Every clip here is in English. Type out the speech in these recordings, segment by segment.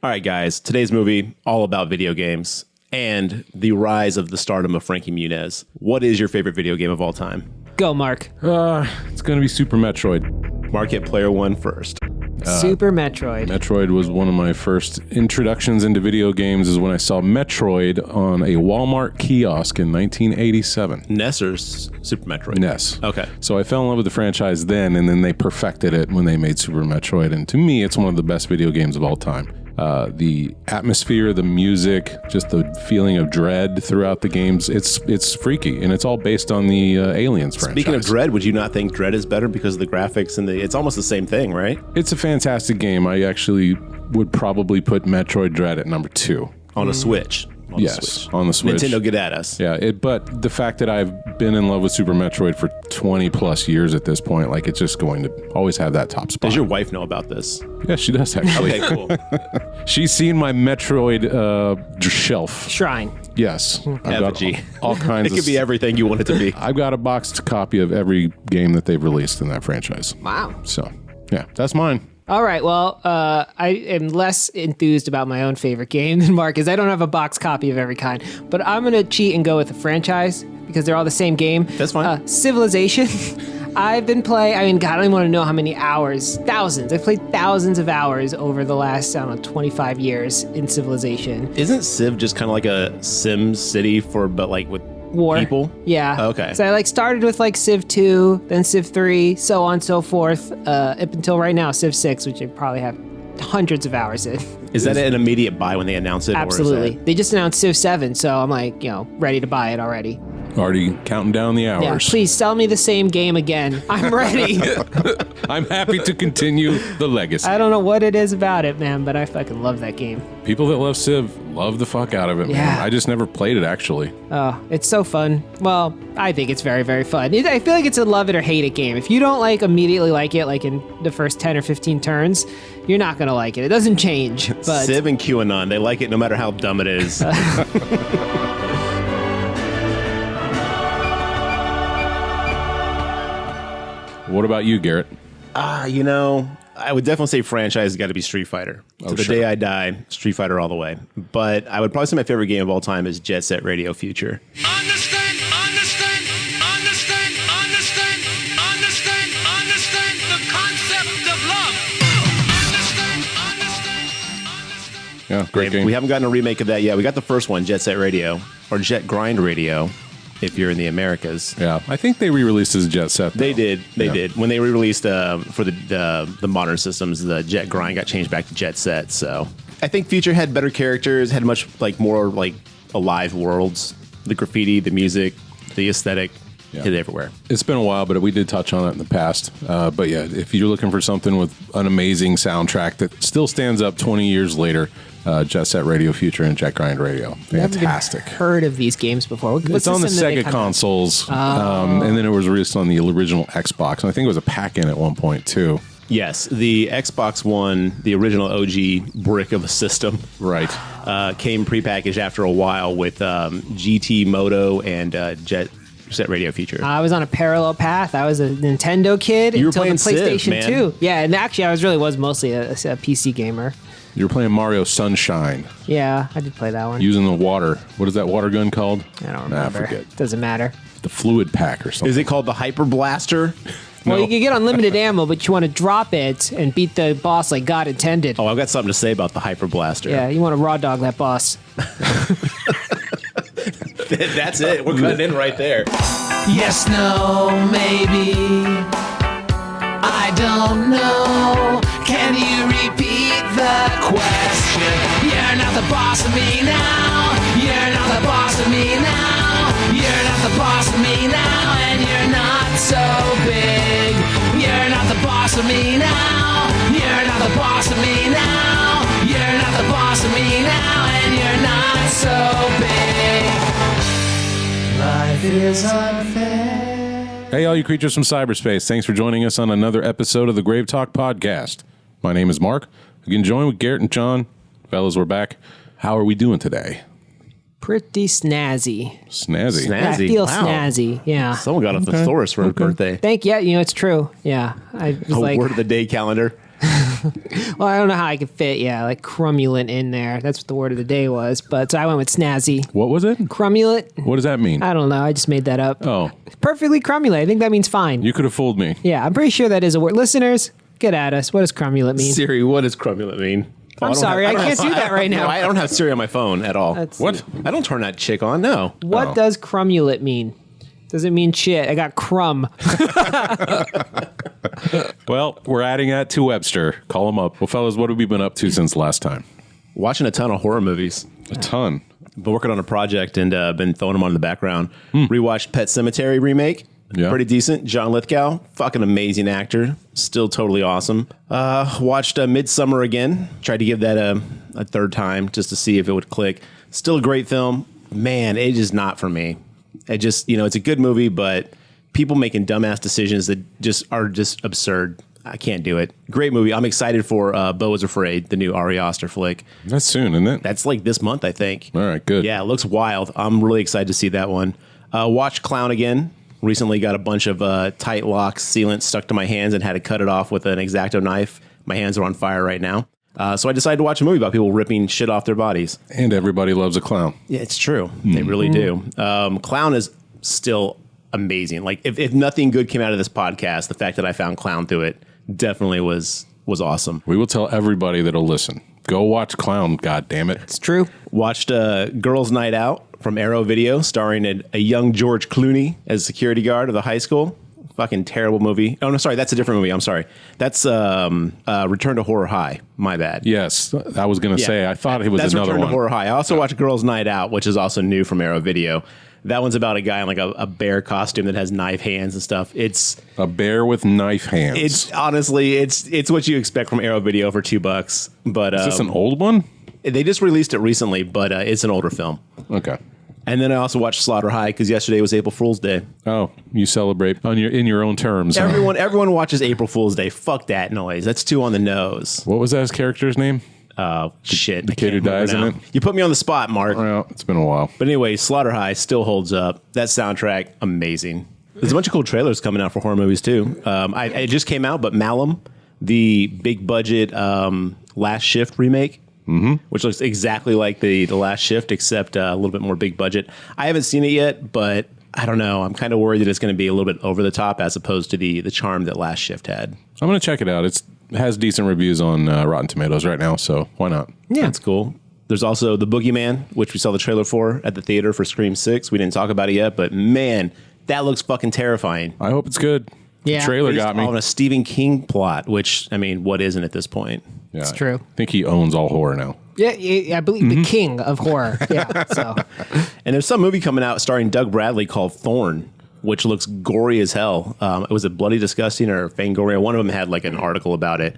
All right, guys. Today's movie, all about video games and the rise of the stardom of Frankie Muniz. What is your favorite video game of all time? Go, Mark. It's going to be Super Metroid. Mark, hit player one first. Super Metroid. Metroid was one of my first introductions into video games is when I saw Metroid on a Walmart kiosk in 1987. NES or Super Metroid? NES. Okay. So I fell in love with the franchise then, and then they perfected it when they made Super Metroid. And to me, it's one of the best video games of all time. The atmosphere, the music, just the feeling of dread throughout the games, it's freaky, and it's all based on the Aliens franchise. Speaking of dread, would you not think Dread is better because of the graphics and it's almost the same thing, right? It's a fantastic game. I actually would probably put Metroid Dread at number 2. On a Switch. On the Switch. Nintendo, get at us. Yeah, but the fact that I've been in love with Super Metroid for 20 plus years at this point, like it's just going to always have that top spot. Does your wife know about this? Yeah, she does actually. Okay, cool. She's seen my Metroid shelf. Shrine. Yes. I've got Effigy. all kinds It of could be everything you want it to be. I've got a boxed copy of every game that they've released in that franchise. Wow. So, yeah, that's mine. All right. Well, I am less enthused about my own favorite game than Mark is. I don't have a box copy of every kind, but I'm going to cheat and go with a franchise because they're all the same game. That's fine. Civilization. I've been playing, God, I don't even want to know how many hours. Thousands. I've played thousands of hours over the last, 25 years in Civilization. Isn't Civ just kind of like a Sim City but like with War. people? Yeah. Okay. So I started with Civ 2, then Civ 3, so on and so forth, up until right now, Civ 6, which I probably have hundreds of hours in. Is that an immediate buy when they announce it? Absolutely. Or is that... They just announced Civ 7, so I'm ready to buy it already. Already counting down the hours. Yeah, please sell me the same game again. I'm ready. I'm happy to continue the legacy. I don't know what it is about it, man, but I fucking love that game. People that love Civ love the fuck out of it, man. Yeah. I just never played it, actually. Oh, it's so fun. Well, I think it's very, very fun. I feel like it's a love it or hate it game. If you don't immediately like it, in the first 10 or 15 turns, you're not going to like it. It doesn't change. But Civ and QAnon, they like it no matter how dumb it is. What about you, Garrett? I would definitely say franchise has got to be Street Fighter. To the day I die, Street Fighter all the way. But I would probably say my favorite game of all time is Jet Set Radio Future. Understand the concept of love. Understand. Yeah, great game. We haven't gotten a remake of that yet. We got the first one, Jet Set Radio, or Jet Grind Radio, if you're in the Americas. Yeah, I think they re-released as Jet Set. They did. They did. When they re-released for the modern systems, the Jet Grind got changed back to Jet Set. So I think Future had better characters, had much more alive worlds. The graffiti, the music, the aesthetic, hit everywhere. It's been a while, but we did touch on it in the past. But yeah, if you're looking for something with an amazing soundtrack that still stands up 20 years later, Jet Set Radio Future and Jet Grind Radio. Fantastic. I've never heard of these games before. It's on the Sega consoles, and then it was released on the original Xbox. And I think it was a pack-in at one point, too. Yes, the Xbox One, the original OG brick of a system, right, came prepackaged after a while with GT Moto and Jet Set Radio Future. I was on a parallel path. I was a Nintendo kid You were until the playing PlayStation Civ, man. 2. Yeah, and actually I was mostly a PC gamer. You were playing Mario Sunshine. Yeah, I did play that one. Using the water. What is that water gun called? I don't remember. I forget. Doesn't matter. The fluid pack or something. Is it called the Hyper Blaster? Well, you can get unlimited ammo, but you want to drop it and beat the boss like God intended. Oh, I've got something to say about the Hyper Blaster. Yeah, you want to raw dog that boss. That's it. We're cutting in right there. Yes, no, maybe. I don't know. Can you repeat the question? You're not the boss of me now. You're not the boss of me now. You're not the boss of me now. And you're not so big. You're not the boss of me now. You're not the boss of me now. You're not the boss of me now. And you're not so big. Life is unfair. Hey, all you creatures from cyberspace. Thanks for joining us on another episode of the GraveTalk podcast. My name is Mark. You can join with Garrett and John. Fellas, we're back. How are we doing today? Pretty snazzy. Snazzy. Yeah, I feel Wow. snazzy. Yeah. Someone got a thesaurus for his birthday. Thank you. Yeah, it's true. Yeah. I was Word of the day calendar. Well, I don't know how I could fit, like crumulent in there. That's what the word of the day was. But so I went with snazzy. What was it? Crumulent? What does that mean? I don't know. I just made that up. Oh, Perfectly crumulent. I think that means fine. you could have fooled me. Yeah, I'm pretty sure that is a word. Listeners, get at us. What does crumulent mean? Siri, what does crumulent mean? I'm sorry, I can't do that right now. No, I don't have Siri on my phone at all. What? I don't turn that chick on. No. What does crumulent mean? Does it mean shit? I got crumb. Well, we're adding that to Webster. Call him up. Well, fellas, what have we been up to since last time? Watching a ton of horror movies. A ton. Been working on a project and been throwing them on in the background. Rewatched Pet Sematary remake. Yeah. Pretty decent. John Lithgow, fucking amazing actor. Still totally awesome. Watched Midsummer again. Tried to give that a third time just to see if it would click. Still a great film. Man, it is not for me. It just, it's a good movie, but people making dumbass decisions that are just absurd. I can't do it. Great movie. I'm excited for Beau is Afraid, the new Ari Aster flick. That's soon, isn't it? That's like this month, I think. All right, good. Yeah, it looks wild. I'm really excited to see that one. Watched Clown again. Recently got a bunch of tight locks sealant stuck to my hands and had to cut it off with an X-Acto knife. My hands are on fire right now. So I decided to watch a movie about people ripping shit off their bodies. And everybody loves a clown. Yeah, it's true. They really do. Clown is still amazing. Like, if nothing good came out of this podcast, the fact that I found Clown through it definitely was awesome. We will tell everybody that'll listen. Go watch Clown, God damn it. It's true. Watched Girls Night Out from Arrow Video, starring a young George Clooney as security guard of the high school. Fucking terrible movie. Oh, no, sorry. That's a different movie. I'm sorry. That's Return to Horror High. My bad. Yes, I was going to say, I thought it was That's another Return one. to Horror High. I also watched Girls Night Out, which is also new from Arrow Video. That one's about a guy in like a bear costume that has knife hands and stuff. It's A bear with knife hands. it's honestly it's what you expect from Arrow Video for $2. But Is this an old one? they just released it recently, but it's an older film. Okay. And then I also watched Slaughter High because yesterday was April Fool's Day. Oh, you celebrate in your own terms. Huh? Everyone watches April Fool's Day. Fuck that noise. That's too on the nose. What was that character's name? Shit. The kid who dies in it? You put me on the spot, Mark. Well, it's been a while. But anyway, Slaughter High still holds up. That soundtrack, amazing. There's a bunch of cool trailers coming out for horror movies too. It just came out, but Malum, the big budget Last Shift remake, which looks exactly like the Last Shift, except a little bit more big budget. I haven't seen it yet, but I don't know. I'm kind of worried that it's going to be a little bit over the top as opposed to the charm that Last Shift had. I'm going to check it out. It has decent reviews on Rotten Tomatoes right now, so why not? Yeah, that's cool. There's also The Boogeyman, which we saw the trailer for at the theater for Scream 6. We didn't talk about it yet, but man, that looks fucking terrifying. I hope it's good. Yeah. The trailer Based got me. on a Stephen King plot, which, I mean, what isn't at this point? Yeah, It's true. I think he owns all horror now. Yeah, I believe the king of horror. Yeah, so And there's some movie coming out starring Doug Bradley called Thorn, which looks gory as hell. It was a Bloody Disgusting or Fangoria. One of them had like an article about it.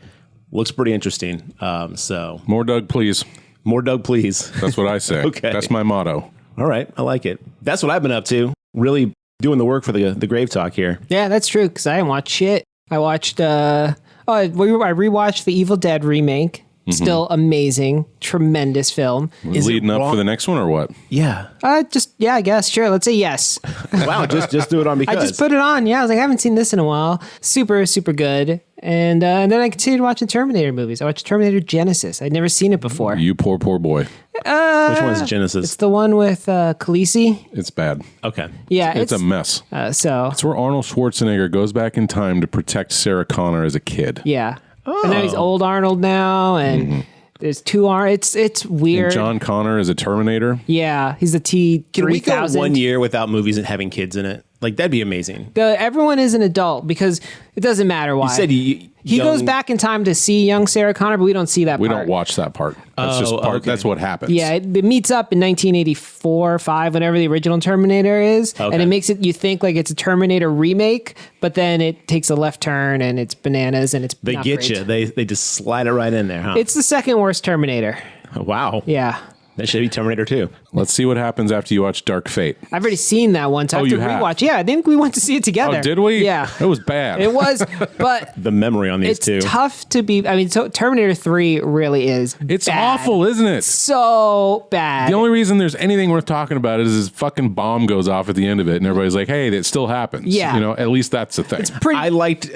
Looks pretty interesting. So More Doug, please. more Doug, please. That's what I say. Okay. That's my motto. All right, I like it. That's what I've been up to. Really doing the work for the Grave Talk here. yeah, that's true because I didn't watch shit. I watched. I rewatched the Evil Dead remake. Still amazing, tremendous film. Is it Leading up wrong- for the next one or what? Yeah. I guess sure. Let's say yes. Wow. Just do it on I because. just put it on. Yeah, I was like, I haven't seen this in a while. Super, super good. And then I continued watching Terminator movies. I watched Terminator Genesis. I'd never seen it before. You poor boy. Which one is Genesis? It's the one with Khaleesi. It's bad. Okay. Yeah, It's a mess. so It's where Arnold Schwarzenegger goes back in time to protect Sarah Connor as a kid. yeah. And then he's old Arnold now, and there's two It's weird. And John Connor is a Terminator. Yeah, he's a T3000. Can we go 1 year without movies and having kids in it? Like, that'd be amazing. Everyone is an adult because it doesn't matter why. You said he goes back in time to see young Sarah Connor, but we don't see that We part. don't watch that part. That's just part. okay. That's what happens. Yeah, it meets up in 1984, 5, whatever the original Terminator is, and it makes it you think like it's a Terminator remake, but then it takes a left turn and it's bananas and it's They not get great. you. They just slide it right in there, huh? It's the second worst Terminator. Wow. Yeah, That should be Terminator 2. Let's see what happens after you watch Dark Fate. I've already seen that one, so I have Oh, to you have? rewatch. Yeah, I think we went to see it together. Oh, did we? Yeah, It was bad. it was, but. The memory on these It's two. tough to be. I mean, so Terminator 3 really is. It's bad. awful, isn't it? So bad. The only reason there's anything worth talking about is this fucking bomb goes off at the end of it, and everybody's like, "Hey, that still happens." Yeah. You know, at least that's the thing. pretty. I liked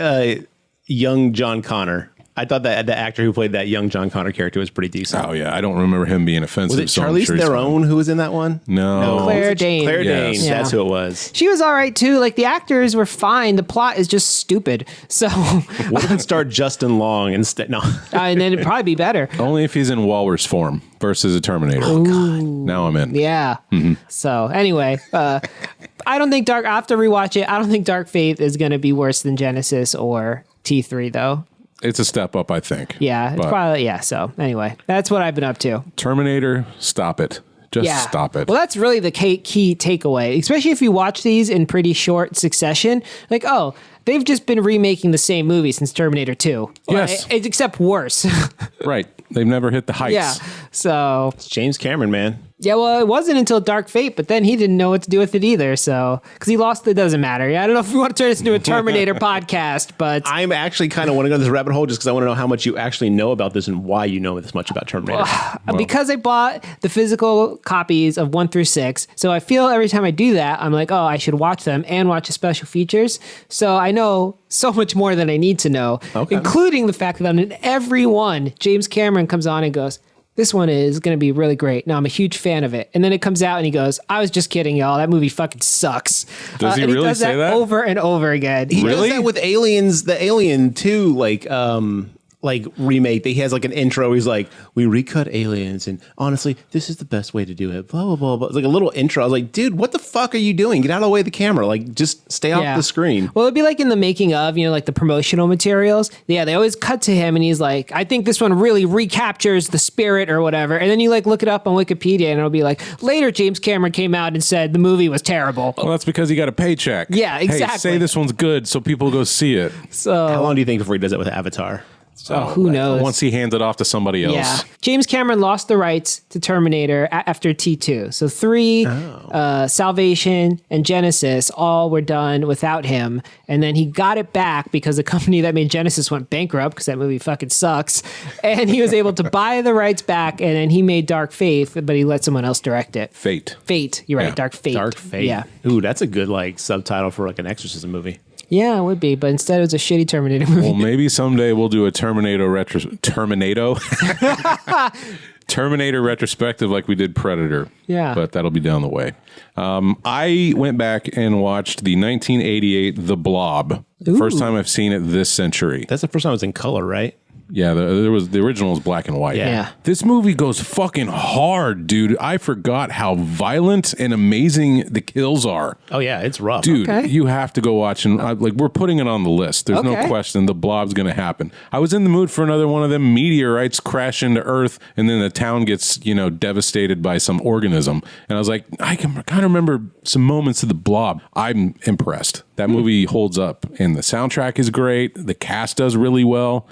young John Connor. I thought that the actor who played that young John Connor character was pretty decent. Oh yeah, I don't remember him being offensive. Was it so I'm Charlize sure he's Theron who was in that one? No. Claire Danes. Claire Yes. Danes. Yeah. That's who it was. She was all right too. Like the actors were fine. The plot is just stupid. So, What if it starred Justin Long instead? No. and then it'd probably be better. Only if he's in Walrus form versus a Terminator. Oh God! Now I'm in. Yeah. So anyway, I don't think I have to rewatch it. I don't think Dark Fate is going to be worse than Genesis or T3 though. It's a step up, I think. Yeah, it's But probably So anyway, that's what I've been up to. Terminator, stop it. Just stop it. Well, that's really the key takeaway, especially if you watch these in pretty short succession. Like, oh, they've just been remaking the same movie since Terminator 2. Yes. Except worse. Right. They've never hit the heights. Yeah. So, It's James Cameron, man. yeah, well, it wasn't until Dark Fate, but then he didn't know what to do with it either. So, because he lost, it doesn't matter. Yeah, I don't know if we want to turn this into a Terminator podcast, but I'm actually kind of want to go to this rabbit hole just because I want to know how much you actually know about this and why you know this much about Terminator. because I bought the physical copies of 1 through 6, so I feel every time I do that, I'm like, oh, I should watch them and watch the special features. So I know so much more than I need to know, including the fact that in every one, James Cameron comes on and goes, this one is going to be really great. Now, I'm a huge fan of it. And then it comes out and he goes, I was just kidding, y'all. That movie fucking sucks. Does he and really he does say that? over and over again. He Really? does that with Aliens, the Alien 2, like remake. He has like an intro. He's like, we recut Aliens, and honestly, this is the best way to do it. Blah blah blah blah. It's like a little intro. I was like, dude, what the fuck are you doing? Get out of the way of the camera. Like, just stay off the screen. Well, it'd be like in the making of, like the promotional materials. Yeah, they always cut to him and he's like, I think this one really recaptures the spirit or whatever. And then you like look it up on Wikipedia and it'll be like, later James Cameron came out and said the movie was terrible. Well, that's because he got a paycheck. Yeah, Hey, exactly. say this one's good so people go see it. So, How long do you think before he does it with Avatar? who knows? Once he hands it off to somebody else. Yeah. James Cameron lost the rights to Terminator after T2. So 3, Salvation, and Genesis all were done without him. And then he got it back because the company that made Genesis went bankrupt because that movie fucking sucks. And he was able to buy the rights back and then he made Dark Fate, but he let someone else direct it. Fate. Fate. You're right. Yeah. Dark Fate. Dark Fate. Yeah. Ooh, that's a good like subtitle for like an exorcism movie. Yeah, it would be. But instead it was a shitty Terminator movie. Well, maybe someday we'll do a Terminator retrospective like we did Predator. Yeah. But that'll be down the way. I went back and watched the 1988 The Blob. First time I've seen it this century. That's the first time it was in color, right? Yeah, the original was black and white. Yeah. This movie goes fucking hard, dude. I forgot how violent and amazing the kills are. Oh yeah, it's rough. Dude, Okay. you have to go watch, and we're putting it on the list. There's no Okay. question the Blob's going to happen. I was in the mood for another one of them meteorites crash into Earth, and then the town gets devastated by some organism. And I was like, I can kind of remember some moments of the Blob. I'm impressed. That movie holds up, and the soundtrack is great. The cast does really well.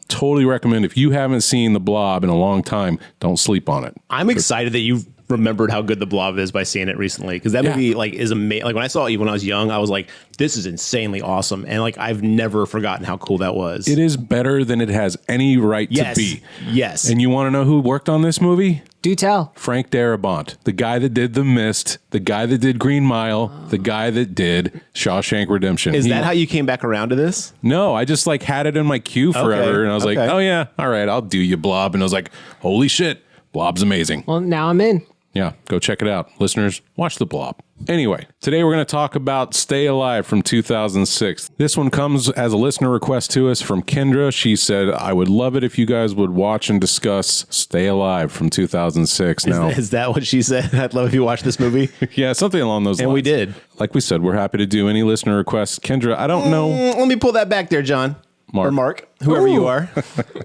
Totally recommend. If you haven't seen the Blob in a long time, don't sleep on it. I'm excited that you've remembered how good the Blob is by seeing it recently because that movie is amazing. Like when I saw it when I was young, I was like, this is insanely awesome, and like I've never forgotten how cool that was. It is better than it has any right to be. Yes. And you want to know who worked on this movie? Do tell. Frank Darabont, the guy that did The Mist, the guy that did Green Mile, the guy that did Shawshank Redemption. Is that how you came back around to this? No, I just had it in my queue forever, and I was like, okay. oh yeah, all right, I'll do you, Blob. And I was like, holy shit, Blob's amazing. Well, now I'm in. Yeah, go check it out. Listeners, watch The Blob. Anyway, today we're going to talk about Stay Alive from 2006. This one comes as a listener request to us from Kendra. She said, I would love it if you guys would watch and discuss Stay Alive from 2006. Now, Is that what she said? I'd love if you watched this movie. yeah, something along those lines. And we did. Like we said, we're happy to do any listener requests. Kendra, I don't know. Let me pull that back there, John. Mark. Or Mark, whoever you are.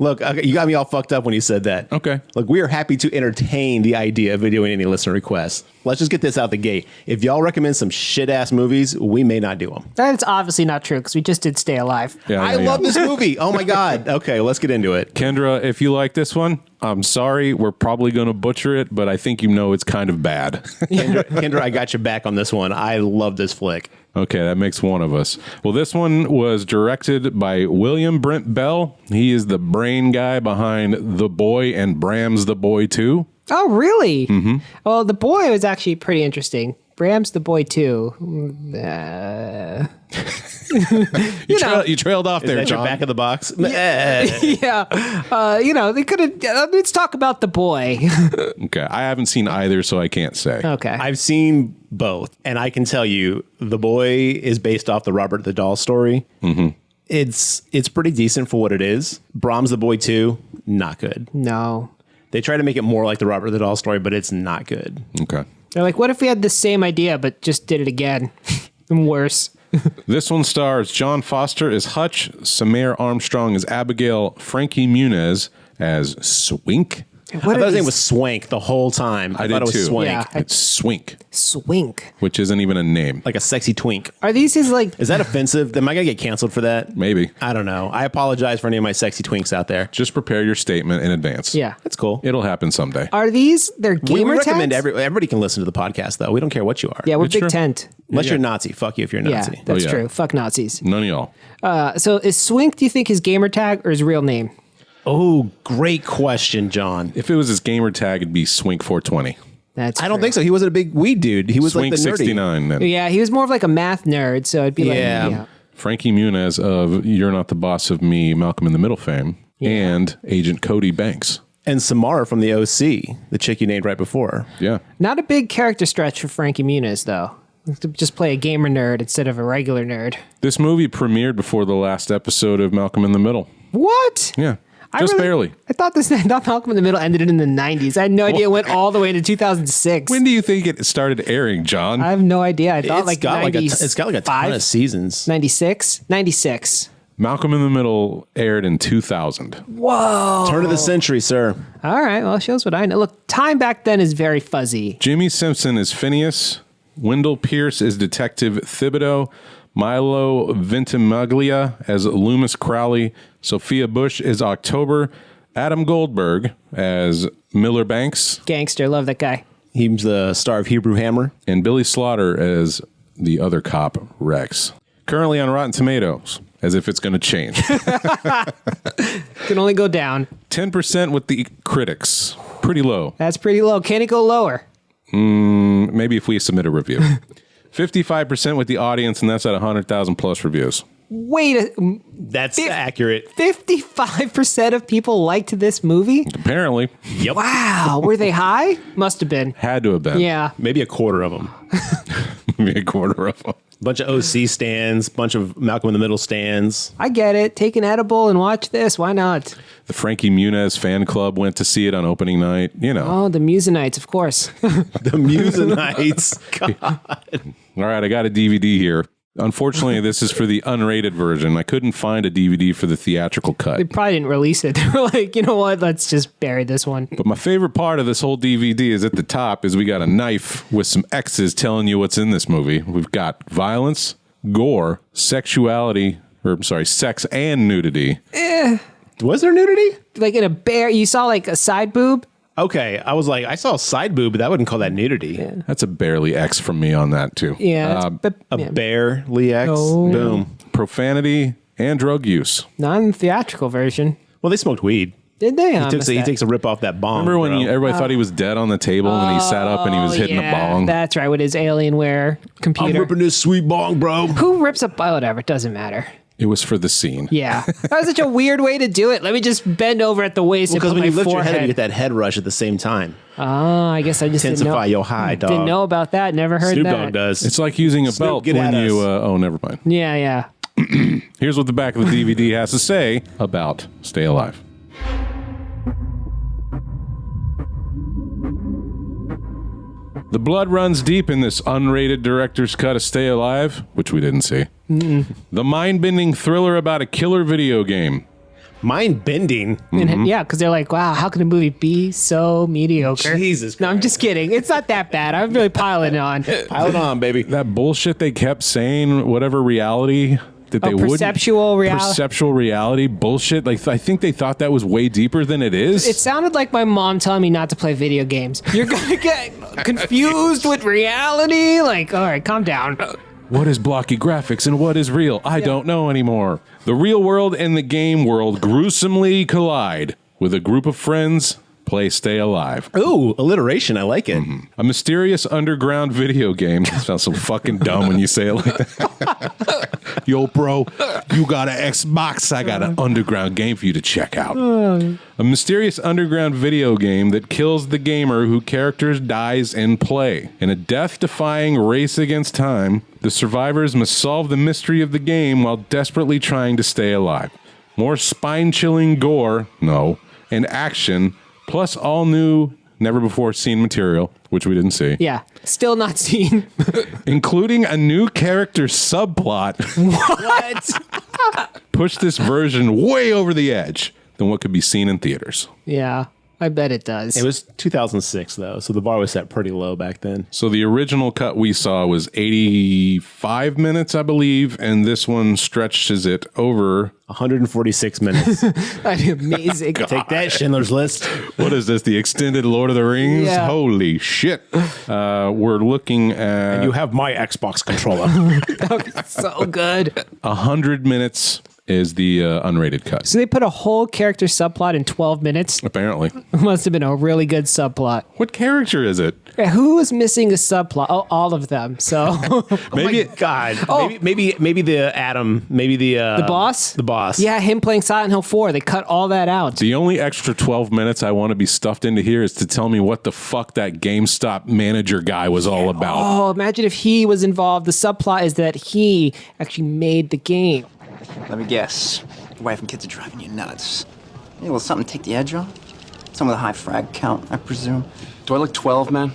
Look, you got me all fucked up when you said that. Okay. Look, we are happy to entertain the idea of videoing any listener requests. Let's just get this out the gate. If y'all recommend some shit-ass movies, we may not do them. That's obviously not true because we just did Stay Alive. Yeah, I love this movie. Oh, my God. Okay, let's get into it. Kendra, if you like this one, I'm sorry. We're probably going to butcher it, but I think it's kind of bad. Kendra, I got your back on this one. I love this flick. Okay, that makes one of us. Well, this one was directed by William Brent Bell. He is the brain guy behind The Boy and Bram's The Boy 2. Oh, really? Mm-hmm. Well, The Boy was actually pretty interesting. Bram's The Boy too. You trailed off Is there, that your John. back of the box? Yeah. They could have. Let's talk about The Boy. Okay, I haven't seen either, so I can't say. Okay. I've seen both, and I can tell you, The Boy is based off the Robert the Doll story. Mm-hmm. It's pretty decent for what it is. Brahms the Boy 2, not good. No. They try to make it more like the Robert the Doll story, but it's not good. Okay. They're like, what if we had the same idea but just did it again? And worse. This one stars John Foster as Hutch, Samir Armstrong as Abigail, Frankie Muniz as Swink. I thought his name was Swank the whole time. I thought did it was too. Swank. Yeah. It's Swink, Swink. which isn't even a name. Like a sexy twink. Are these his like? Is that offensive? Am I going to get canceled for that? Maybe. I don't know. I apologize for any of my sexy twinks out there. Just prepare your statement in advance. Yeah. That's cool. It'll happen someday. Are these their We gamer recommend tags? everybody can listen to the podcast, though. We don't care what you are. Yeah, we're It's big true. tent. Unless Yeah. you're Nazi. Fuck you if you're a Yeah, Nazi. that's yeah. true. Fuck Nazis. None of y'all. So is Swink, do you think his gamer tag or his real name? Oh, great question, John. If it was his gamer tag, it'd be Swink420. That's I don't true. think so. He wasn't a big weed dude. He was like the nerdy. Swink69 then. Yeah, he was more of like a math nerd, so it'd be Yeah. like, Frankie Muniz of You're Not the Boss of Me, Malcolm in the Middle fame, and Agent Cody Banks. And Samara from the OC, the chick you named right before. Yeah. Not a big character stretch for Frankie Muniz, though. To just play a gamer nerd instead of a regular nerd. This movie premiered before the last episode of Malcolm in the Middle. What? Yeah. Just barely. I thought Malcolm in the Middle ended in the 90s. I had no idea it went all the way to 2006. When do you think it started airing, John? I have no idea. I thought It's like got like it's got like a ton 95? of seasons. 96? 96. Malcolm in the Middle aired in 2000. Whoa. Turn of the century, sir. All right. Well, it shows what I know. Look, time back then is very fuzzy. Jimmy Simpson is Phineas. Wendell Pierce is Detective Thibodeau. Milo Ventimiglia as Loomis Crowley. Sophia Bush is October. Adam Goldberg as Miller Banks. Gangster. Love that guy. He's the star of Hebrew Hammer. And Billy Slaughter as the other cop, Rex. Currently on Rotten Tomatoes, as if it's going to change. Can only go down. 10% with the critics. Pretty low. That's pretty low. Can it go lower? Maybe if we submit a review. 55% with the audience, and that's at 100,000 plus reviews. Wait, That's accurate. 55% of people liked this movie? Apparently, Yep. Wow. Were they high? Must have been. had to have been. Yeah. Maybe a quarter of them. Maybe a quarter of them. Bunch of OC stands, bunch of Malcolm in the Middle stands. I get it. Take an edible and watch this. Why not? The Frankie Muniz fan club went to see it on opening night. You know. Oh, the Musonites, of course. The Musonites. God. All right, I got a DVD here. Unfortunately, this is for the unrated version. I couldn't find a DVD for the theatrical cut. They probably didn't release it. They were like, you know what? Let's just bury this one. But my favorite part of this whole DVD is at the top is we got a knife with some X's telling you what's in this movie. We've got violence, gore, sexuality, sex and nudity. Was there nudity? Like in a bear, you saw like a side boob. Okay. I was like, I saw a side boob, but I wouldn't call that nudity. That's a barely X from me on that too. Yeah. A barely X. Oh. Boom. Profanity and drug use. Not in the theatrical version. Well, they smoked weed. Did they? He takes a rip off that bong. Remember when bro. everybody thought he was dead on the table and he sat up and he was hitting a bong? That's right, with his Alienware I'm computer. ripping this sweet bong, bro. Who rips up? Whatever, it doesn't matter. It was for the scene. Yeah. That was such a weird way to do it. Let me just bend over at the waist Because and when put you my lift forehead. your head, you get that head rush at the same time. Oh, I guess I just didn't know. Intensify your high, dog. Didn't know about that. Never heard Snoop that. Dogg does. It's like using a belt get when at you. us. Never mind. Yeah, yeah. Here's what the back of the DVD has to say about Stay Alive. The blood runs deep in this unrated director's cut of Stay Alive, which we didn't see. The mind-bending thriller about a killer video game. Mind bending. And yeah, because they're like, wow, how can a movie be so mediocre? Jesus No, I'm Christ. just kidding. It's not that bad. I'm really piling on. Pile it on, baby. That bullshit they kept saying, whatever reality that they would. Perceptual reality. Perceptual reality bullshit. Like I think they thought that was way deeper than it is. It sounded like my mom telling me not to play video games. You're going to get confused with reality. Like, all right, calm down. What is blocky graphics and what is real? I don't know anymore. The real world and the game world gruesomely collide with a group of friends play Stay Alive. Ooh, alliteration. I like it. A mysterious underground video game. That sounds so fucking dumb when you say it like that. Yo, bro, you got an Xbox. I got an underground game for you to check out. A mysterious underground video game that kills the gamer who characters dies in play. In a death-defying race against time, the survivors must solve the mystery of the game while desperately trying to stay alive. More spine-chilling gore, and action, plus all new, never-before-seen material, which we didn't see. Yeah, still not seen. Including a new character subplot. What? Push this version way over the edge than what could be seen in theaters. Yeah, I bet it does. It was 2006, though, so the bar was set pretty low back then. So the original cut we saw was 85 minutes, I believe, and this one stretches it over 146 minutes. Amazing. Take that, Schindler's List. What is this, the extended Lord of the Rings? Yeah. Holy shit. We're looking at... You have my Xbox controller. So good. 100 minutes is the unrated cut. So they put a whole character subplot in 12 minutes. Apparently. Must have been a really good subplot. What character is it? Who was missing a subplot? Oh, all of them. So Maybe, God. Maybe the Adam. Maybe the boss? The boss. Yeah, him playing Silent Hill 4. They cut all that out. The only extra 12 minutes I want to be stuffed into here is to tell me what the fuck that GameStop manager guy was all about. Oh, imagine if he was involved. The subplot is that he actually made the game. Let me guess. Your wife and kids are driving you nuts. Hey, will something take the edge off? Some with a high frag count, I presume. Do I look 12, man?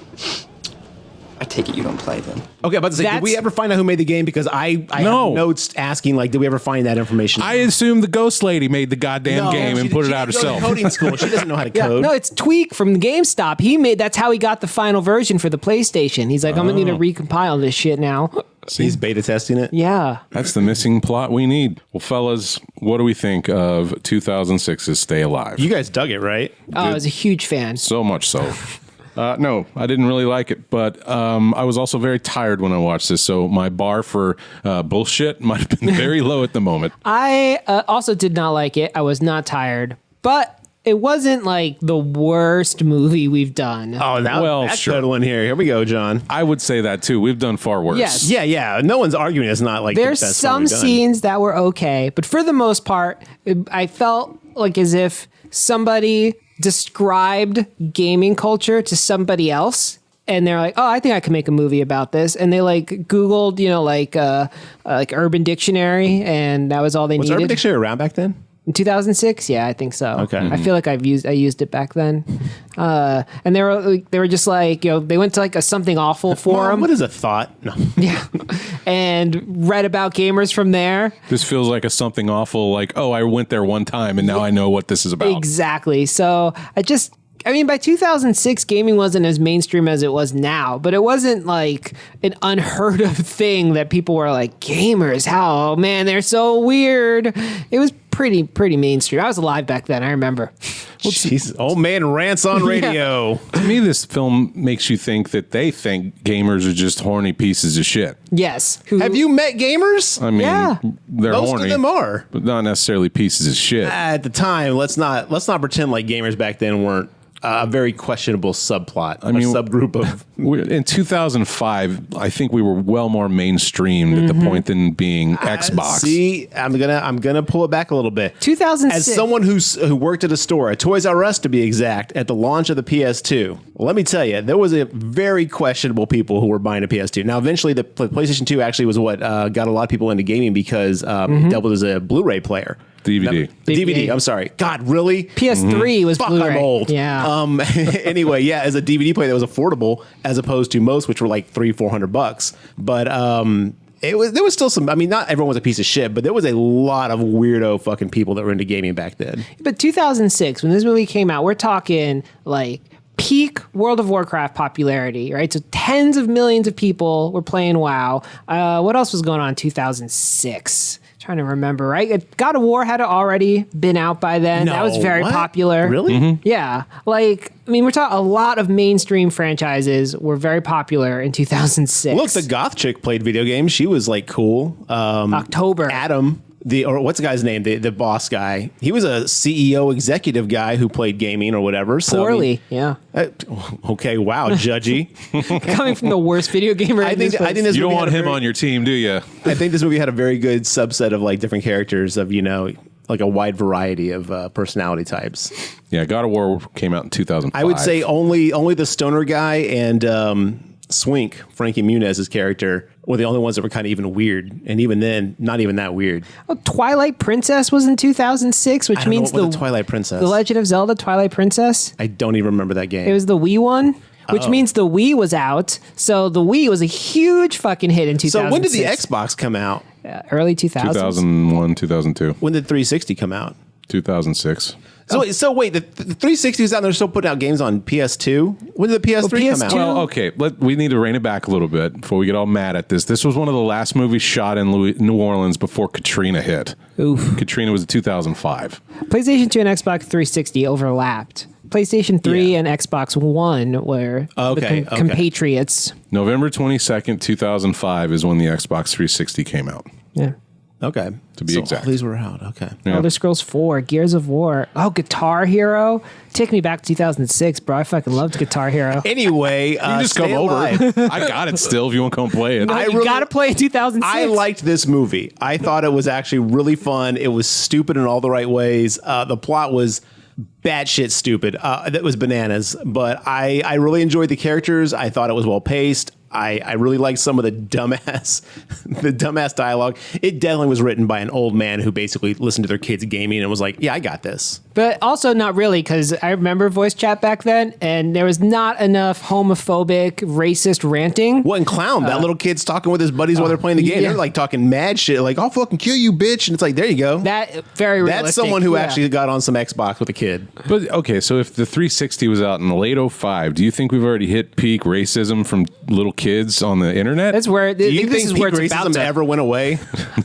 I take it you don't play then. Okay, I'm about to say, did we ever find out who made the game? Because I No. have notes asking, like, did we ever find that information? I assume the ghost lady made the goddamn game and put it out she didn't go to herself. coding school. She doesn't know how to Yeah, code. no, it's Tweak from the GameStop. That's how he got the final version for the PlayStation. He's like, I'm gonna need to recompile this shit now. He's beta testing it. Yeah. That's the missing plot we need. Well, fellas, what do we think of 2006's Stay Alive? You guys dug it, right? Oh, I was a huge fan. So much so. No, I didn't really like it, but I was also very tired when I watched this, so my bar for bullshit might have been very low at the moment. I also did not like it. I was not tired, but it wasn't like the worst movie we've done. Oh, now that's sure. settling here. Here we go, John. I would say that too. We've done far worse. Yes. Yeah. No one's arguing it's not like There's the best some one we've done. scenes that were okay, but for the most part, I felt like as if somebody described gaming culture to somebody else. And they're like, oh, I think I can make a movie about this. And they like Googled, like Urban Dictionary, and that was all they Was needed. Urban Dictionary around back then? In 2006, yeah, I think so. Okay. I feel like I used it back then, and they were just like, they went to like a something awful forum, What is a thought? No. yeah, and read about gamers from there. This feels like a something awful, like, oh, I went there one time and now I know what this is about. Exactly. So by 2006, gaming wasn't as mainstream as it was now, but it wasn't like an unheard of thing that people were like, gamers, how, oh, man, they're so weird. It was pretty mainstream. I was alive back then. I remember. Jesus. Old man rants on radio. To me, this film makes you think that they think gamers are just horny pieces of shit. Yes. Have you met gamers? I mean, Yeah. they're Most horny, of them are. but not necessarily pieces of shit. At the time, let's not pretend like gamers back then weren't a very questionable subplot. I mean, a subgroup of. In 2005, I think we were well more mainstreamed at the point than being Xbox. See, I'm gonna pull it back a little bit. 2006. As someone who worked at a store, at Toys R Us to be exact, at the launch of the PS2, let me tell you, there was a very questionable people who were buying a PS2. Now, eventually, the PlayStation 2 actually was what got a lot of people into gaming because it doubled as a Blu-ray player. DVD. The DVD. I'm sorry. God, really? PS3 was Fuck, Blu-ray. I'm old. Yeah. Anyway, yeah, as a DVD player that was affordable as opposed to most, which were like $300-400. But there was still some. I mean, not everyone was a piece of shit, but there was a lot of weirdo fucking people that were into gaming back then. But 2006, when this movie came out, we're talking like peak World of Warcraft popularity, right? So tens of millions of people were playing WoW. What else was going on in 2006? Trying to remember, right? God of War had already been out by then. That was very what? popular. Really? Yeah. We're talking a lot of mainstream franchises were very popular in 2006. Look, the goth chick played video games. She was like cool. October. Adam. what's the guy's name? The boss guy. He was a CEO executive guy who played gaming or whatever. So, Poorly, yeah. Okay, wow, judgy. Coming from the worst video gamer. I think this You don't movie want had him on your team, do you? I think this movie had a very good subset of like different characters of like a wide variety of personality types. Yeah, God of War came out in 2005. I would say only the stoner guy and Swink, Frankie Muniz's character, were the only ones that were kind of even weird, and even then, not even that weird. Well, Twilight Princess was in 2006, which means the Twilight Princess, The Legend of Zelda: Twilight Princess. I don't even remember that game. It was the Wii one, which means the Wii was out. So the Wii was a huge fucking hit in 2006. So when did the Xbox come out? Early 2000s. 2001, 2002. When did 360 come out? 2006. So wait, the 360 is out and they're still putting out games on PS2? When did the PS3 come out? Well, okay, we need to rein it back a little bit before we get all mad at this. This was one of the last movies shot in New Orleans before Katrina hit. Oof. Katrina was in 2005. PlayStation 2 and Xbox 360 overlapped. PlayStation 3 and Xbox One were the compatriots. November 22nd, 2005 is when the Xbox 360 came out. Yeah. Okay. To be exact. All these were out. Okay. Yeah. Elder Scrolls 4, Gears of War. Oh, Guitar Hero. Take me back to 2006, bro. I fucking loved Guitar Hero. Anyway, You can just come over. I got it still if you want to come play it. You gotta play in 2006. I liked this movie. I thought it was actually really fun. It was stupid in all the right ways. The plot was batshit stupid. That was bananas. But I really enjoyed the characters. I thought it was well paced. I really liked some of the dumbass dialogue. It definitely was written by an old man who basically listened to their kids gaming and was like, yeah, I got this. But also not really, because I remember voice chat back then, and there was not enough homophobic, racist ranting. What, and Clown, that little kid's talking with his buddies while they're playing the game. Yeah. They're like talking mad shit, like, I'll fucking kill you, bitch. And it's like, there you go. That very realistic. That's someone who actually got on some Xbox with a kid. But okay, so if the 360 was out in the late 05, do you think we've already hit peak racism from little kids on the internet? That's where Do you this think is where peak it's about racism to ever went away?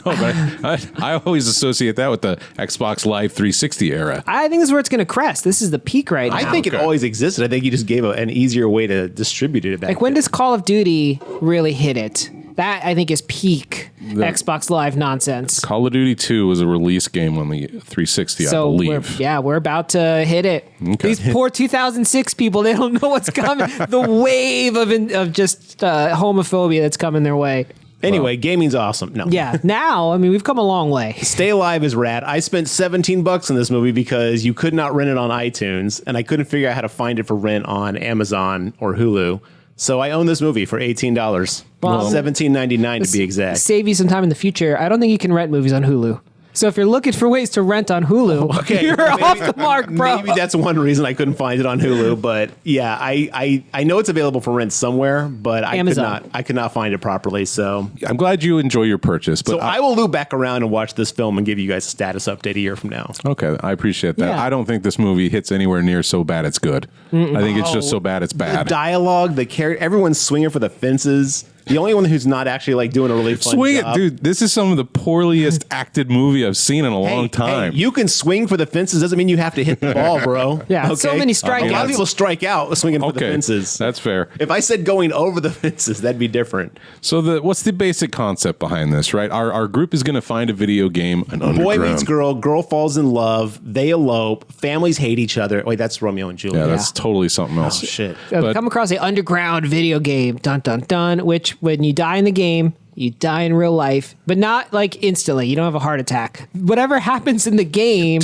No, but I always associate that with the Xbox Live 360 era. I think this is where it's going to crest. This is the peak right now. I think it always existed. I think you just gave an easier way to distribute it back Like, when then. does Call of Duty really hit it? That, I think, is peak Xbox Live nonsense. Call of Duty 2 was a release game on the 360, I believe. We're about to hit it. Okay. These poor 2006 people, they don't know what's coming. The wave of just homophobia that's coming their way. Anyway, gaming's awesome. No. Yeah, now, I mean, we've come a long way. Stay Alive is rad. I spent $17 on this movie because you could not rent it on iTunes, and I couldn't figure out how to find it for rent on Amazon or Hulu. So I own this movie for $18. Well, $17.99 to be exact. Save you some time in the future. I don't think you can rent movies on Hulu. So if you're looking for ways to rent on Hulu, you're off the mark, bro. Maybe that's one reason I couldn't find it on Hulu. But yeah, I know it's available for rent somewhere, but I could not find it properly. So I'm glad you enjoy your purchase. But I will loop back around and watch this film and give you guys a status update a year from now. Okay, I appreciate that. Yeah. I don't think this movie hits anywhere near so bad it's good. I think it's just so bad it's The bad. dialogue, everyone's swinging for the fences. The only one who's not actually like doing a really fun Swing job. it, dude. This is some of the poorliest acted movie I've seen in a long time. Hey, you can swing for the fences. Doesn't mean you have to hit the ball, bro. Yeah, so many strikeouts. A lot of people strike out swinging for the Okay, fences. that's fair. If I said going over the fences, that'd be different. So what's the basic concept behind this, right? Our group is going to find a video game, an underground. Boy meets girl falls in love, they elope, families hate each other. Wait, that's Romeo and Juliet. Yeah, that's totally something else. Oh, shit. But- Come across an underground video game, dun dun dun, which when you die in the game, you die in real life, but not like instantly. You don't have a heart attack. Whatever happens in the game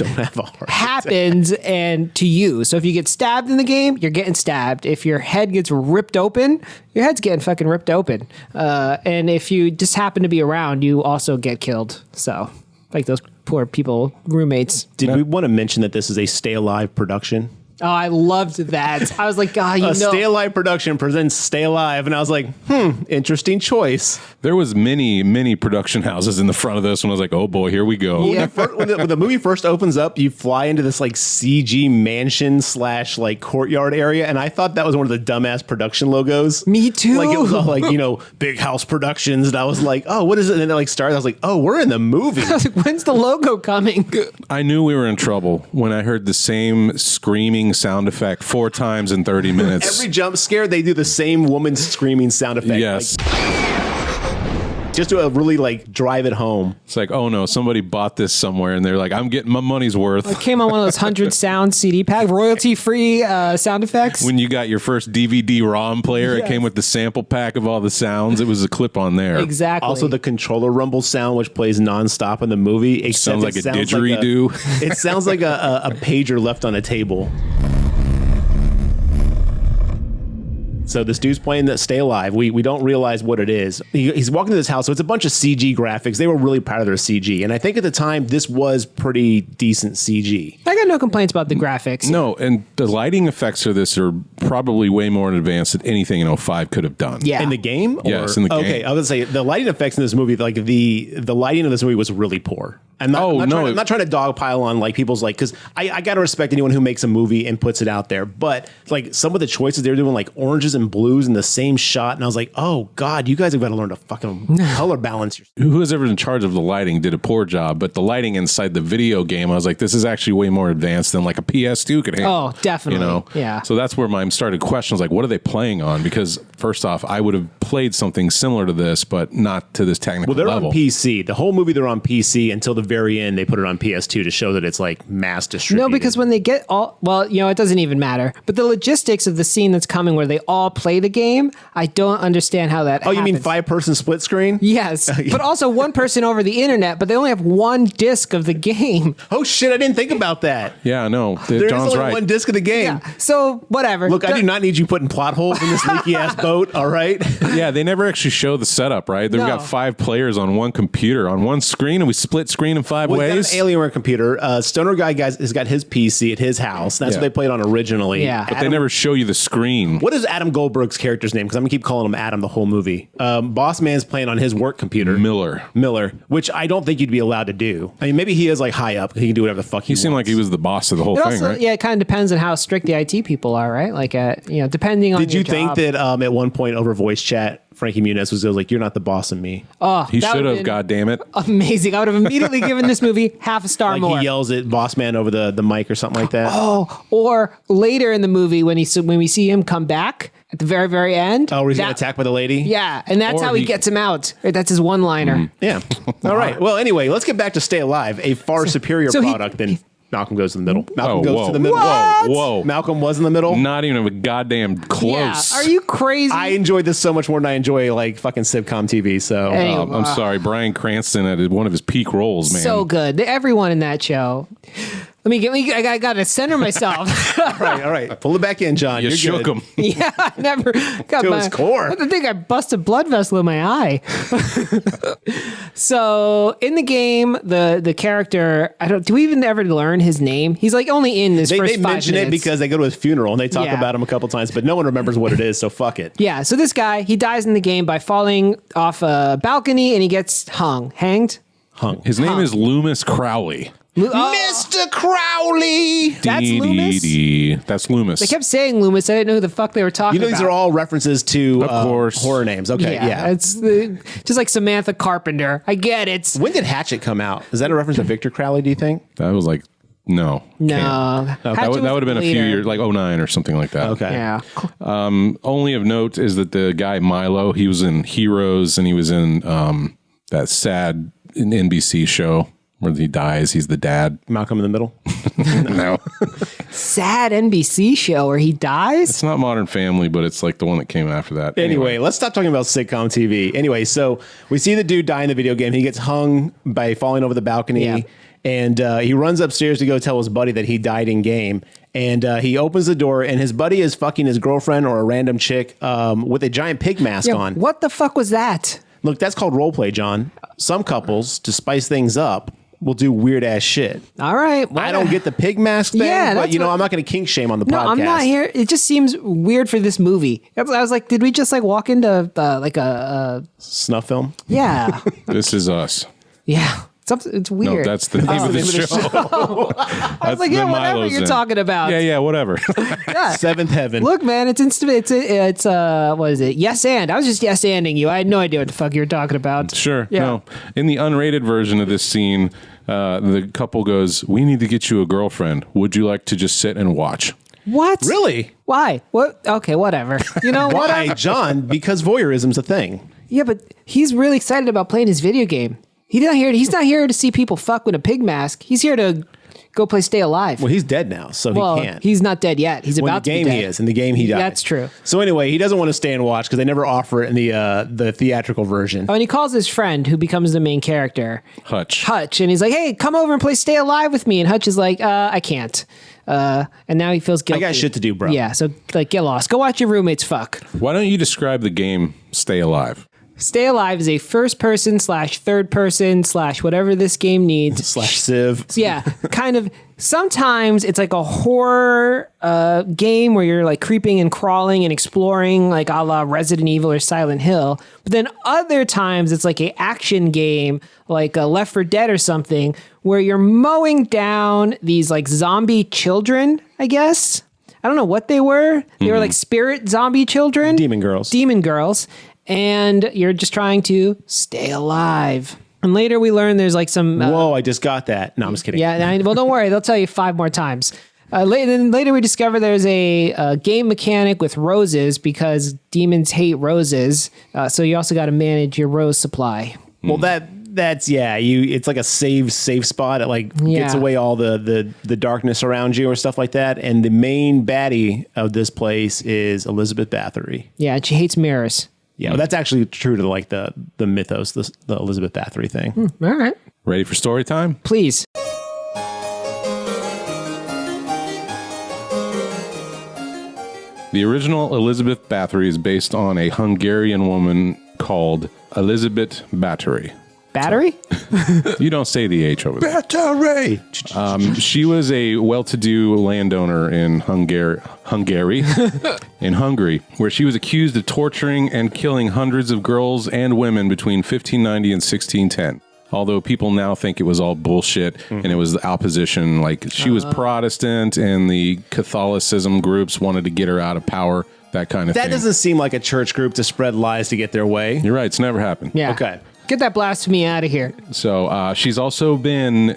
happens and to you. So if you get stabbed in the game, you're getting stabbed. If your head gets ripped open, your head's getting fucking ripped open. And if you just happen to be around, you also get killed. So like those poor people, roommates. Did we want to mention that this is a Stay Alive production? Oh, I loved that. I was like, God, you know. Stay Alive production presents Stay Alive. And I was like, interesting choice. There was many production houses in the front of this one. I was like, oh boy, here we go. Yeah. When the movie first opens up, you fly into this like CG mansion / like courtyard area. And I thought that was one of the dumbass production logos. Me too. Like it was all like, Big House Productions. And I was like, oh, what is it? And then it like started. I was like, oh, we're in the movie. I was like, when's the logo coming? I knew we were in trouble when I heard the same screaming sound effect 4 times in 30 minutes. Every jump scare, they do the same woman screaming sound effect. Yes. Like, just to really like drive it home. It's like, oh no, somebody bought this somewhere and they're like, I'm getting my money's worth. It came on one of those 100 sound CD pack, royalty free sound effects. When you got your first DVD ROM player, it came with the sample pack of all the sounds. It was a clip on there. Exactly. Also, the controller rumble sound, which plays nonstop in the movie, it Sounds like a didgeridoo. It sounds like a pager left on a table. So this dude's playing that Stay Alive. We don't realize what it is. He's walking to this house, so it's a bunch of CG graphics. They were really proud of their CG. And I think at the time, this was pretty decent CG. I got no complaints about the graphics. No, and the lighting effects for this are probably way more advanced than anything in 05 could have done. Yeah. In the game? Yes, in the game. Okay, I was going to say, the lighting effects in this movie, like the lighting of this movie was really poor. I'm not trying to dogpile on like people's like, because I got to respect anyone who makes a movie and puts it out there. But like some of the choices they were doing, like oranges and blues in the same shot. And I was like, oh God, you guys have got to learn to fucking color balance. Who was ever in charge of the lighting did a poor job, but the lighting inside the video game, I was like, this is actually way more advanced than like a PS2 could handle. Oh, definitely. You know? Yeah. So that's where my started questions like, what are they playing on? Because first off, I would have played something similar to this, but not to this technical level. Well, they're level. on PC. The whole movie, they're on PC until the very end. They put it on PS2 to show that it's like mass distributed. No, because when they get it doesn't even matter. But the logistics of the scene that's coming where they all play the game, I don't understand how that happens. You mean 5-person split screen? Yes. But also one person over the internet, but they only have one disc of the game. Oh shit, I didn't think about that. Yeah, no. There's John's only right. one disc of the game. Yeah. So whatever. Look, I do not need you putting plot holes in this leaky ass boat, all right? Yeah, they never actually show the setup, right? They've got 5 players on one computer, on one screen, and we split screen in 5 Well, ways. An Alienware computer. Stoner Guy has got his PC at his house. That's what they played on originally. Yeah. But they never show you the screen. What is Adam Goldberg's character's name? Because I'm going to keep calling him Adam the whole movie. Boss Man's playing on his work computer. Miller, which I don't think you'd be allowed to do. I mean, maybe he is like high up. He can do whatever the fuck he wants. He seemed like he was the boss of the whole thing, also, right? Yeah, it kind of depends on how strict the IT people are, right? Like, depending on Did you your think job. that at one point over voice chat, Frankie Muniz was like, "You're not the boss of me." Oh, He that should would've have, been goddammit. amazing. I would have immediately given this movie half a star Like more. he yells at Boss Man over the mic or something like that. Or later in the movie when we see him come back at the very, very end. Oh, where he's getting attacked by the lady? Yeah, and that's Or how he he- gets him out. Right, that's his one-liner. Yeah. All right. Well, anyway, let's get back to Stay Alive, a far superior so he- product than Malcolm Goes to the Middle. Malcolm Oh, Goes whoa. to the Middle. What? Whoa. Malcolm was in the middle. Not even a goddamn close. Yeah, are you crazy? I enjoyed this so much more than I enjoy like fucking sitcom TV. So Hey. I'm sorry. Bryan Cranston at one of his peak roles, man. so good. Everyone in that show. I got to center myself. all right. Pull it back in, John. You You're shook good. him. Yeah, I never got To his core. I think I busted blood vessel in my eye. So in the game, the character, do we even ever learn his name? He's like only in this They first 5 mention minutes. it because they go to his funeral and they talk Yeah. about him a couple times, but no one remembers what it is. So fuck it. Yeah, so this guy, he dies in the game by falling off a balcony and he gets hanged. His name is Loomis Crowley. Mr. Crowley. That's Loomis? Dee. That's Loomis. They kept saying Loomis. I didn't know who the fuck they were talking You know, about. these are all references to Of course. horror names. Okay, yeah. It's just like Samantha Carpenter. I get it. When did Hatchet come out? Is that a reference to Victor Crowley, do you think? That was like, no. No. Can't. That would have been a few years, like 09 or something like that. Okay. Yeah. Only of note is that the guy Milo, he was in Heroes and he was in that sad NBC show where he dies. He's the dad. Malcolm in the Middle. No. Sad NBC show where he dies? It's not Modern Family, but it's like the one that came after that. Anyway, let's stop talking about sitcom TV. Anyway, so we see the dude die in the video game. He gets hung by falling over the balcony. Yeah. And he runs upstairs to go tell his buddy that he died in game. And he opens the door, and his buddy is fucking his girlfriend or a random chick with a giant pig mask on. What the fuck was that? Look, that's called roleplay, John. Some couples, to spice things up, will do weird ass shit. All right. I don't get the pig mask thing, Yeah, but that's you know, what- I'm not going to kink shame on the No, podcast. I'm not here. It just seems weird for this movie. I was like, did we just like walk into like a Snuff film. yeah. This is us. Yeah. It's weird. No, that's the name of the show. I was like, yeah, whatever you're talking about. Yeah, whatever. Yeah. Seventh Heaven. Look, man, it's what is it? Yes and. I was just yes anding you. I had no idea what the fuck you were talking about. Sure. Yeah. No. In the unrated version of this scene, the couple goes, "We need to get you a girlfriend. Would you like to just sit and watch?" What? Really? Why? What? Okay, whatever. You know what? Why, John? Because voyeurism's a thing. Yeah, but he's really excited about playing his video game. He's not here to see people fuck with a pig mask. He's here to go play Stay Alive. Well, he's dead now, so he can't. He's not dead yet. He's about to be dead. In the game he is. In the game he died. That's true. So anyway, he doesn't want to stay and watch because they never offer it in the theatrical version. Oh, and he calls his friend who becomes the main character, Hutch. and he's like, "Hey, come over and play Stay Alive with me." And Hutch is like, "I can't." And now he feels guilty. I got shit to do, bro. Yeah, so like, get lost. Go watch your roommates fuck. Why don't you describe the game Stay Alive? Stay Alive is a first person / third person / whatever this game needs. /Civ. Yeah, kind of. Sometimes it's like a horror game where you're like creeping and crawling and exploring, like a la Resident Evil or Silent Hill. But then other times it's like a action game, like a Left 4 Dead or something, where you're mowing down these like zombie children, I guess. I don't know what they were. They were like spirit zombie children. Demon girls. Demon girls. And you're just trying to stay alive. And later we learn there's like some... Whoa, I just got that. No, I'm just kidding. Yeah, well, don't worry. They'll tell you 5 more times. Later we discover there's a game mechanic with roses because demons hate roses. So you also got to manage your rose supply. Well, that's it's like a safe spot. It like gets away all the darkness around you or stuff like that. And the main baddie of this place is Elizabeth Bathory. Yeah, and she hates mirrors. Yeah, well, that's actually true to like the mythos, the Elizabeth Bathory thing. All right. Ready for story time? Please. The original Elizabeth Bathory is based on a Hungarian woman called Elizabeth Bathory. Battery? You don't say the H over there. Bathory! She was a well-to-do landowner in Hungary, where she was accused of torturing and killing hundreds of girls and women between 1590 and 1610. Although people now think it was all bullshit and it was the opposition. Like, she was Protestant and the Catholicism groups wanted to get her out of power, that kind of thing. That doesn't seem like a church group to spread lies to get their way. You're right. It's never happened. Yeah. Okay. Get that blasphemy out of here. So she's also been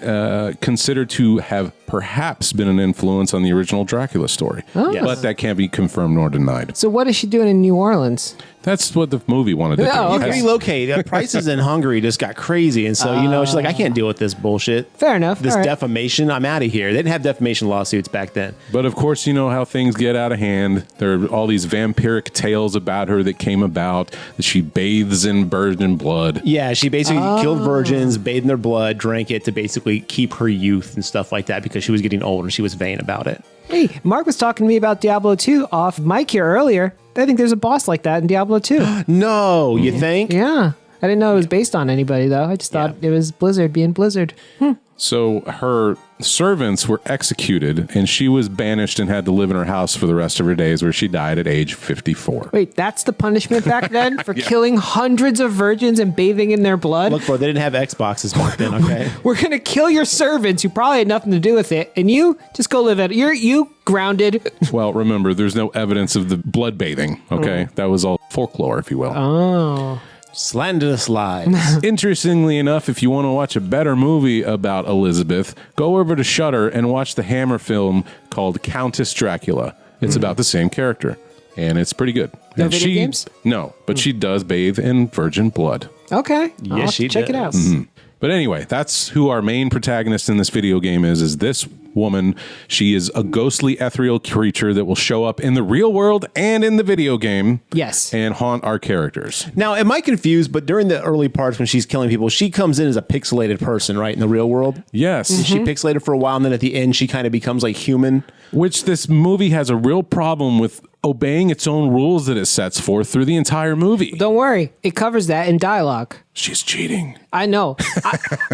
considered to have perhaps been an influence on the original Dracula story. Yes. But that can't be confirmed nor denied. So what is she doing in New Orleans? That's what the movie wanted to do. Oh, okay. Relocate. Prices in Hungary just got crazy. And so, she's like, I can't deal with this bullshit. Fair enough. This All right. defamation, I'm out of here. They didn't have defamation lawsuits back then. But of course, you know how things get out of hand. There are all these vampiric tales about her that came about. That she bathes in virgin blood. Yeah, she basically killed virgins, bathed in their blood, drank it to basically keep her youth and stuff like that because she was getting old and she was vain about it. Hey, Mark was talking to me about Diablo 2 off mic here earlier. I think there's a boss like that in Diablo 2. No, you think? Yeah. I didn't know it was based on anybody, though. I just thought it was Blizzard being Blizzard. So her servants were executed, and she was banished and had to live in her house for the rest of her days, where she died at age 54. Wait, that's the punishment back then for killing hundreds of virgins and bathing in their blood? Look, bro, they didn't have Xboxes back then, okay? We're going to kill your servants who probably had nothing to do with it, and you just go live it. You grounded. Well, remember, there's no evidence of the blood bathing, okay? That was all folklore, if you will. Oh. Slanderous lies. Interestingly enough, if you want to watch a better movie about Elizabeth, go over to Shudder and watch the Hammer film called Countess Dracula. It's about the same character, and it's pretty good. No and video games? No, but she does bathe in virgin blood. Okay. Yes, I'll have to she check it out. does. But anyway, that's who our main protagonist in this video game is this woman. She is a ghostly ethereal creature that will show up in the real world and in the video game. Yes. And haunt our characters. Now, am I confused? But during the early parts when she's killing people, she comes in as a pixelated person, right? In the real world? Yes. She pixelated for a while, and then at the end, she kind of becomes like human. Which this movie has a real problem with obeying its own rules that it sets forth through the entire movie. Don't worry. It covers that in dialogue. She's cheating. I know.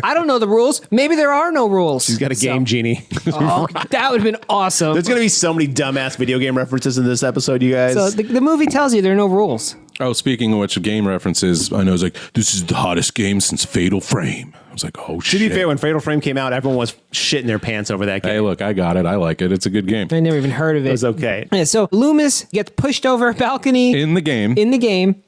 I don't know the rules. Maybe there are no rules. She's got a game genie. Oh, that would have been awesome. There's going to be so many dumbass video game references in this episode, you guys. So the movie tells you there are no rules. Oh, speaking of which, game references, I know it's like, this is the hottest game since Fatal Frame. I was like, oh, shit. To be fair, when Fatal Frame came out, everyone was shitting their pants over that game. Hey, look, I got it. I like it. It's a good game. I never even heard of it. It was okay. Yeah, so Loomis gets pushed over a balcony In the game.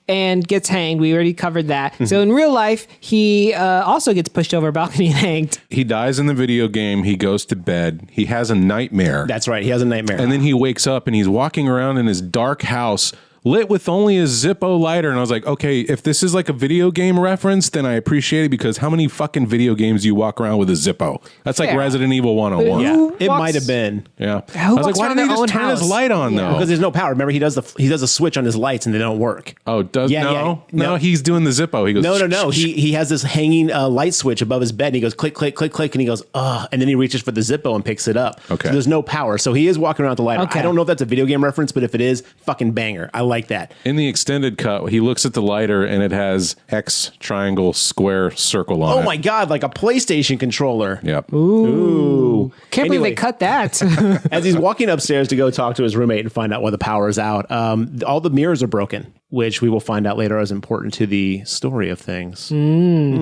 and gets hanged. We already covered that. So in real life, he also gets pushed over a balcony and hanged. He dies in the video game. He goes to bed. He has a nightmare. That's right. He has a nightmare. And then he wakes up and he's walking around in his dark house lit with only a Zippo lighter. And I was like, okay, if this is like a video game reference, then I appreciate it, because how many fucking video games do you walk around with a Zippo? That's like Fair. Resident Evil 101. Yeah, Who it walks- might have been. Yeah. Who I was like, walks why around didn't he their just own turn his house? light on though? Because there's no power. Remember, he does a switch on his lights and they don't work. Oh, no, no. he's doing the Zippo. He goes, No. He has this hanging light switch above his bed. And he goes click, click, click, click, and he goes, ugh, and then he reaches for the Zippo and picks it up. Okay. So there's no power. So he is walking around with the lighter. Okay. I don't know if that's a video game reference, but if it is, fucking banger. I like that. In the extended cut, he looks at the lighter and it has X, triangle, square, circle on it. Oh my God, like a PlayStation controller. Yep. Ooh. Can't believe Anyway. they cut that. As he's walking upstairs to go talk to his roommate and find out why the power is out, all the mirrors are broken, which we will find out later is important to the story of things.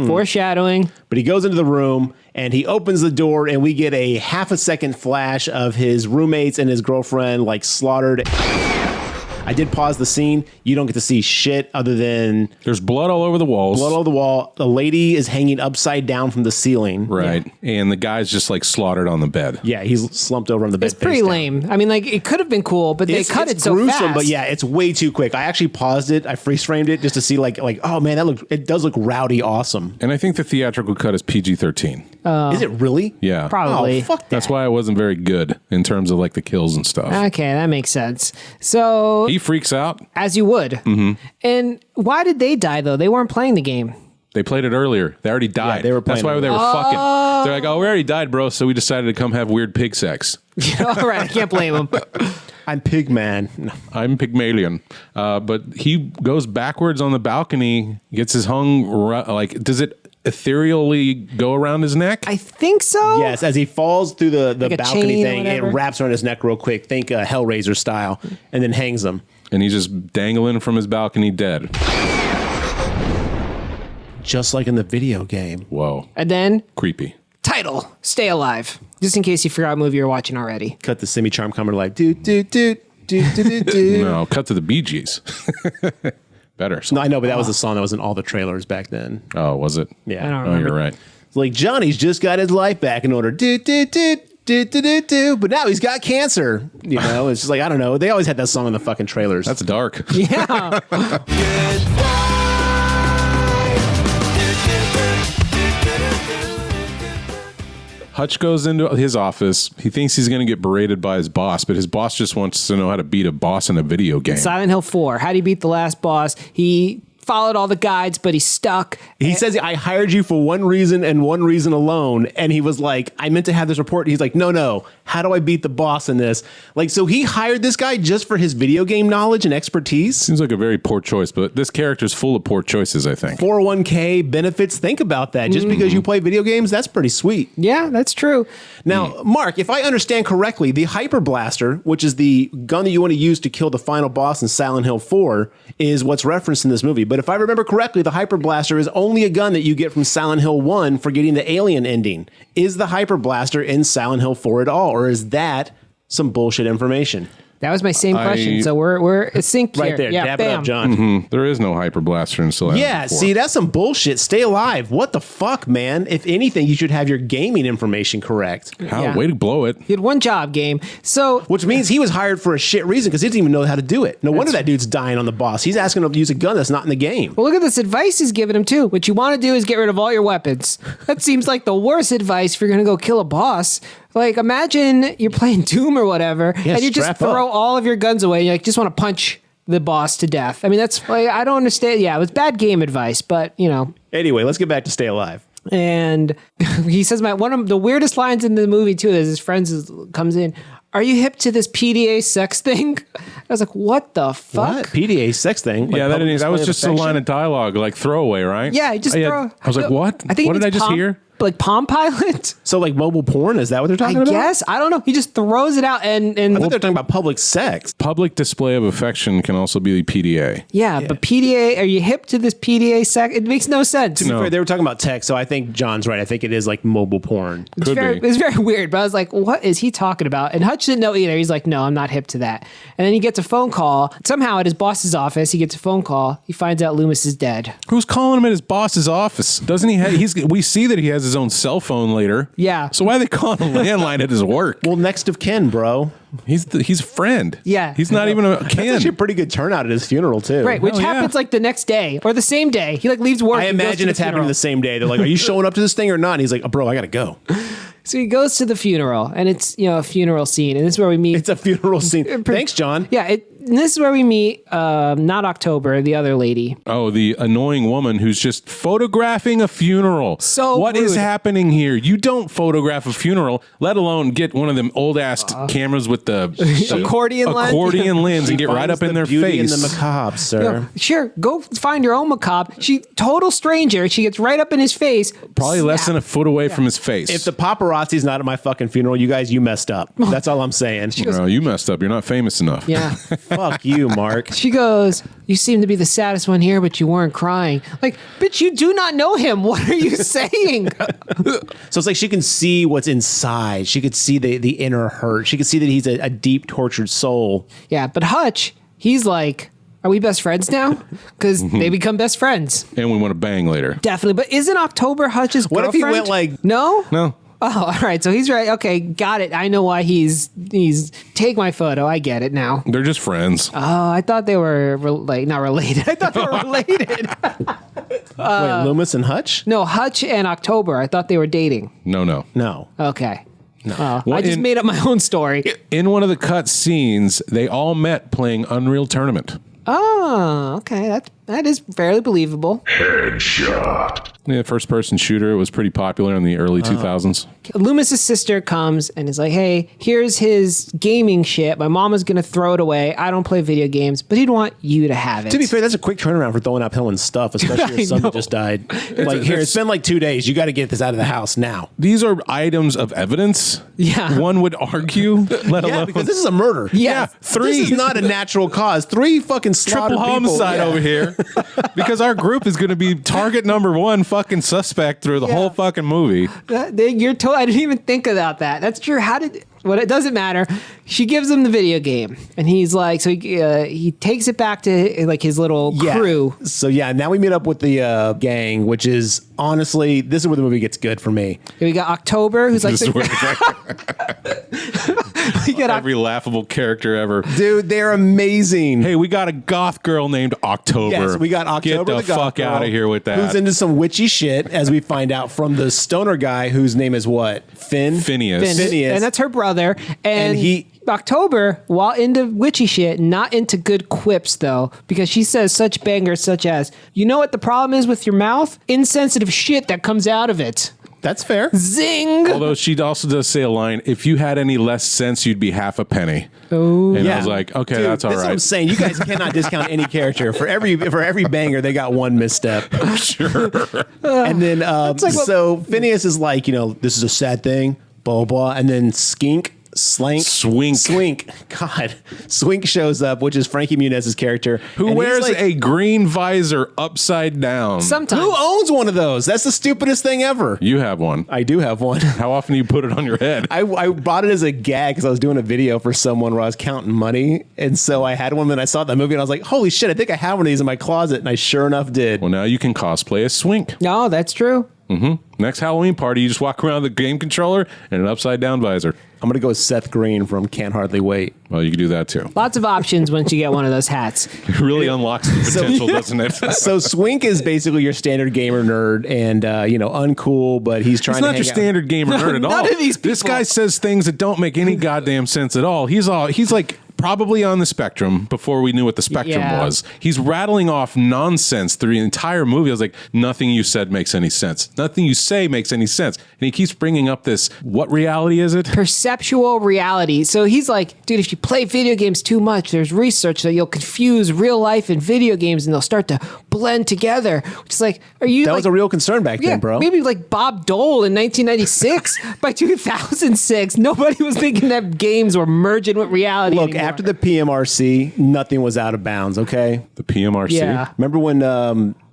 Foreshadowing. But he goes into the room and he opens the door and we get a half a second flash of his roommates and his girlfriend like slaughtered. I did pause the scene. You don't get to see shit other than There's blood all over the walls. blood on the wall. The lady is hanging upside down from the ceiling. Right. And the guy's just like slaughtered on the bed. Yeah, he's slumped over on the bed. It's pretty face down. lame. I mean, like, it could have been cool, but they cut it so gruesome, fast. but yeah, it's way too quick. I actually paused it. I freeze framed it just to see like oh man, it does look rowdy awesome. And I think the theatrical cut is PG-13. Is it really? Yeah. Probably. Oh, fuck that. That's why it wasn't very good in terms of like the kills and stuff. Okay, that makes sense. So, He freaks out. as you would. Mm-hmm. And why did they die, though? They weren't playing the game. They played it earlier. They already died. they were That's playing why it. they were fucking. They're like, oh, we already died, bro. So we decided to come have weird pig sex. All right, I can't blame them. I'm Pigman. No. I'm Pygmalion. But he goes backwards on the balcony, gets his like, does it ethereally go around his neck? I think so. Yes, as he falls through the Like a balcony chain or thing, it whatever? wraps around his neck real quick. Think Hellraiser style, and then hangs him. And he's just dangling from his balcony dead. Just like in the video game. Whoa. And then, Creepy. title, Stay Alive. Just in case you forgot what movie you were watching already. Cut the semi-charm coming to life. Do, do, do, do, do, do, do. No, cut to the Bee Gees. Better. No, I know, but that was the song that was in all the trailers back then. Oh, was it? Yeah. I don't Oh, remember. you're right. It's like Johnny's just got his life back in order. Do, do, do, do, do, do, do. But now he's got cancer. You know, it's just like, I don't know. They always had that song in the fucking trailers. That's dark. Yeah. Hutch goes into his office. He thinks he's going to get berated by his boss, but his boss just wants to know how to beat a boss in a video game. Silent Hill 4. How do you beat the last boss? He followed all the guides, but he's stuck. He says, I hired you for one reason and one reason alone. And he was like, I meant to have this report. He's like, no. How do I beat the boss in this? Like, so he hired this guy just for his video game knowledge and expertise? Seems like a very poor choice, but this character's full of poor choices, I think. 401k benefits. Think about that. Just because you play video games, that's pretty sweet. Yeah, that's true. Now, Mark, if I understand correctly, the Hyper Blaster, which is the gun that you want to use to kill the final boss in Silent Hill 4, is what's referenced in this movie. But if I remember correctly, the Hyper Blaster is only a gun that you get from Silent Hill 1 for getting the alien ending. Is the Hyper Blaster in Silent Hill 4 at all, or is that some bullshit information? That was my same question. So we're in sync here. Right there. Yeah, Dab it bam. up, John. There is no Hyper Blaster in Silent Hill Yeah, 4. see, that's some bullshit. Stay alive. What the fuck, man? If anything, you should have your gaming information correct. How? Yeah. Way to blow it. He had one job, game. So Which means he was hired for a shit reason because he didn't even know how to do it. No wonder that dude's dying on the boss. He's asking him to use a gun that's not in the game. well, look at this advice he's giving him too. What you want to do is get rid of all your weapons. That seems like the worst advice if you're going to go kill a boss. Like, imagine you're playing Doom or whatever, Yeah, and you just strap throw up. all of your guns away. And you like just want to punch the boss to death. I mean, that's like, I don't understand. Yeah, it was bad game advice, but you know. Anyway, let's get back to Stay Alive. And he says, one of the weirdest lines in the movie too is his friend comes in. Are you hip to this PDA sex thing? I was like, what the fuck? What? PDA sex thing? Like Yeah, public that was display of just a affection? line of dialogue, like throwaway, right? Yeah, he just throw. I was like, what? I think What he did I means just Palm- hear? Like Palm Pilot? So like mobile porn? Is that what they're talking I about? guess. I don't know. He just throws it out and I thought they're talking about public sex. Public display of affection can also be the PDA. yeah, but PDA, are you hip to this PDA sex? It makes no sense. To be fair, they were talking about text, so I think John's right. I think it is like mobile porn. It's Could very, be. it's very weird, but I was like, what is he talking about? And Hutch didn't know either. He's like, no, I'm not hip to that. And then he gets a phone call. Somehow at his boss's office, he gets a phone call. He finds out Loomis is dead. Who's calling him at his boss's office? Doesn't he have? We see that he has his own cell phone later. Yeah. So why are they calling a landline at his work? Well, next of kin, bro. He's a friend. Yeah. He's not even a That's kin. actually a pretty good turnout at his funeral, too. Right, which Hell yeah. happens like the next day or the same day. He like leaves work. I and goes imagine to it's the happening funeral. the same day. They're like, are you showing up to this thing or not? And he's like, oh, bro, I got to go. So he goes to the funeral, and it's a funeral scene, and this is where we meet. It's a funeral scene. Thanks, John. Yeah, and this is where we meet. Not October, the other lady. Oh, the annoying woman who's just photographing a funeral. So what is rude. happening here? You don't photograph a funeral, let alone get one of them old ass cameras with the Accordion lens? accordion lens and get right up in their beauty face. In the macabre, sir. Sure, go find your own macabre. She total stranger. She gets right up in his face. Probably less than a foot away from his face. If the paparazzi's not at my fucking funeral, you guys, you messed up. That's all I'm saying. No, you messed up. You're not famous enough. Yeah. Fuck you, Mark. She goes, you seem to be the saddest one here, but you weren't crying. Like, bitch, you do not know him. What are you saying? So it's like she can see what's inside. She could see the inner hurt. She could see that he's a deep, tortured soul. Yeah, but Hutch, he's like, are we best friends now? Because they become best friends. And we want to bang later. Definitely. But isn't October Hutch's What if girlfriend? he went like... No? No. Oh, all right. So he's right. Okay, got it. I know why he's take my photo. I get it now. They're just friends. Oh, I thought they were not related. I thought they were related. wait, Loomis and Hutch? No, Hutch and October. I thought they were dating. No. No. Okay. No. Well, I just made up my own story. In one of the cut scenes, they all met playing Unreal Tournament. Oh, okay. That is fairly believable. Yeah, first person shooter. It was pretty popular in the early 2000s. Loomis's sister comes and is like, hey, here's his gaming shit. My mama's going to throw it away. I don't play video games, but he'd want you to have it. To be fair, that's a quick turnaround for throwing uphill and stuff, especially I if somebody know. just died. Like, here, it's been like 2 days. You got to get this out of the house now. These are items of evidence. Yeah. One would argue, let Yeah, alone because this is a murder. Yeah, three. This is not a natural cause. 3 fucking slaughtered triple homicide people. over here. Because our group is going to be target number 1 fucking suspect through the whole fucking movie. I didn't even think about that. That's true. Well, it doesn't matter. She gives him the video game, and he's like, so he takes it back to like his little crew. So yeah, now we meet up with the gang, which is honestly, this is where the movie gets good for me. We got October, who's like, This is where we got every laughable character ever. Dude, they're amazing. Hey, we got a goth girl named October. Yes, we got October. Get the goth fuck girl, out of here with that. Who's into some witchy shit, as we find out from the stoner guy whose name is what? Phineas. Phineas. and that's her brother. And he- October, while into witchy shit, not into good quips though, because she says such bangers such as, you know what the problem is with your mouth? Insensitive shit that comes out of it. That's fair. Zing! Although she also does say a line, if you had any less sense, you'd be half a penny. Oh, and I was like, okay, Dude, that's all What I'm right. saying. You guys cannot discount any character. For every banger, they got one misstep. Sure. And then, like what- so Phineas is like, this is a sad thing, blah, blah. And then Swink. God. Swink shows up, which is Frankie Muniez's character. Who and he's wears like, a green visor upside down? Sometimes. Who owns one of those? That's the stupidest thing ever. You have one. I do have one. How often do you put it on your head? I bought it as a gag because I was doing a video for someone where I was counting money. And so I had one, and I saw that movie, and I was like, holy shit, I think I have one of these in my closet. And I sure enough did. Well, now you can cosplay as Swink. No, that's true. Next Halloween party, you just walk around with a game controller and an upside down visor. I'm going to go with Seth Green from Can't Hardly Wait. Well, you can do that too. Lots of options once you get one of those hats. It really unlocks the potential, doesn't it? So Swink is basically your standard gamer nerd and, uncool, but he's trying He's to not hang your out. standard gamer nerd at all. None of these This people- guy says things that don't make any goddamn sense at all. He's like probably on the spectrum before we knew what the spectrum Yeah. was. He's rattling off nonsense through the entire movie. I was like, nothing you said makes any sense. Nothing you say makes any sense. And he keeps bringing up this, what reality is it? Perceptual reality. So he's like, dude, if you play video games too much, there's research that you'll confuse real life and video games and they'll start to blend together. Which is like, are you That like, was a real concern back then, bro. Maybe like Bob Dole in 1996. By 2006, nobody was thinking that games were merging with reality Look, anymore. after the PMRC, nothing was out of bounds, okay? The PMRC? Yeah. Remember when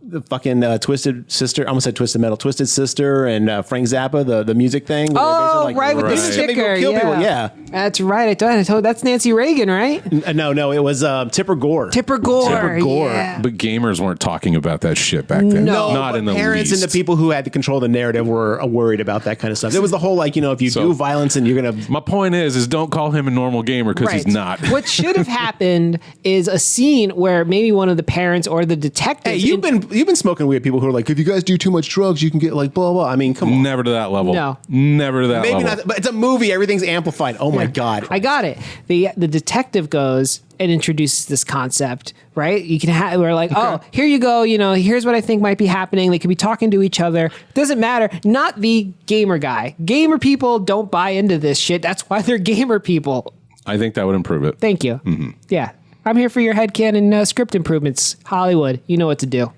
the fucking Twisted Sister. I almost said Twisted Metal. Twisted Sister and Frank Zappa, the music thing. Oh, right, with the sticker. Yeah. That's right. I told that's Nancy Reagan, right? No, it was Tipper Gore. Tipper Gore. Yeah. But gamers weren't talking about that shit back then. No, not in the parents least. and the people who had to control the narrative were worried about that kind of stuff. It was the whole if you do violence and you're gonna. My point is don't call him a normal gamer because he's not. What should have happened is a scene where maybe one of the parents or the detectives. Hey, you've been smoking with people who are like, if you guys do too much drugs, you can get blah blah. I mean, come on. Never to that level. No. Never to that level. Maybe not, but it's a movie. Everything's amplified. Oh my god. I got it. The detective goes and introduces this concept, right? You can we're like, oh, here you go. Here's what I think might be happening. They could be talking to each other. Doesn't matter. Not the gamer guy. Gamer people don't buy into this shit. That's why they're gamer people. I think that would improve it. Thank you. Mm-hmm. Yeah. I'm here for your headcanon script improvements. Hollywood, you know what to do.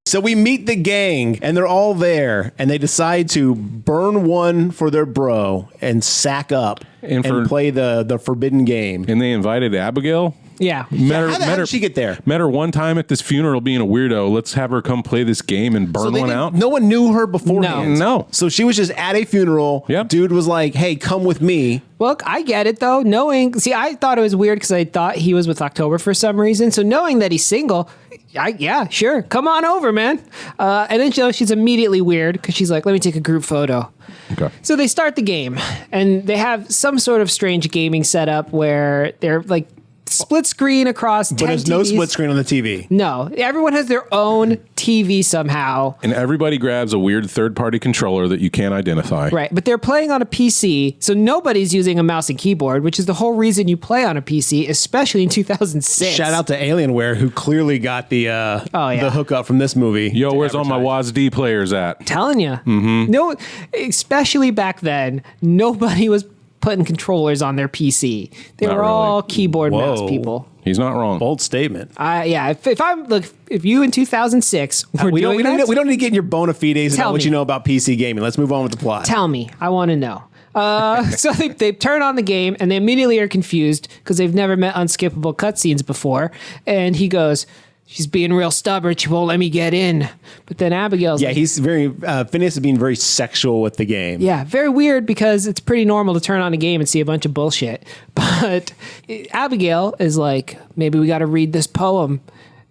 So we meet the gang, and they're all there, and they decide to burn one for their bro and sack up and play the forbidden game. And they invited Abigail? Yeah. How did she get there? Met her one time at this funeral being a weirdo. Let's have her come play this game and burn one out. No one knew her beforehand. No. So she was just at a funeral. Yep. Dude was like, hey, come with me. Look, I get it though. I thought it was weird because I thought he was with October for some reason. So knowing that he's single, yeah, sure. Come on over, man. And then she's immediately weird because she's like, let me take a group photo. Okay. So they start the game and they have some sort of strange gaming setup where they're like split screen across 10 But there's TVs. no split screen on the TV. No. Everyone has their own TV somehow. And everybody grabs a weird third-party controller that you can't identify. Right. But they're playing on a PC, so nobody's using a mouse and keyboard, which is the whole reason you play on a PC, especially in 2006. Shout out to Alienware, who clearly got the hookup from this movie. Yo, where's all my WASD players at? Telling you. Mm-hmm. No, especially back then, nobody was putting controllers on their PC. They Not were really. all keyboard mouse people. He's not wrong. Bold statement. Yeah. If you in 2006 were we don't doing that, we don't need to get in your bona fides Tell about what me. you know about PC gaming. Let's move on with the plot. tell me. I want to know. So they turn on the game and they immediately are confused because they've never met unskippable cutscenes before. And he goes, she's being real stubborn. She won't let me get in. But then Abigail's like, he's very Phineas is being very sexual with the game. yeah, very weird because it's pretty normal to turn on a game and see a bunch of bullshit. But Abigail is like, maybe we got to read this poem.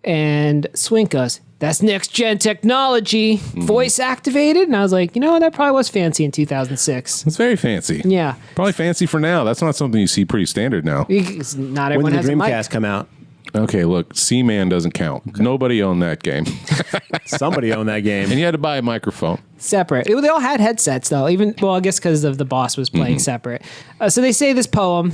And Swink goes, that's next gen technology, voice activated. And I was like, that probably was fancy in 2006. It's very fancy. Yeah. Probably fancy for now. That's not something you see pretty standard now. Not When everyone did has the a mic. Dreamcast come out? Okay, look, Seaman doesn't count. Nobody owned that game. Somebody owned that game. And you had to buy a microphone. Separate. They all had headsets though. I guess because of the boss was playing separate. So they say this poem,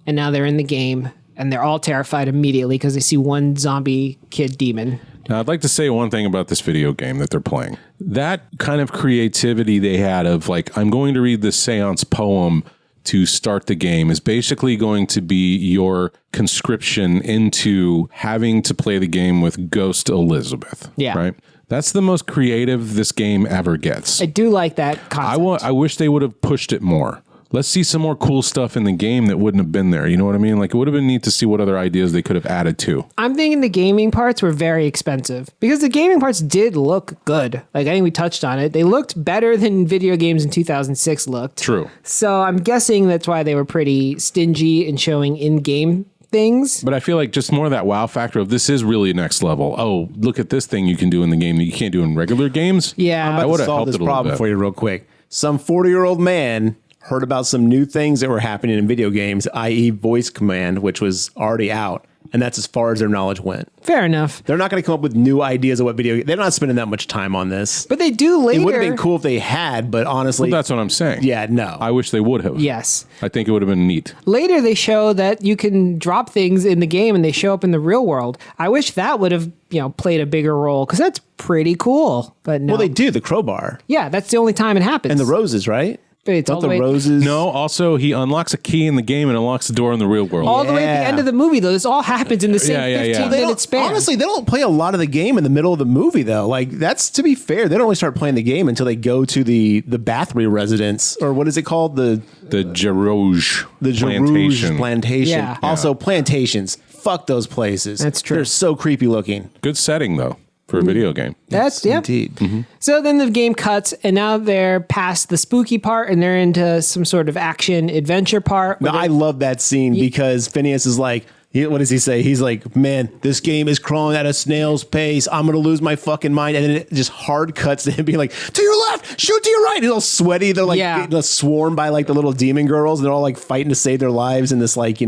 and now they're in the game, and they're all terrified immediately because they see one zombie kid demon. Now, I'd like to say one thing about this video game that they're playing. That kind of creativity they had of like, I'm going to read this seance poem to start the game is basically going to be your conscription into having to play the game with Ghost Elizabeth. Yeah. Right? That's the most creative this game ever gets. I do like that concept. I wish they would have pushed it more. Let's see some more cool stuff in the game that wouldn't have been there. You know what I mean? Like, it would have been neat to see what other ideas they could have added to. I'm thinking the gaming parts were very expensive because the gaming parts did look good. Like, I think we touched on it. They looked better than video games in 2006 looked. True. So I'm guessing that's why they were pretty stingy in showing in-game things. But I feel like just more of that wow factor of this is really next level. Oh, look at this thing you can do in the game that you can't do in regular games. Yeah. That would have solve helped this it a little problem bit. for you real quick. Some 40-year-old man heard about some new things that were happening in video games, i.e. voice command, which was already out. And that's as far as their knowledge went. Fair enough. They're not going to come up with new ideas of what video. They're not spending that much time on this. But they do later. It would have been cool if they had, but honestly, Well, that's what I'm saying. yeah, no. I wish they would have. Yes. I think it would have been neat. Later, they show that you can drop things in the game and they show up in the real world. I wish that would have, played a bigger role because that's pretty cool. But no. Well, they do the crowbar Yeah, that's the only time it happens. and the roses, right? It's Don't all the the way- roses? No, also he unlocks a key in the game and unlocks the door in the real world. All the way at the Yeah. end of the movie, though. This all happens in the same Yeah, yeah, yeah. 15 They minute don't, span. honestly, they don't play a lot of the game in the middle of the movie, though. Like, that's to be fair. They don't really start playing the game until they go to the Bathory residence, or what is it called? The Jarouge Plantation. Plantation. Yeah. Also, plantations. Fuck those places. That's true. They're so creepy looking. Good setting, though. for a video game. That's Indeed. So then the game cuts, and now they're past the spooky part, and they're into some sort of action adventure part. No, I love that scene because Phineas is like, what does he say? He's like, man, this game is crawling at a snail's pace. I'm going to lose my fucking mind. And then it just hard cuts to him being like, to your left, shoot to your right. He's all sweaty. They're like getting swarmed by like the little demon girls. And they're all like fighting to save their lives in this like, I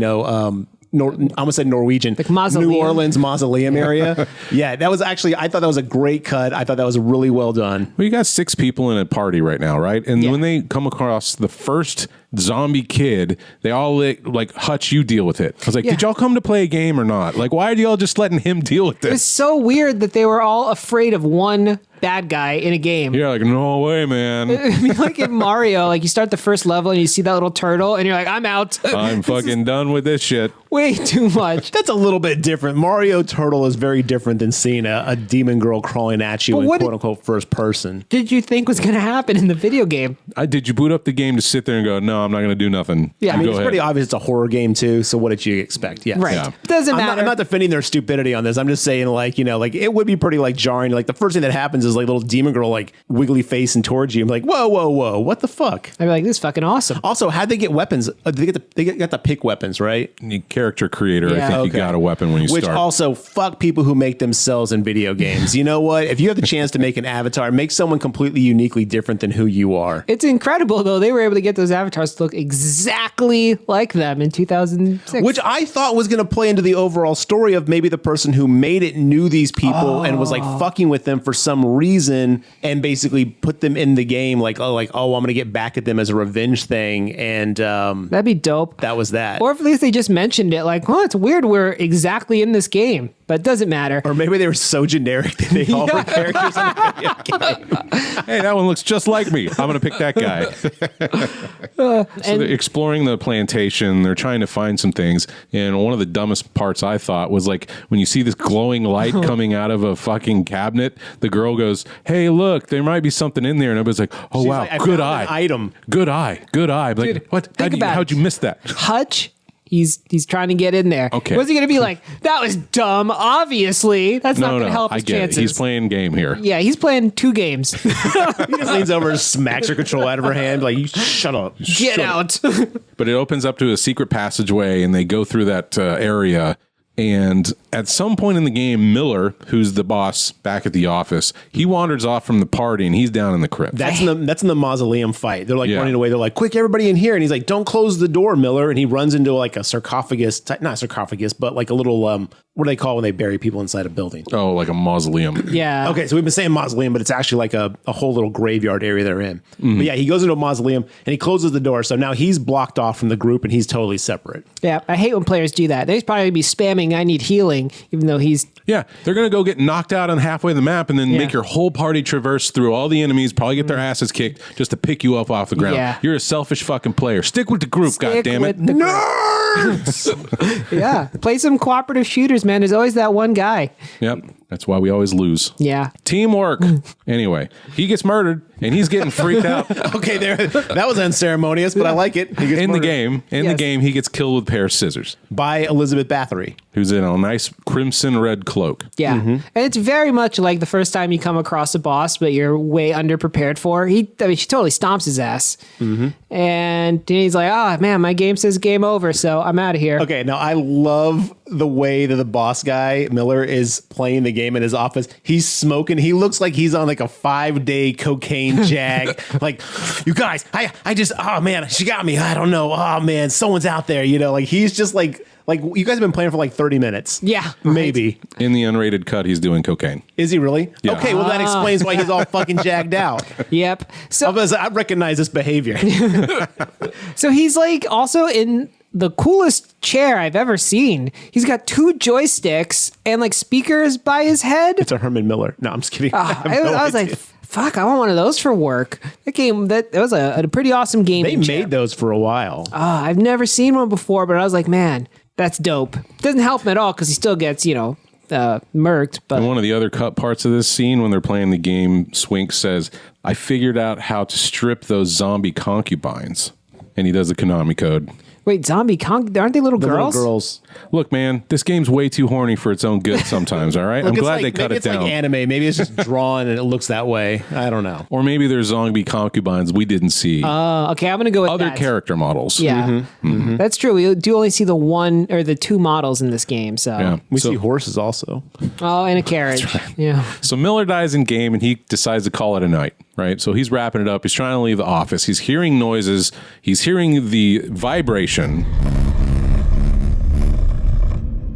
almost said Norwegian, like mausoleum. New Orleans mausoleum area. Yeah, that was actually, I thought that was a great cut. I thought that was really well done. Well, you got 6 people in a party right now, right? And when they come across the first zombie kid, they all like, Hutch, you deal with it. I was like, did y'all come to play a game or not? Like, why are y'all just letting him deal with this? It's so weird that they were all afraid of one bad guy in a game. Yeah, like, no way, man. I mean, like in Mario, like you start the first level and you see that little turtle and you're like, I'm out. I'm fucking done with this shit. Way too much. That's a little bit different. Mario Turtle is very different than seeing a demon girl crawling at you in quote unquote first person. Did you think was going to happen in the video game? Did you boot up the game to sit there and go, no, I'm not going to do nothing? Yeah, I mean, it's pretty obvious it's a horror game too. So what did you expect? Yes. Right. Yeah. Doesn't matter. I'm not defending their stupidity on this. I'm just saying, like, like it would be pretty like jarring. Like the first thing that happens is like little demon girl like wiggly facing towards you. I'm like, whoa, whoa, whoa, what the fuck? I'd be like, this is fucking awesome. Also, how'd they get weapons? They got to pick weapons, right? The character creator, Yeah. I think you got a weapon when you Which start. also, fuck people who make themselves in video games. You know what? If you have the chance to make an avatar, make someone completely uniquely different than who you are. It's incredible, though. They were able to get those avatars to look exactly like them in 2006. Which I thought was going to play into the overall story of maybe the person who made it knew these people and was like fucking with them for some reason and basically put them in the game like, oh, I'm going to get back at them as a revenge thing. And that'd be dope. that was that. Or if at least they just mentioned it, like, it's weird we're exactly in this game, but it doesn't matter. Or maybe they were so generic that they all were characters in the video game. Hey, that one looks just like me. I'm going to pick that guy. So they're exploring the plantation. They're trying to find some things. And one of the dumbest parts I thought was like when you see this glowing light coming out of a fucking cabinet, the girl goes, hey, look, there might be something in there. And everybody's like, oh, She's wow, like, I good found eye. an item. Good eye. Good eye. Like, Dude, what? think about How'd it. you miss that? Hutch, he's trying to get in there. Okay. What's he going to be like? That was dumb, obviously. That's not going to help I his get chances. it. He's playing game here. Yeah, he's playing 2 games. He just leans over and smacks her control out of her hand. Like, you shut up. Get out. But it opens up to a secret passageway, and they go through that area. And at some point in the game, Miller, who's the boss back at the office, he wanders off from the party, and he's down in the crypt. That's in the mausoleum fight. They're like Yeah. running away. They're like, quick, everybody in here. And he's like, don't close the door, Miller. And he runs into like a sarcophagus, not sarcophagus, but like a little, what do they call when they bury people inside a building? Oh, like a mausoleum. Yeah. Okay, so we've been saying mausoleum, but it's actually like a whole little graveyard area they're in. But yeah, he goes into a mausoleum and he closes the door. So now he's blocked off from the group and he's totally separate. Yeah, I hate when players do that. They'd probably be spamming, I need healing, even though he's... Yeah, they're going to go get knocked out on halfway of the map and then make your whole party traverse through all the enemies, probably get their asses kicked just to pick you up off the ground. Yeah. You're a selfish fucking player. Stick with the group, Stick goddammit. with the Nerds! Yeah, play some cooperative shooters, man. There's always that one guy. Yep, that's why we always lose. Yeah. Teamwork. Anyway, he gets murdered and he's getting freaked out. Okay, that was unceremonious, but I like it. He gets In the murdered game, Yes. he gets killed with a pair of scissors. by Elizabeth Bathory. Who's in a nice crimson red cloak. Yeah. And it's very much like the first time you come across a boss, but you're way underprepared for. She totally stomps his ass. And he's like, oh, man, my game says game over, so I'm out of here. Okay, now I love the way that the boss guy, Miller, is playing the game in his office. He's smoking. He looks like he's on like a 5-day cocaine jag. Like, you guys, I just, oh man, she got me. I don't know. Oh man, someone's out there. Like he's just like you guys have been playing for like 30 minutes. Yeah. Maybe. In the unrated cut, he's doing cocaine. Is he really? Yeah. Okay, well that explains why he's all fucking jagged out. Yep. So I recognize this behavior. So he's like also in the coolest chair I've ever seen. He's got 2 joysticks and like speakers by his head. It's a Herman Miller. No, I'm just kidding. I was like, fuck, I want one of those for work. That was a pretty awesome game. they made those for a while. I've never seen one before, but I was like, man, that's dope. Doesn't help him at all because he still gets, murked. But And one of the other cut parts of this scene when they're playing the game, Swink says, I figured out how to strip those zombie concubines. And he does the Konami code. Wait, zombie conk? Aren't they little The girls? little girls. Look, man, this game's way too horny for its own good sometimes, all right? I'm Look, it's glad like, they cut maybe it it's down. like anime. Maybe it's just drawn and it looks that way. I don't know. Or maybe there's zombie concubines we didn't see. Okay, I'm going to go with Other that. character models. Yeah, that's true. We do only see the one or the two models in this game. So, Yeah. We So- see horses also. oh, and a carriage. Yeah. So Miller dies in game and he decides to call it a night, right? So he's wrapping it up. He's trying to leave the office. He's hearing noises. He's hearing the vibration.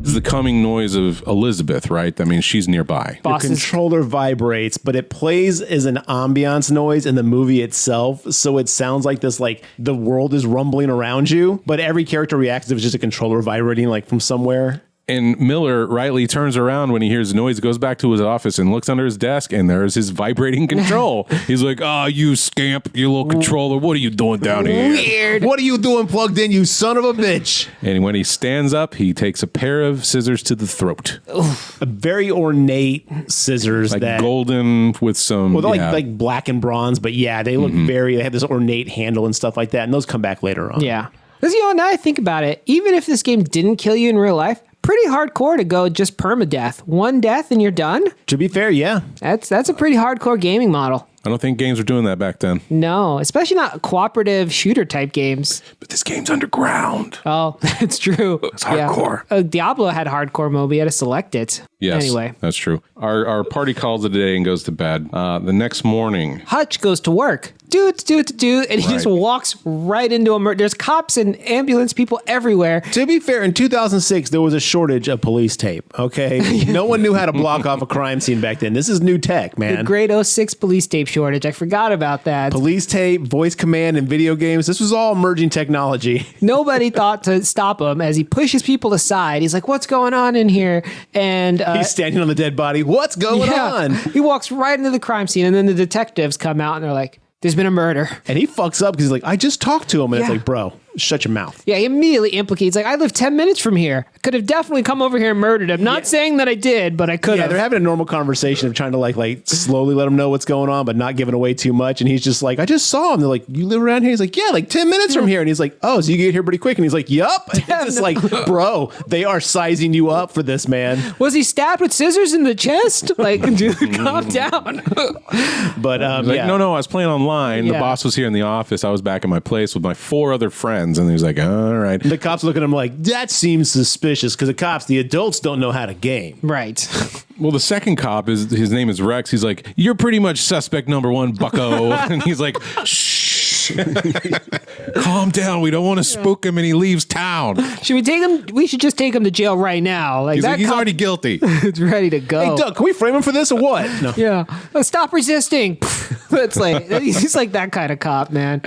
This is the coming noise of Elizabeth, right? I mean, she's nearby. The Bosses. controller vibrates, but it plays as an ambiance noise in the movie itself. So it sounds like this, like the world is rumbling around you, but every character reacts as if it's just a controller vibrating like from somewhere. And Miller rightly turns around when he hears noise, goes back to his office and looks under his desk, and there's his vibrating control. He's like, "Oh, you scamp, you little controller. What are you doing down here?" Weird. What are you doing plugged in, you son of a bitch? And when he stands up, he takes a pair of scissors to the throat. A very ornate scissors Like that golden with some... well, they're yeah. like black and bronze, but yeah, they look they have this ornate handle and stuff like that, and those come back later on. Yeah. Because, now I think about it, even if this game didn't kill you in real life, pretty hardcore to go just permadeath. One death and you're done? To be fair, yeah. That's a pretty hardcore gaming model. I don't think games were doing that back then. No, especially not cooperative shooter type games. But this game's underground. Oh, that's true. It's hardcore. Diablo had hardcore mode, but you had to select it. Yes, Anyway, that's true. Our party calls it a day and goes to bed. The next morning, Hutch goes to work. Do, and he just Right. walks right into a murder. There's cops and ambulance people everywhere. To be fair, in 2006, there was a shortage of police tape, okay? No one knew how to block off a crime scene back then. This is new tech, man. The grade 06 police tape shortage. I forgot about that. Police tape, voice command, and video games. This was all emerging technology. Nobody thought to stop him as he pushes people aside. He's like, "What's going on in here?" And He's standing on the dead body. What's going on? He walks right into the crime scene, and then the detectives come out and they're like, "There's been a murder." And he fucks up because he's like, I just talked to him. And Yeah. it's like, bro, shut your mouth. Yeah, he immediately implicates, like, I live 10 minutes from here. I could have definitely come over here and murdered him. Not saying that I did, but I could Yeah, have. they're having a normal conversation of trying to like slowly let him know what's going on, but not giving away too much. And he's just like, I just saw him. They're like, you live around here? He's like, yeah, like 10 minutes from here. And he's like, oh, so you get here pretty quick? And he's like, yup. It's just like, bro, they are sizing you up for this, man. Was he stabbed with scissors in the chest? Like, dude, calm down. But like, yeah. no, I was playing online. The Yeah. boss was here in the office. I was back at my place with my 4 other friends, and he was like, all right. The cops look at him like, that seems suspicious because the cops, the adults don't know how to game. Right. Well, the second cop his name is Rex. He's like, you're pretty much suspect number 1, bucko. And he's like, shh, calm down. We don't want to spook him, and he leaves town. Should we take him? We should just take him to jail right now. Like, He's that like, he's cop already guilty. is ready to go. Hey, Doug, can we frame him for this or what? No. Yeah. Stop resisting. It's like, he's like that kind of cop, man.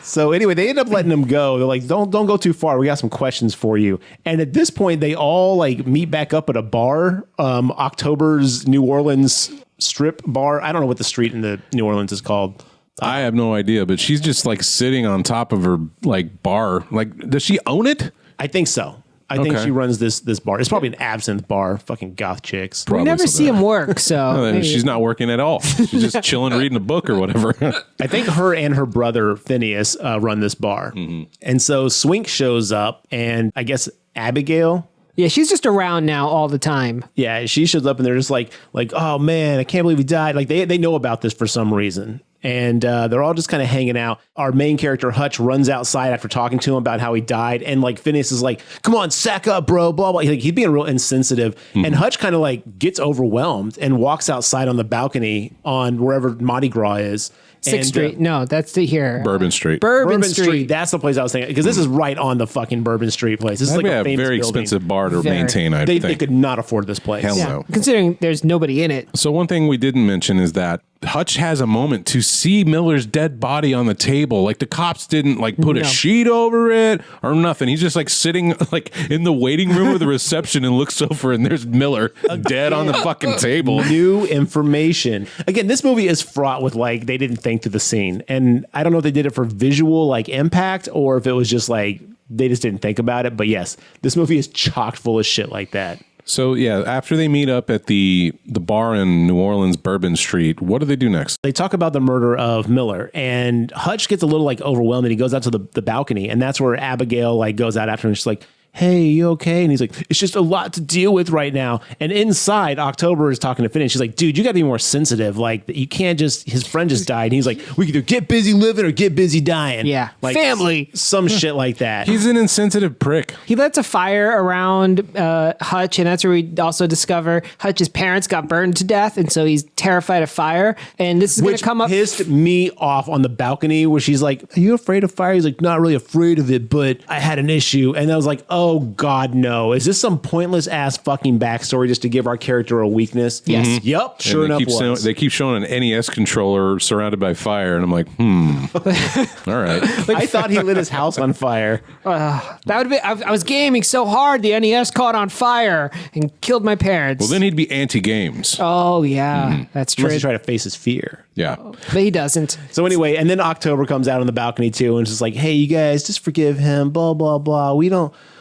So anyway, they end up letting him go. They're like, don't go too far. We got some questions for you. And at this point, they all like meet back up at a bar, October's New Orleans strip bar. I don't know what the street in the New Orleans is called. I have no idea, but she's just like sitting on top of her like bar. Like, does she own it? I think so. I think Okay. she runs this bar. It's probably an absinthe bar. Fucking goth chicks. We never see him work, No, so maybe- she's not working at all. She's just chilling, reading a book or whatever. I think her and her brother Phineas run this bar. And so Swink shows up, and I guess Abigail. Yeah, she's just around now all the time. Yeah, she shows up, and they're just like, oh man, I can't believe he died. Like they know about this for some reason. And they're all just kind of hanging out. Our main character, Hutch, runs outside after talking to him about how he died. And like Phineas is like, come on, sack up, bro, blah, blah. Like, he's being real insensitive. And Hutch kind of like gets overwhelmed and walks outside on the balcony on wherever Mardi Gras is. 6th Street. No, that's the here. Bourbon Street. Bourbon Street. Street. That's the place I was thinking. Because this is right on the fucking Bourbon Street place. This is That'd like be a a famous very building. expensive bar to Very. maintain, I They think. could not afford this place. Hell Yeah, no. considering there's nobody in it. So one thing we didn't mention is that Hutch has a moment to see Miller's dead body on the table. Like the cops didn't like put a No. sheet over it or nothing. He's just like sitting like in the waiting room of the reception and looks over and there's Miller dead on the fucking table. New information. Again, this movie is fraught with like they didn't think through the scene. And I don't know if they did it for visual like impact or if it was just like they just didn't think about it. But yes, this movie is chock full of shit like that. So yeah, after they meet up at the bar in New Orleans, Bourbon Street, what do they do next? They talk about the murder of Miller, and Hutch gets a little like overwhelmed, and he goes out to the balcony, and that's where Abigail like goes out after him. And she's like, hey, you okay? And he's like, it's just a lot to deal with right now. And inside, October is talking to Finney. She's like, dude, you got to be more sensitive. Like, you can't just, his friend just died. And he's like, we can either get busy living or get busy dying. Yeah. Like, family. Some shit like that. He's an insensitive prick. He lights a fire around Hutch, and that's where we also discover Hutch's parents got burned to death, and so he's terrified of fire. And this is going to come up. Pissed me off on the balcony where she's like, are you afraid of fire? He's like, not really afraid of it, but I had an issue. And I was like, oh God, no. Is this some pointless ass fucking backstory just to give our character a weakness? Yes. Mm-hmm. Yep. Sure enough was. They keep showing an NES controller surrounded by fire, and I'm like, all right. I thought he lit his house on fire. That would be. I was gaming so hard, the NES caught on fire and killed my parents. Well, then he'd be anti-games. Oh yeah, that's true. Unless he's trying to face his fear. Yeah. But he doesn't. So anyway, and then October comes out on the balcony too, and it's just like, hey, you guys, just forgive him, blah, blah, blah.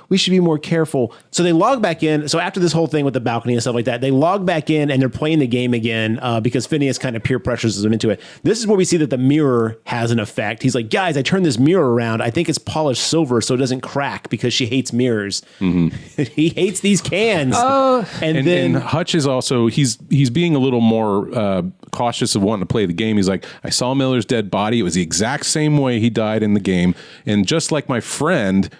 We should be more careful. So they log back in. So after this whole thing with the balcony and stuff like that, they log back in and they're playing the game again because Phineas kind of peer pressures them into it. This is where we see that the mirror has an effect. He's like, guys, I turned this mirror around. I think it's polished silver so it doesn't crack because she hates mirrors. Mm-hmm. He hates these cans. Oh. And Hutch is also, he's being a little more cautious of wanting to play the game. He's like, I saw Miller's dead body. It was the exact same way he died in the game. And just like my friend,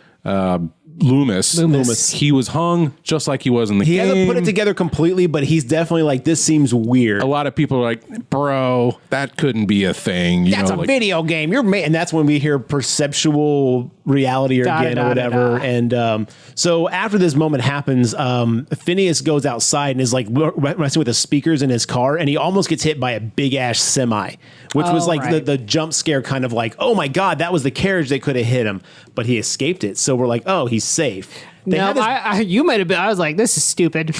Loomis, he was hung just like he was in the game. He hasn't put it together completely, but he's definitely like, this seems weird. A lot of people are like, bro, that couldn't be a thing. That's a video game. You're and that's when we hear perceptual reality or whatever. And so after this moment happens, Phineas goes outside and is like messing with the speakers in his car, and he almost gets hit by a big ass semi, which was like the jump scare kind of like, oh my God, that was the carriage that could have hit him, but he escaped it. So we're like, oh, he's safe. You might have been. I was like, this is stupid.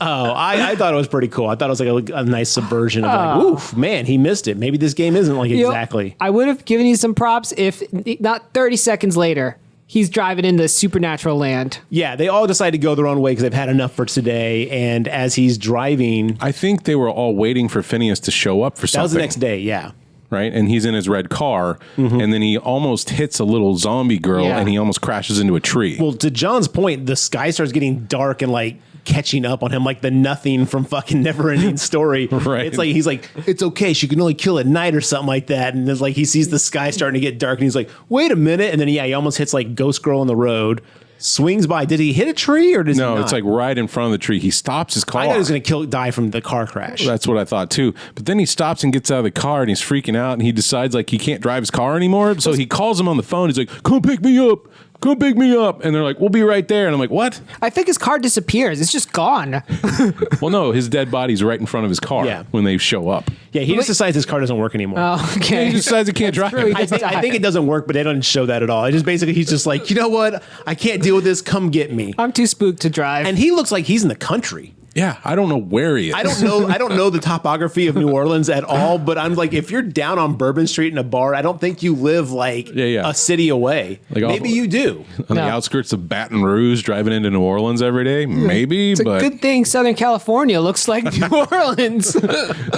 I thought it was pretty cool. I thought it was like a nice subversion of like, oof, man, he missed it. Maybe this game isn't like exactly. I would have given you some props if not 30 seconds later, he's driving into supernatural land. Yeah, they all decide to go their own way because they've had enough for today. And as he's driving, I think they were all waiting for Phineas to show up for something. That was the next day, yeah. Right, and he's in his red car, and then he almost hits a little zombie girl, and he almost crashes into a tree. Well, to John's point, the sky starts getting dark and like catching up on him, like the Nothing from fucking Neverending Story. Right. It's like he's like, it's okay, she can only kill at night or something like that. And it's like he sees the sky starting to get dark, and he's like, wait a minute, and then he almost hits like Ghost Girl on the road. Swings by. Did he hit a tree or does he not? No, it's like right in front of the tree. He stops his car. I thought he was going to die from the car crash. That's what I thought too. But then he stops and gets out of the car and he's freaking out and he decides like he can't drive his car anymore. So he calls him on the phone. He's like, come pick me up. Come pick me up. And they're like, we'll be right there. And I'm like, what? I think his car disappears. It's just gone. Well, no, his dead body's right in front of his car when they show up. Yeah, he just decides his car doesn't work anymore. Oh, okay. He decides he can't drive. I think it doesn't work, but they don't show that at all. It just basically, he's just like, you know what? I can't deal with this. Come get me. I'm too spooked to drive. And he looks like he's in the country. Yeah, I don't know where he is. I don't know the topography of New Orleans at all, but I'm like, if you're down on Bourbon Street in a bar, I don't think you live like a city away. Like maybe you do. On the outskirts of Baton Rouge, driving into New Orleans every day? Maybe, it's but... a good thing Southern California looks like New Orleans.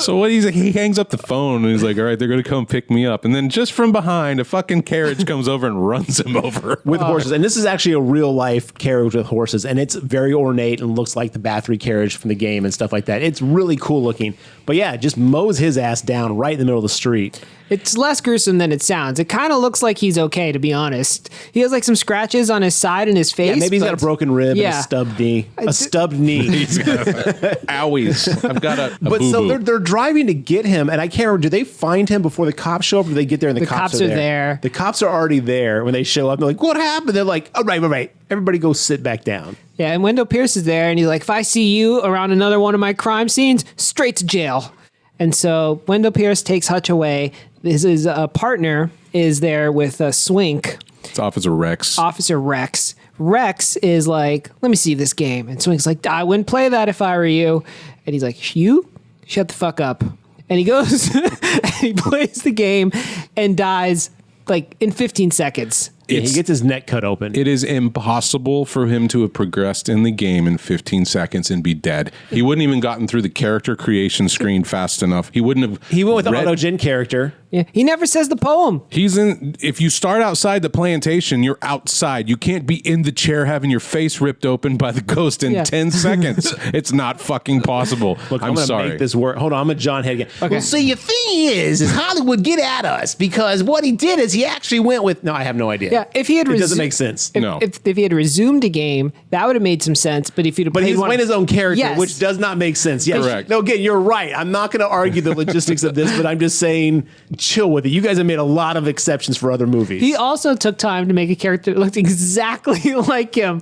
So what he hangs up the phone and he's like, all right, they're going to come pick me up. And then just from behind, a fucking carriage comes over and runs him over. With horses. And this is actually a real life carriage with horses. And it's very ornate and looks like the Bathory carriage from the game and stuff like that. It's really cool looking. But yeah, just mows his ass down right in the middle of the street. It's less gruesome than it sounds. It kind of looks like he's okay, to be honest. He has like some scratches on his side and his face. Yeah, maybe he's got a broken rib and a stubbed knee. A stubbed knee. Owies. I've got a But boo-boo. so they're driving to get him, and I can't remember, do they find him before the cops show up, or do they get there and the cops are there? The cops are already there when they show up. They're like, what happened? They're like, oh, right. Everybody go sit back down. Yeah, and Wendell Pierce is there, and he's like, if I see you around another one of my crime scenes, straight to jail. And so Wendell Pierce takes Hutch away. His partner is there with Swink. It's Officer Rex. Officer Rex. Rex is like, let me see this game. And Swink's like, I wouldn't play that if I were you. And he's like, you? Shut the fuck up. And he goes, and he plays the game and dies like in 15 seconds. he gets his neck cut open. It is impossible for him to have progressed in the game in 15 seconds and be dead. He wouldn't even gotten through the character creation screen fast enough. He wouldn't have. He went with the auto-gen character. Yeah, he never says the poem. If you start outside the plantation, you're outside. You can't be in the chair having your face ripped open by the ghost in 10 seconds. It's not fucking possible. Look, I'm gonna sorry. make this work. Hold on, I'm a John Head again. Okay. Well, see, the thing is Hollywood get at us because what he did is he actually went with. No, I have no idea. Yeah, if he had it doesn't make sense. If he had resumed a game, that would have made some sense. But if he'd he's playing his own character, which does not make sense. Yes. Correct. No, again, you're right. I'm not going to argue the logistics of this, but I'm just saying, chill with it. You guys have made a lot of exceptions for other movies. He also took time to make a character that looked exactly like him.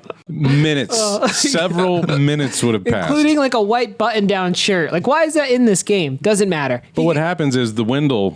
Several minutes would have passed. Including like a white button-down shirt. Like, why is that in this game? Doesn't matter. But what happens is the Wendell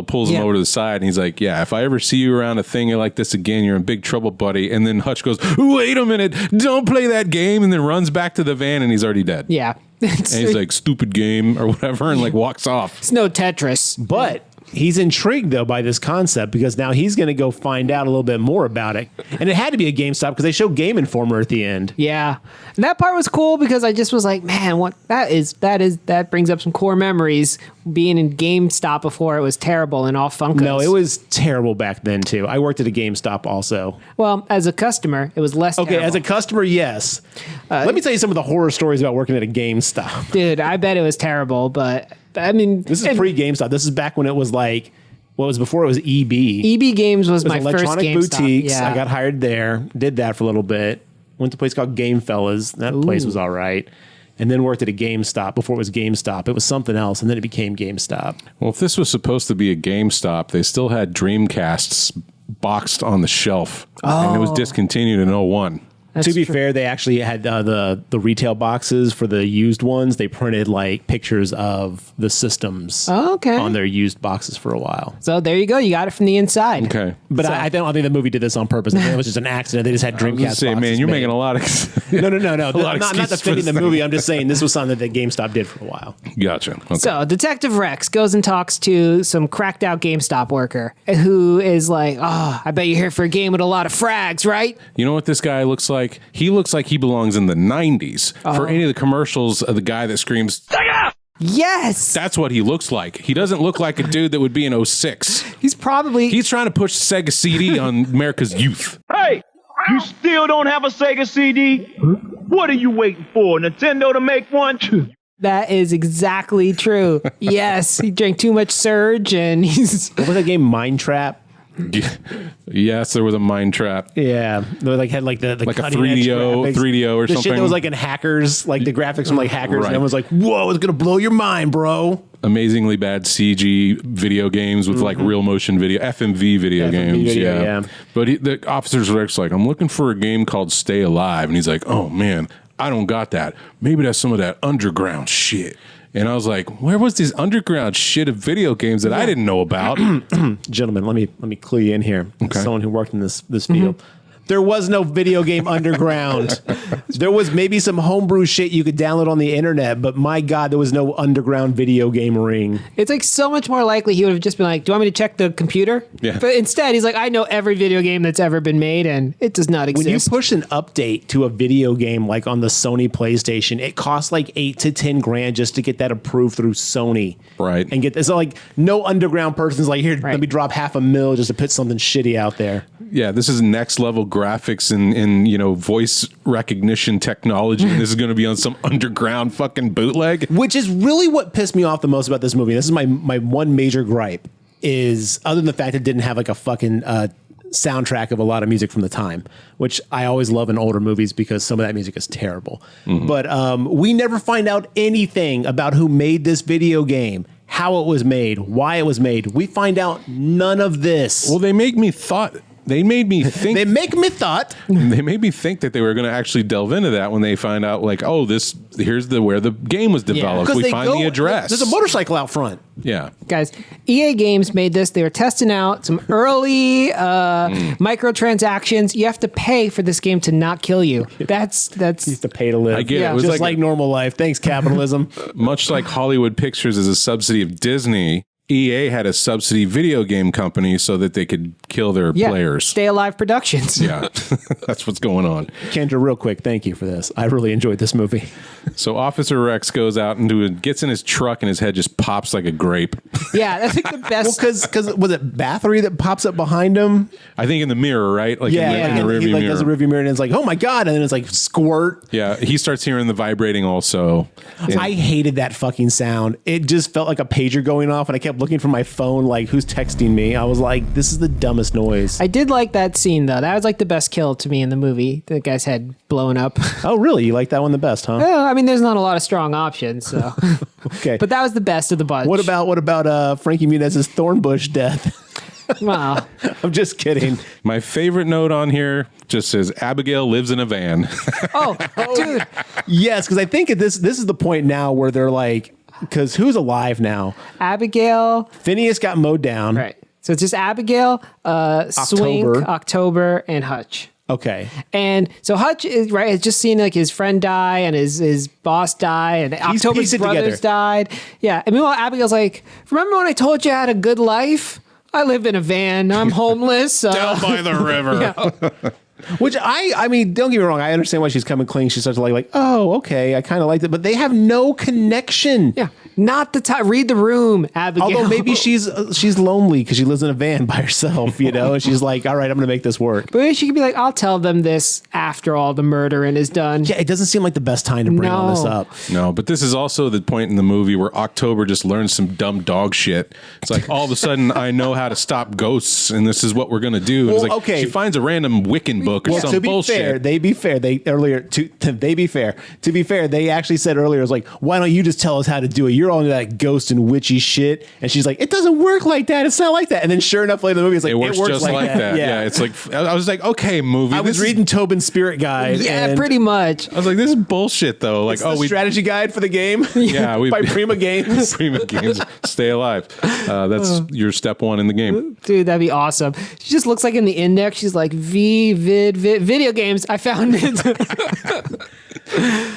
pulls him over to the side and he's like, yeah, if I ever see you around a thing like this again, you're in big trouble, buddy. And then Hutch goes, wait a minute, don't play that game, and then runs back to the van and he's already dead. Yeah. And he's like, stupid game or whatever, and like walks off. It's no Tetris. But he's intrigued, though, by this concept because now he's going to go find out a little bit more about it. And it had to be a GameStop because they show Game Informer at the end. Yeah. And that part was cool because I just was like, man, what that brings up some core memories. Being in GameStop before, it was terrible and all Funkos. No, it was terrible back then, too. I worked at a GameStop also. Well, as a customer, it was less terrible. As a customer, yes. Let me tell you some of the horror stories about working at a GameStop. Dude, I bet it was terrible, but I mean... This is pre-GameStop. This is back when it was like... Well, it was before it was EB. EB Games was my first Electronic GameStop. Boutiques. Yeah. I got hired there. Did that for a little bit. Went to a place called Game Fellas. That place was all right. And then worked at a GameStop. Before it was GameStop, it was something else, and then it became GameStop. Well, if this was supposed to be a GameStop, they still had Dreamcasts boxed on the shelf. And it was discontinued in 01. To be fair, they actually had the retail boxes for the used ones. They printed like pictures of the systems on their used boxes for a while. So there you go. You got it from the inside. Okay. But I don't think the movie did this on purpose. I think it was just an accident. They just had Dreamcast boxes. Man, you're making a lot of... No. lot I'm not defending the movie. I'm just saying this was something that GameStop did for a while. Gotcha. Okay. So Detective Rex goes and talks to some cracked out GameStop worker who is like, oh, I bet you're here for a game with a lot of frags, right? You know what this guy looks like? He looks like he belongs in the 90s. For any of the commercials of the guy that screams, yes! that's what he looks like. He doesn't look like a dude that would be in 06. He's He's trying to push Sega CD on America's youth. Hey, you still don't have a Sega CD? What are you waiting for? Nintendo to make one? That is exactly true. Yes, he drank too much Surge and he's... What was that game, Mind Trap? Yes, there was a Mind Trap. Yeah, they had like the like a cutting-edge 3DO or the something. shit that was like in Hackers, like the graphics from like Hackers, Right. and everyone's like, "Whoa, it's gonna blow your mind, bro!" Amazingly bad CG video games with like real motion video, FMV video games. video, yeah. But the officers were like, "I'm looking for a game called Stay Alive," and he's like, "Oh man, I don't got that. Maybe that's some of that underground shit." And I was like, where was this underground shit of video games that I didn't know about? Gentlemen, let me clue you in here. As someone who worked in this field. There was no video game underground. There was maybe some homebrew shit you could download on the internet, but my God, there was no underground video game ring. It's like so much more likely he would have just been like, do you want me to check the computer? Yeah. But instead, he's like, I know every video game that's ever been made, and it does not exist. When you push an update to a video game like on the Sony PlayStation, it costs like $8 to $10 just to get that approved through Sony. Right. And get this. So like no underground person's like, here, let me drop $500,000 just to put something shitty out there. Yeah, this is next level graphics and voice recognition technology. And this is going to be on some underground fucking bootleg. Which is really what pissed me off the most about this movie. This is my one major gripe is other than the fact it didn't have like a fucking soundtrack of a lot of music from the time, which I always love in older movies because some of that music is terrible. But we never find out anything about who made this video game, how it was made, why it was made. We find out none of this. Well, they made me think. They make me thought. They made me think that they were going to actually delve into that when they find out, like, oh, here's where the game was developed. We find the address. There's a motorcycle out front. Yeah. Guys, EA Games made this. They were testing out some early microtransactions. You have to pay for this game to not kill you. That's You have to pay to live. I get it. It was just like normal life. Thanks, capitalism. Much like Hollywood Pictures is a subsidy of Disney, EA had a subsidy video game company so that they could kill their players. Stay Alive Productions. Yeah, that's what's going on. Kendra, real quick, thank you for this. I really enjoyed this movie. So Officer Rex goes out and gets in his truck and his head just pops like a grape. Yeah, that's like the best. Well, because was it Bathory that pops up behind him? I think in the mirror, right? Like in the rearview he like mirror. does the rearview mirror and it's like, oh my God. And then it's like squirt. Yeah, he starts hearing the vibrating also. I hated that fucking sound. It just felt like a pager going off and I kept looking for my phone like, who's texting me? I was like, this is the dumbest noise. I did like that scene though. That was like the best kill to me in the movie. The guy's head blowing up. Oh, really? You like that one the best, huh? Well, I mean, there's not a lot of strong options, so. Okay. But that was the best of the bunch. What about Frankie Muniz's Thornbush death? Wow. I'm just kidding. My favorite note on here just says Abigail lives in a van. Oh, dude. Yes, because I think this is the point now where they're like, because who's alive now? Abigail. Phineas got mowed down. Right. So it's just Abigail, Swink, October, and Hutch. Okay. And so Hutch is right. It's just seeing like his friend die and his boss die and October's brothers died. Yeah. And meanwhile, Abigail's like, remember when I told you I had a good life? I live in a van. I'm homeless. Down by the river. Yeah. Which I mean, don't get me wrong. I understand why she's coming clean. She starts like, oh, okay. I kind of liked it, but they have no connection. Yeah. Not the time. Read the room, Abigail. Although maybe she's lonely because she lives in a van by herself, you know, and she's like, all right, I'm going to make this work. But maybe she could be like, I'll tell them this after all the murdering is done. Yeah, it doesn't seem like the best time to bring all this up. No, but this is also the point in the movie where October just learns some dumb dog shit. It's like, all of a sudden, I know how to stop ghosts, and this is what we're going to do. Well, it's like, okay. She finds a random Wiccan book or some bullshit. To be fair, they actually said earlier, it was like, why don't you just tell us how to do it? You're all into that ghost and witchy shit. And she's like, it doesn't work like that. It's not like that. And then sure enough, later in the movie, it's like, it works just like that. Yeah. It's like, I was like, okay, movie. I was reading Tobin's Spirit Guide. Yeah, pretty much. I was like, this is bullshit though. Like, the strategy guide for the game. Yeah, by Prima Games. Prima Games. Stay alive. That's your step one in the game. Dude, that'd be awesome. She just looks like in the index, she's like, video games. I found it.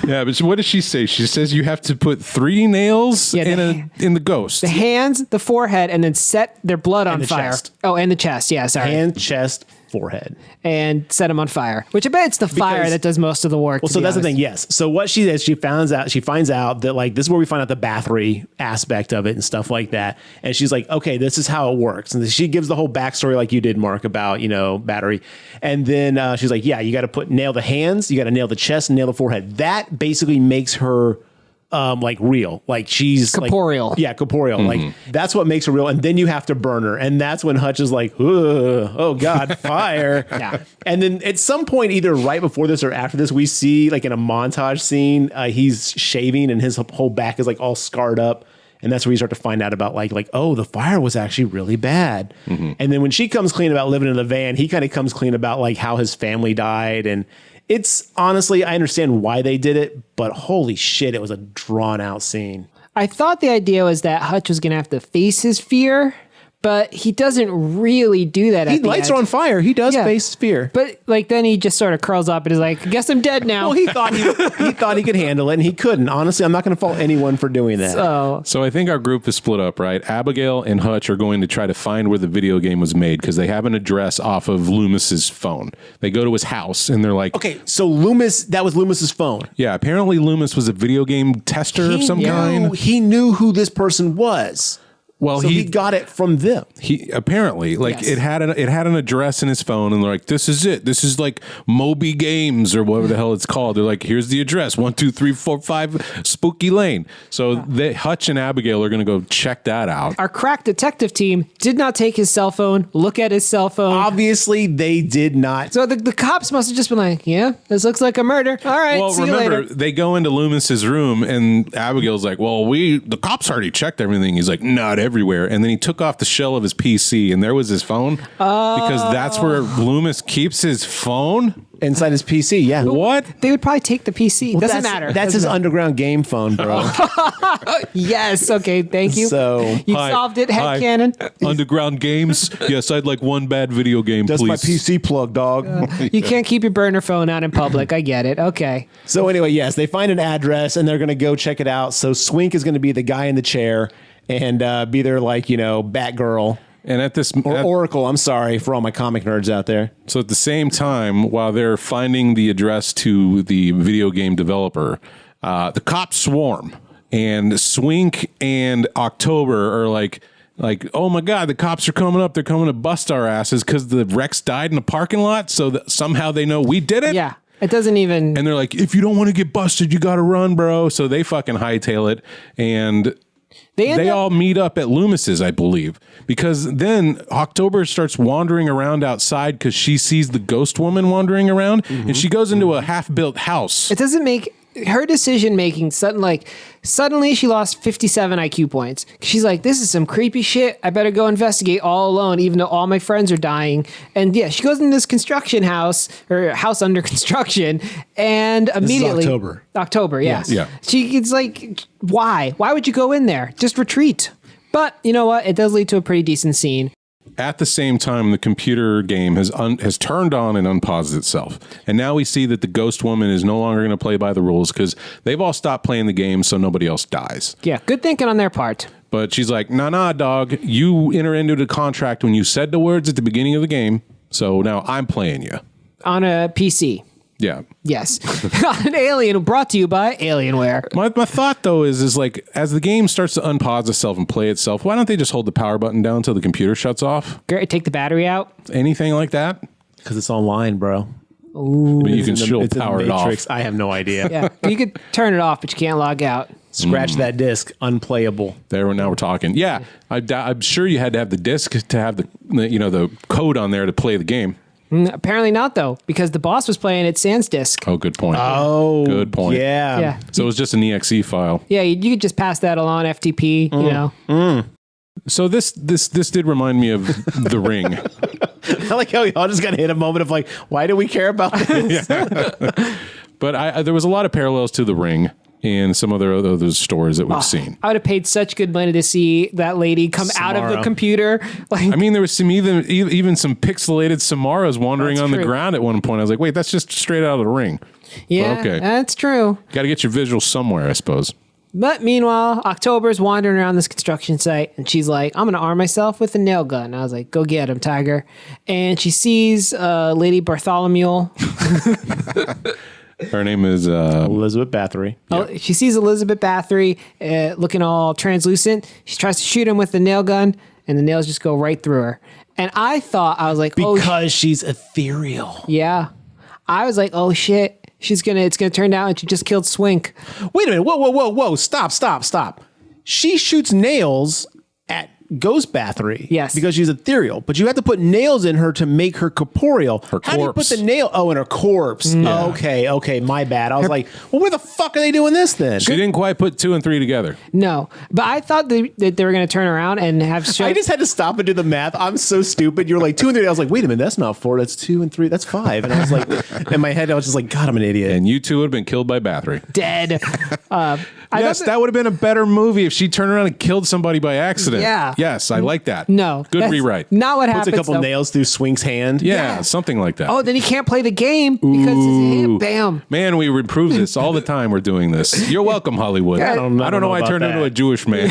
Yeah, but what does she say? She says you have to put 3 nails in the ghost. The hands, the forehead, and then set their blood on the fire. chest. Oh, and the chest. Yeah, sorry. Hand, chest, forehead. And set them on fire. Which I bet it's the fire that does most of the work. Well, so that's the thing. Yes. So what she does, she finds out that like this is where we find out the Bathory aspect of it and stuff like that. And she's like, okay, this is how it works. And she gives the whole backstory like you did, Mark, about Bathory. And then she's like, yeah, you got to nail the hands, you got to nail the chest, and nail the forehead. That basically makes her like real, like she's corporeal. Like, corporeal. Mm-hmm. Like that's what makes her real. And then you have to burn her. And that's when Hutch is like, oh God, fire. Yeah. And then at some point, either right before this or after this, we see like in a montage scene, he's shaving and his whole back is like all scarred up. And that's where you start to find out about like, oh, the fire was actually really bad. Mm-hmm. And then when she comes clean about living in the van, he kind of comes clean about like how his family died. And it's honestly, I understand why they did it, but holy shit, it was a drawn out scene. I thought the idea was that Hutch was going to have to face his fear, but he doesn't really do that. He lights her on fire. He does face fear. But like then he just sort of curls up and is like, I guess I'm dead now. Well, he thought he could handle it and he couldn't. Honestly, I'm not going to fault anyone for doing that. So I think our group is split up, right? Abigail and Hutch are going to try to find where the video game was made because they have an address off of Loomis's phone. They go to his house and they're like, okay, so that was Loomis's phone. Yeah, apparently Loomis was a video game tester of some kind. He knew who this person was. Well, so he got it from them. He apparently it had an address in his phone, and they're like, "This is it. This is like Moby Games or whatever the hell it's called." They're like, "Here's the address: 1, 2, 3, 4, 5 Spooky Lane." So Hutch and Abigail are going to go check that out. Our crack detective team did not take his cell phone, look at his cell phone. Obviously, they did not. So the cops must have just been like, "Yeah, this looks like a murder. All right, well, see you later." They go into Loomis's room, and Abigail's like, "Well, the cops already checked everything." He's like, "Not everywhere," and then he took off the shell of his PC, and there was his phone because that's where Loomis keeps his phone. Inside his PC, yeah. What? They would probably take the PC. Doesn't matter. That's his underground game phone, bro. Yes. Okay. Thank you. So you solved it. Headcanon. Underground games. Yes, I'd like one bad video game, That's please. my PC plug, dog. You can't keep your burner phone out in public. I get it. Okay. So anyway, yes, they find an address and they're going to go check it out. So Swink is going to be the guy in the chair and be their Batgirl. And at this Or Oracle, I'm sorry for all my comic nerds out there. So at the same time, while they're finding the address to the video game developer, the cops swarm, and Swink and October are like, oh my God, the cops are coming up. They're coming to bust our asses because the Rex died in a parking lot. So that somehow they know we did it. Yeah. It doesn't even. And they're like, if you don't want to get busted, you got to run, bro. So they fucking hightail it. And they all meet up at Loomis's, I believe, because then October starts wandering around outside because she sees the ghost woman wandering around, and she goes into a half-built house. It doesn't make her decision making suddenly she lost 57 IQ points. She's like, this is some creepy shit. I better go investigate all alone, even though all my friends are dying. And yeah, she goes in this construction house or house under construction, and immediately October, yes. Yeah. It's like, why would you go in there? Just retreat. But you know what? It does lead to a pretty decent scene. At the same time, the computer game has turned on and unpaused itself. And now we see that the ghost woman is no longer going to play by the rules because they've all stopped playing the game so nobody else dies. Yeah, good thinking on their part. But she's like, nah, dog. You entered into the contract when you said the words at the beginning of the game. So now I'm playing you. On a PC. Yeah. Yes. An Alien, brought to you by Alienware. My thought, though, is like, as the game starts to unpause itself and play itself, why don't they just hold the power button down until the computer shuts off? Great. Take the battery out. Anything like that? Because it's online, bro. Ooh. But you can still It's in the power it off. Matrix. I have no idea. Yeah. You could turn it off, but you can't log out. Scratch that disc. Unplayable. Now we're talking. Yeah, I'm sure you had to have the disc to have the code on there to play the game. Apparently not, though, because the boss was playing at Sans Disk. Oh, good point. Oh, good point. Yeah. Yeah. So it was just an exe file. Yeah, you could just pass that along, FTP, you know. So this did remind me of The Ring. I like how we all just got to hit a moment of like, why do we care about this? But there was a lot of parallels to The Ring in some other stores that we've seen. I would have paid such good money to see that lady come out of the computer. Like, I mean, there was even some pixelated Samaras wandering That's on the true. ground at one point. I was like, wait, that's just straight out of The Ring. yeah, okay. that's true. Got to get your visuals somewhere, I suppose. But meanwhile, October's wandering around this construction site, and she's like, I'm going to arm myself with a nail gun. I was like, go get him, Tiger. And she sees Lady Bartholomew. Her name is Elizabeth Bathory. Oh, she sees Elizabeth Bathory looking all translucent. She tries to shoot him with the nail gun, and the nails just go right through her. And I was like, Because she's ethereal. yeah. I was like, oh shit, it's gonna turn out and she just killed Swink. Wait a minute. Whoa. Stop. She shoots nails at Ghost Bathory. Yes. Because she's ethereal. But you have to put nails in her to make her corporeal. Her How do you put corpse. the nail? Oh, in her corpse. Okay. My bad. I was like, well, where the fuck are they doing this then? She didn't quite put 2 and 3 together. No, but I thought that they were gonna turn around and have show. I just had to stop and do the math. I'm so stupid. You were like 2 and 3. I was like, wait a minute, that's not 4. That's 2 and 3. That's 5. And I was like, in my head, I was just like, God, I'm an idiot. And you two would have been killed by Bathory. dead. Yes, that would have been a better movie if she turned around and killed somebody by accident. Yeah. Yes, I like that. No, Good that's rewrite. Not what Puts happens. a couple though. nails through Swink's hand. Yeah, something like that. Oh, then he can't play the game because his hand, bam. Man, we improve this all the time. We're doing this. You're welcome, Hollywood. I I don't know why I about turned into that. a Jewish man.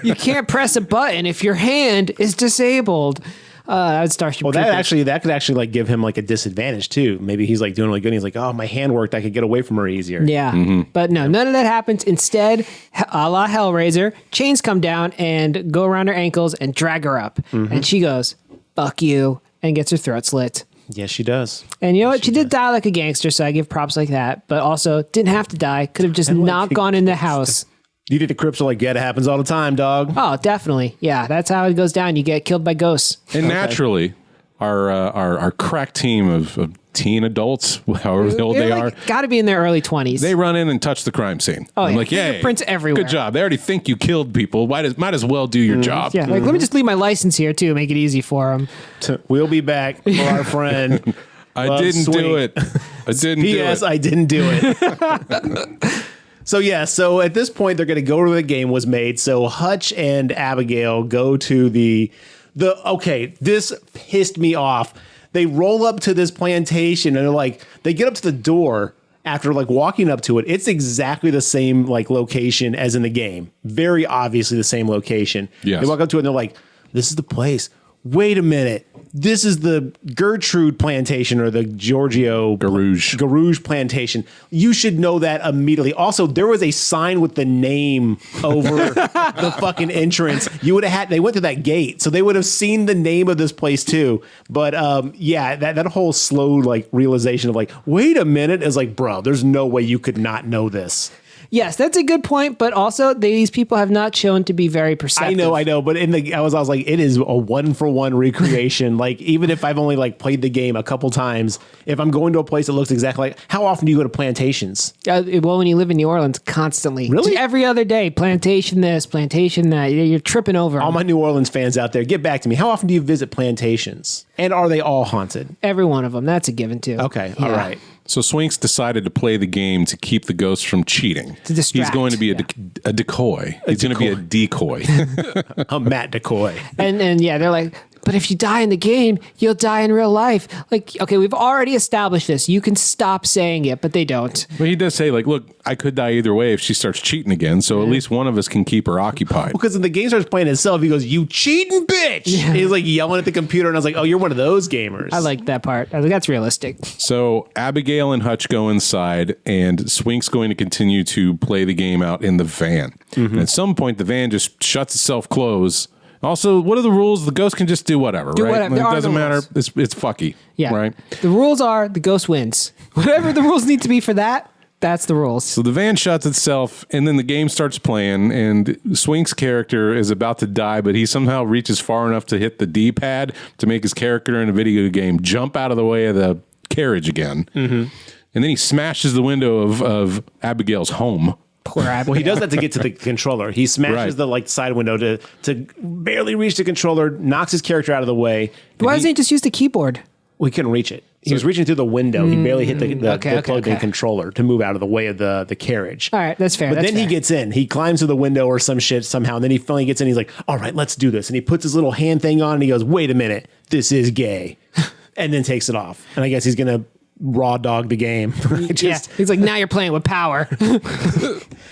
You can't press a button if your hand is disabled. That's Starship Well, Troopers. that could actually like give him like a disadvantage too. Maybe he's like doing really good. And he's like, oh, my hand worked. I could get away from her easier. Yeah, but no, none of that happens. Instead, a la Hellraiser, chains come down and go around her ankles and drag her up. And she goes, fuck you, and gets her throat slit. Yes, she does. And you know what? She did die like a gangster, so I give props like that. But also, didn't have to die. Could have just not gone in the house. You did the Crips are like, yeah, it happens all the time, dog. Oh, definitely. Yeah, that's how it goes down. You get killed by ghosts. And naturally, our crack team of teen adults, however old they are, Got to be in their early 20s. they run in and touch the crime scene. Oh, I'm yeah. like, yay. Fingerprints everywhere. Good job. They already think you killed people. Might as well do your job. Yeah, like let me just leave my license here too, make it easy for them. We'll be back for our friend. I Love didn't do Swink. it. I didn't do P.S. it. I didn't do it. So at this point, they're going to go to the game was made. So Hutch and Abigail go to okay, this pissed me off. They roll up to this plantation and they're like, they get up to the door after like walking up to it. It's exactly the same like location as in the game. Very obviously the same location. Yes. They walk up to it and they're like, this is the place. wait a minute. This is the Gertrude plantation or the Giorgio Garouge plantation. You should know that immediately. Also, there was a sign with the name over the fucking entrance. You would have had, they went to that gate, so they would have seen the name of this place too. But yeah, that whole slow like realization of like, wait a minute, is like, bro, there's no way you could not know this. Yes, that's a good point, but also these people have not shown to be very perceptive. I know, but I was like, it is a 1-for-1 recreation. Like, even if I've only like played the game a couple times, if I'm going to a place that looks exactly like, how often do you go to plantations? Well, when you live in New Orleans, constantly. Really? Every other day, plantation this, plantation that. You're tripping over All them. my New Orleans fans out there, get back to me. How often do you visit plantations? And are they all haunted? Every one of them. That's a given too. Okay, Yeah. all right. So Swinks decided to play the game to keep the ghost from cheating. To distract. He's going to be a decoy. He's going to be a decoy. A Matt decoy. And yeah, they're like, but if you die in the game, you'll die in real life. Like, okay, we've already established this. You can stop saying it, but they don't. But he does say, like, look, I could die either way if she starts cheating again, so at least one of us can keep her occupied. Because when the game starts playing itself, he goes, "You cheating bitch!" Yeah. He's like yelling at the computer, and I was like, "Oh, you're one of those gamers." I like that part. I was like, that's realistic. So Abigail and Hutch go inside, and Swink's going to continue to play the game out in the van. And at some point, the van just shuts itself closed. Also, what are the rules? The ghost can just do whatever, right? whatever. There It are doesn't no matter. rules. It's fucky, Yeah. right? The rules are the ghost wins. Whatever the rules need to be for that, that's the rules. So the van shuts itself, and then the game starts playing, and Swink's character is about to die, but he somehow reaches far enough to hit the D-pad to make his character in a video game jump out of the way of the carriage again. And then he smashes the window of Abigail's home. Poor Abigail. Well, he does that to get to the controller. He smashes Right. the like side window to barely reach the controller, knocks his character out of the way. Why doesn't he just use the keyboard? We couldn't reach it. He was reaching through the window. He barely hit the plugged-in okay. controller to move out of the way of the carriage. All right, that's fair. But that's then he fair. gets in. He climbs through the window or some shit somehow, and then he finally gets in. He's like, "All right, let's do this." And he puts his little hand thing on, and he goes, "Wait a minute, this is gay," and then takes it off. And I guess he's gonna raw dog the game. Yeah, he's like, now you're playing with power.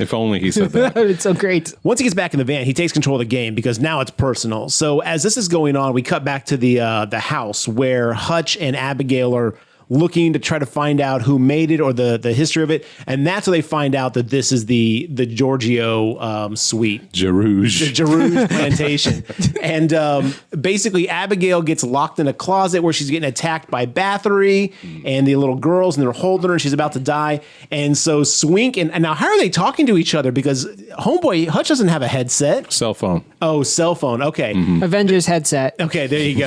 If only he said that. It's so great. Once he gets back in the van, he takes control of the game because now it's personal. So as this is going on, we cut back to the house where Hutch and Abigail are looking to try to find out who made it or the history of it, and that's where they find out that this is the Giorgio suite. Jarouge. The Girouge plantation. And basically Abigail gets locked in a closet where she's getting attacked by Bathory and the little girls, and they're holding her and she's about to die. And so Swink and now how are they talking to each other? Because homeboy Hutch doesn't have a headset. Cell phone. Oh, cell phone. Okay. Avengers headset. Okay, there you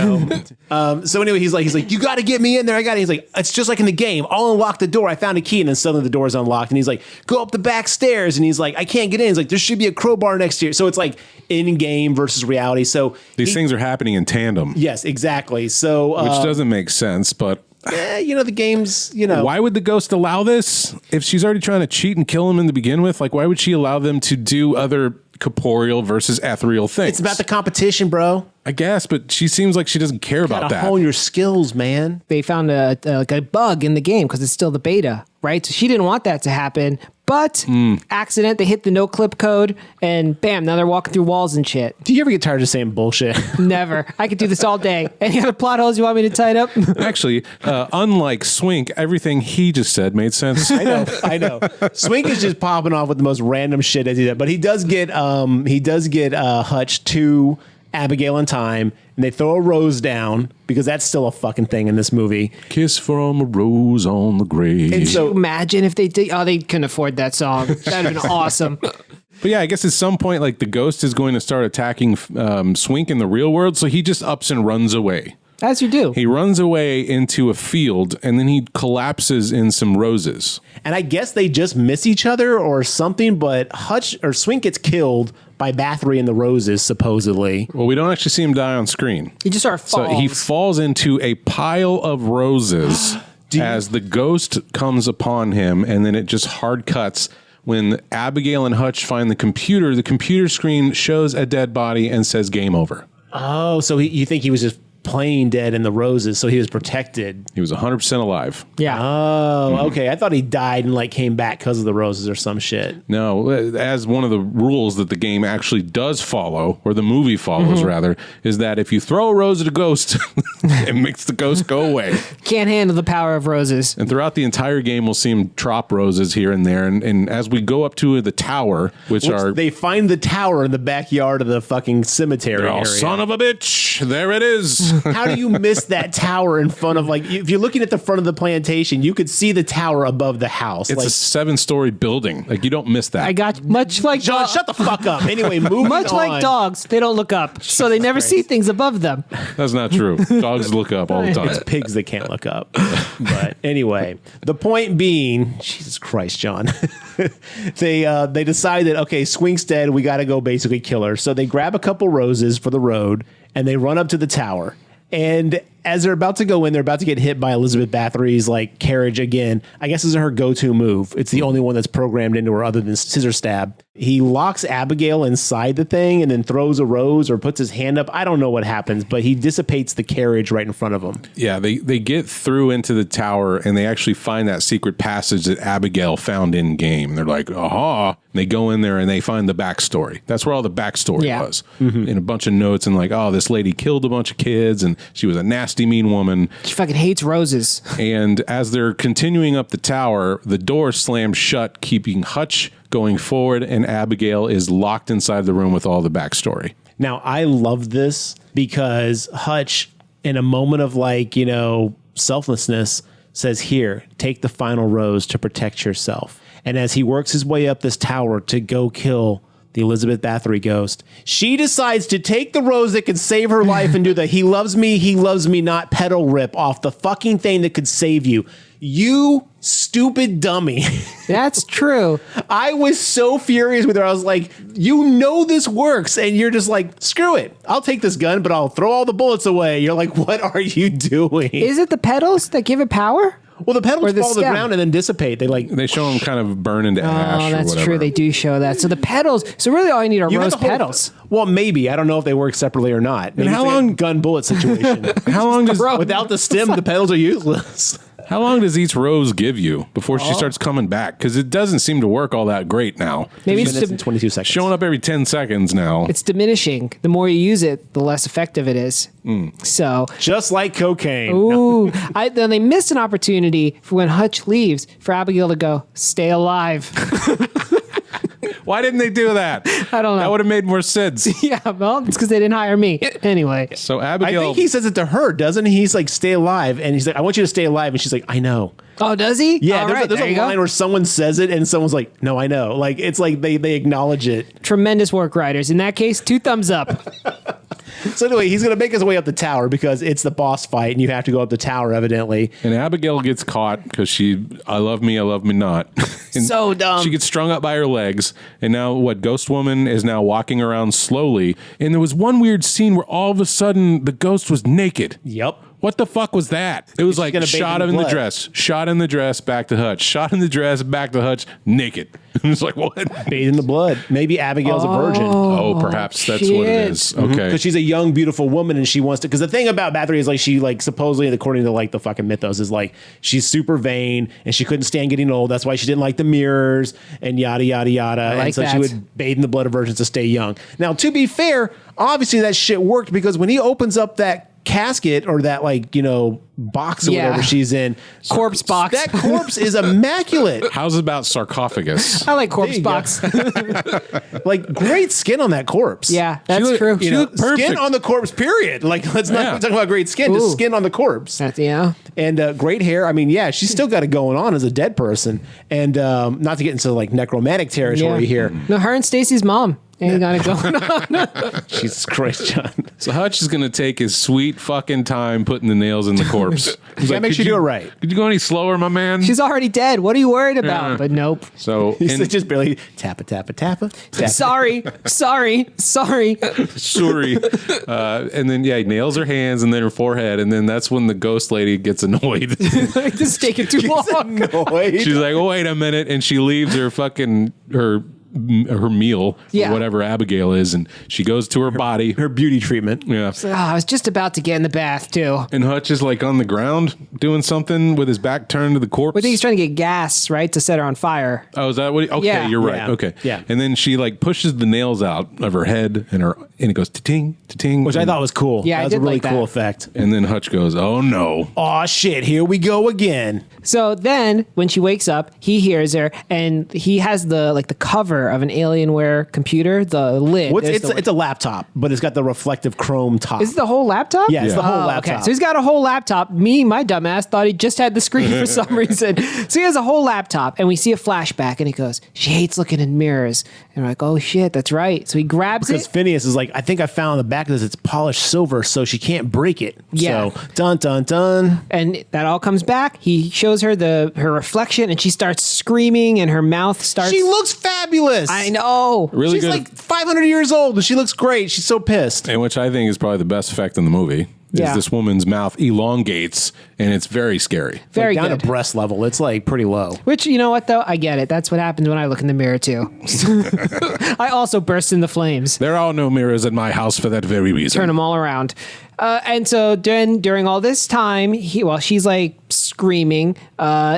go. So anyway, he's like, you got to get me in there. I got it. He's like, it's just like in the game. I'll unlock the door. I found a key, and then suddenly the door is unlocked. And he's like, go up the back stairs. And he's like, I can't get in. He's like, there should be a crowbar next to you. So it's like in game versus reality. So These things are happening in tandem, yes, exactly. So which doesn't make sense, but the game's, why would the ghost allow this? If she's already trying to cheat and kill him in the begin with, like, why would she allow them to do other corporeal versus ethereal things? it's about the competition, bro. I guess, but she seems like she doesn't care about Gotta that. hone your skills, man. They found a bug in the game because it's still the beta, right? So she didn't want that to happen, but accident, they hit the no clip code, and bam, now they're walking through walls and shit. Do you ever get tired of saying bullshit? Never. I could do this all day. Any other plot holes you want me to tie it up? Actually, unlike Swink, everything he just said made sense. I know. Swink is just popping off with the most random shit as he does. But he does get Hutch to Abigail in time, and they throw a rose down because that's still a fucking thing in this movie. Kiss from a rose on the grave. And so Imagine if they did. Oh, they couldn't afford that song. That'd have been awesome. But yeah, I guess at some point, like, the ghost is going to start attacking Swink in the real world, so he just ups and runs away. As you do. He runs away into a field, and then he collapses in some roses. and I guess they just miss each other or something, but Hutch or Swink gets killed by Bathory and the Roses, supposedly. Well, we don't actually see him die on screen. He just sort of falls. So he falls into a pile of roses as the ghost comes upon him, and then it just hard cuts. When Abigail and Hutch find the computer screen shows a dead body and says game over. Oh, so you think he was just playing dead in the roses, so he was protected. He was 100% alive. Yeah. Oh, okay. I thought he died and like came back because of the roses or some shit. No, as one of the rules that the game actually does follow, or the movie follows rather, is that if you throw a rose at a ghost, it makes the ghost go away. Can't handle the power of roses. And throughout the entire game, we'll see him drop roses here and there. And as we go up to the tower, which are... They find the tower in the backyard of the fucking cemetery area. Son of a bitch! There it is! How do you miss that tower in front of, like, if you're looking at the front of the plantation, you could see the tower above the house. It's like, a 7-story building. Like, you don't miss that. I got much like John, shut the fuck up. Anyway, moving much on. like dogs, they don't look up, so they never see things above them. That's not true. Dogs look up all the time. It's pigs that can't look up. But anyway, the point being, Jesus Christ, John, they decide that, okay, Squink's dead. We got to go basically kill her. So they grab a couple roses for the road and they run up to the tower. And as they're about to go in, they're about to get hit by Elizabeth Bathory's like carriage again. I guess this is her go-to move. It's the only one that's programmed into her other than scissor stab. He locks Abigail inside the thing and then throws a rose or puts his hand up. I don't know what happens, but he dissipates the carriage right in front of him. Yeah, they get through into the tower and they actually find that secret passage that Abigail found in game. They're like, aha. And they go in there and they find the backstory. That's where all the backstory was. In a bunch of notes and like, oh, this lady killed a bunch of kids and she was a nasty, mean woman. She fucking hates roses. And as they're continuing up the tower, the door slams shut, keeping Hutch going forward, and Abigail is locked inside the room with all the backstory. Now, I love this because Hutch, in a moment of like, you know, selflessness, says, here, take the final rose to protect yourself. And as he works his way up this tower to go kill the Elizabeth Bathory ghost, she decides to take the rose that could save her life and do the he loves me not pedal rip off the fucking thing that could save you. You stupid dummy. That's true. I was so furious with her. I was like, you know this works. And you're just like, screw it. I'll take this gun, but I'll throw all the bullets away. You're like, what are you doing? Is it the petals that give it power? Well, the petals the fall to the stem? ground and then dissipate. They show them kind of burn into ash. Oh, that's or whatever. true. They do show that. So the petals. So really, all you need are You got rose the whole- petals. Well, maybe. I don't know if they work separately or not. Maybe how it's like long- a gun bullet situation? How long does Without the stem, the petals are useless. How long does each rose give you before she starts coming back? Because it doesn't seem to work all that great now. Maybe it's, Minutes and 22 seconds. Showing up every 10 seconds now. it's diminishing. The more you use it, the less effective it is. So, Just like cocaine. ooh, then they missed an opportunity for when Hutch leaves for Abigail to go, stay alive. Why didn't they do that? I don't know. That would have made more sense. Yeah, well, it's because they didn't hire me. Anyway. So I Abigail, think he says it to her, doesn't he? He's like, stay alive. And he's like, I want you to stay alive. And she's like, I know. Oh, does he? Yeah, All there's, right, a, there's there a you go. line where someone says it and someone's like, no, I know. Like, it's like they acknowledge it. Tremendous work, writers. In that case, 2 thumbs up. So anyway, he's going to make his way up the tower because it's the boss fight and you have to go up the tower, evidently. and Abigail gets caught because I love me not. And So dumb. She gets strung up by her legs. And now Ghost Woman is now walking around slowly. And there was one weird scene where all of a sudden the ghost was naked. Yep. What the fuck was that? It was like gonna bathe shot in in the blood. dress, shot in the dress, back to Hutch, shot in the dress, back to Hutch, naked. It's like, what? Bathed in the blood. Maybe Abigail's a virgin. Oh, perhaps that's what it shit. is. Okay. Because she's a young, beautiful woman and she wants to. Because the thing about Bathory is like she like supposedly, according to like the fucking mythos, is like she's super vain and she couldn't stand getting old. That's why she didn't like the mirrors and yada yada yada. like and so that. she would bathe in the blood of virgins to stay young. Now, to be fair, obviously that shit worked because when he opens up that casket or that like, you know, box or Yeah. whatever she's in, Corpse box. that corpse is immaculate. How's about sarcophagus? I like There corpse you go. box. Like great skin on that corpse. Yeah, that's looked- true. she looked perfect. Skin on the corpse, period. Like, let's not Yeah. be talking about great skin, Ooh. just skin on the corpse. That's, yeah. And great hair. I mean, yeah, she's still got it going on as a dead person. And not to get into like necromantic territory here. No, her and Stacy's mom ain't got it going on. Jesus Christ, John. So Hutch is going to take his sweet fucking time putting the nails in the corpse. He's gotta make "Could sure you do it right." Could you go any slower, my man? She's already dead. What are you worried about? Yeah. But nope. So He's in, just barely tappa, tappa, tappa. tappa. Sorry. sorry. And then, he nails her hands and then her forehead. And then that's when the ghost lady gets annoyed. This is taking too long. Annoyed. She's like, oh, wait a minute. And she leaves her her meal, Yeah. or whatever Abigail is, and she goes to her body. Her beauty treatment. Yeah. So, I was just about to get in the bath too. And Hutch is like on the ground doing something with his back turned to the corpse. I think he's trying to get gas, right, to set her on fire. Oh, is that what? Okay, Yeah. you're right. Yeah. Okay, Yeah. And then she like pushes the nails out of her head, and it goes ting ting, Which I thought was cool. Yeah, I that was a did really like that. cool effect. And then Hutch goes, "Oh no!" Aw, shit, here we go again. So then, when she wakes up, he hears her, and he has the cover of an Alienware computer, the lid. What's, There's it's a laptop, but it's got the reflective chrome top. Is it the whole laptop? Yeah, it's the whole Oh, laptop. Okay, so he's got a whole laptop. Me, my dumbass, thought he just had the screen for some reason. So he has a whole laptop, and we see a flashback, and he goes, "She hates looking in mirrors." And we're like, "Oh shit, that's right." So he grabs Because it. Phineas is like, I think I found the back of this. It's polished silver, so she can't break it. Yeah. So, dun, dun, dun. And that all comes back. He shows her her reflection, and she starts screaming, and her mouth starts. She looks fabulous. I know. Really She's good, like 500 years old, and she looks great. She's so pissed. and which I think is probably the best effect in the movie. Yeah. Is this woman's mouth elongates, and it's very scary. Very Like, down good. to breast level. It's like pretty low. Which, you know what, though? I get it. That's what happens when I look in the mirror, too. I also burst into flames. There are no mirrors in my house for that very reason. Turn them all around. And so during all this time, while she's like screaming,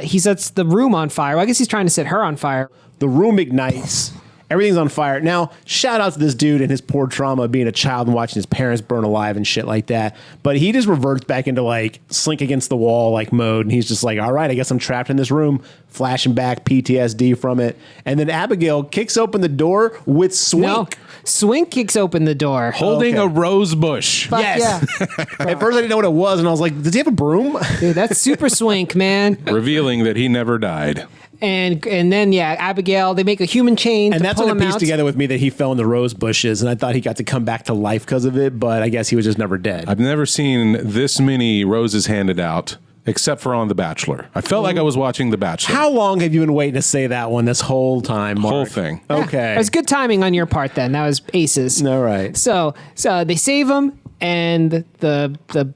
he sets the room on fire. Well, I guess he's trying to set her on fire. The room ignites. Everything's on fire. Now, shout out to this dude and his poor trauma of being a child and watching his parents burn alive and shit like that. But he just reverts back into like slink against the wall like mode. And he's just like, all right, I guess I'm trapped in this room, flashing back PTSD from it. And then Abigail kicks open the door with Swink. No, Swink kicks open the door. Holding Okay. a rose bush. Fuck Yes. yeah. At first I didn't know what it was. And I was like, does he have a broom? Dude, that's super Swink, man. Revealing that he never died. And then, yeah, Abigail, they make a human chain And to that's pull when it him pieced out. together with me that he fell in the rose bushes. And I thought he got to come back to life because of it. But I guess he was just never dead. I've never seen this many roses handed out, except for on The Bachelor. I felt like I was watching The Bachelor. How long have you been waiting to say that one this whole time, Mark? Whole thing. Okay. It was good timing on your part then. That was aces. All right. So they save him, and the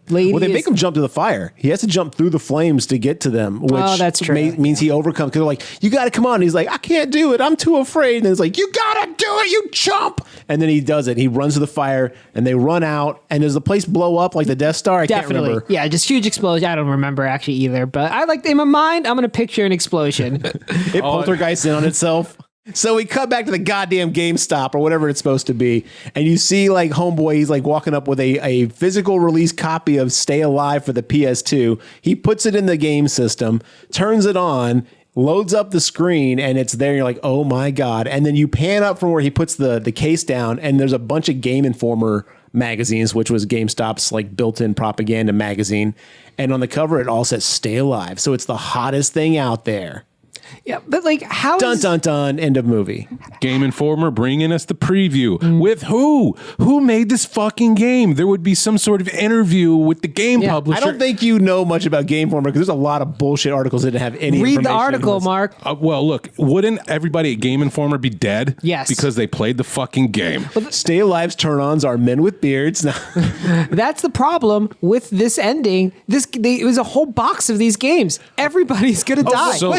lady. Well, they make him jump to the fire. He has to jump through the flames to get to them, which Oh, that's true. means he overcomes. Because they're like, you got to come on. And he's like, I can't do it. I'm too afraid. And it's like, you got to do it. You jump. And then he does it. He runs to the fire, and they run out. And does the place blow up like the Death Star? I can't Definitely. remember. Yeah, just huge explosion. I don't remember actually either, but I like in my mind, I'm going to picture an explosion. It poltergeists in on itself. So we cut back to the goddamn GameStop or whatever it's supposed to be, and you see like homeboy, he's like walking up with a physical release copy of Stay Alive for the PS2. He puts it in the game system, turns it on, loads up the screen, and it's there. And you're like, oh my God. And then you pan up from where he puts the case down, and there's a bunch of Game Informer magazines, which was GameStop's like built-in propaganda magazine. And on the cover, it all says Stay Alive. So it's the hottest thing out there. Yeah, but like how Dun, is dun, dun. End of movie. Game Informer bringing us the preview. With who? Who made this fucking game? There would be some sort of interview with the game Yeah, publisher. I don't think you know much about Game Informer because there's a lot of bullshit articles that didn't have any read the information in article, this. Mark? Well, look, wouldn't everybody at Game Informer be dead? Yes. Because they played the fucking game. Stay Alive's turn-ons are men with beards. That's the problem with this ending. It was a whole box of these games. Everybody's gonna die. so-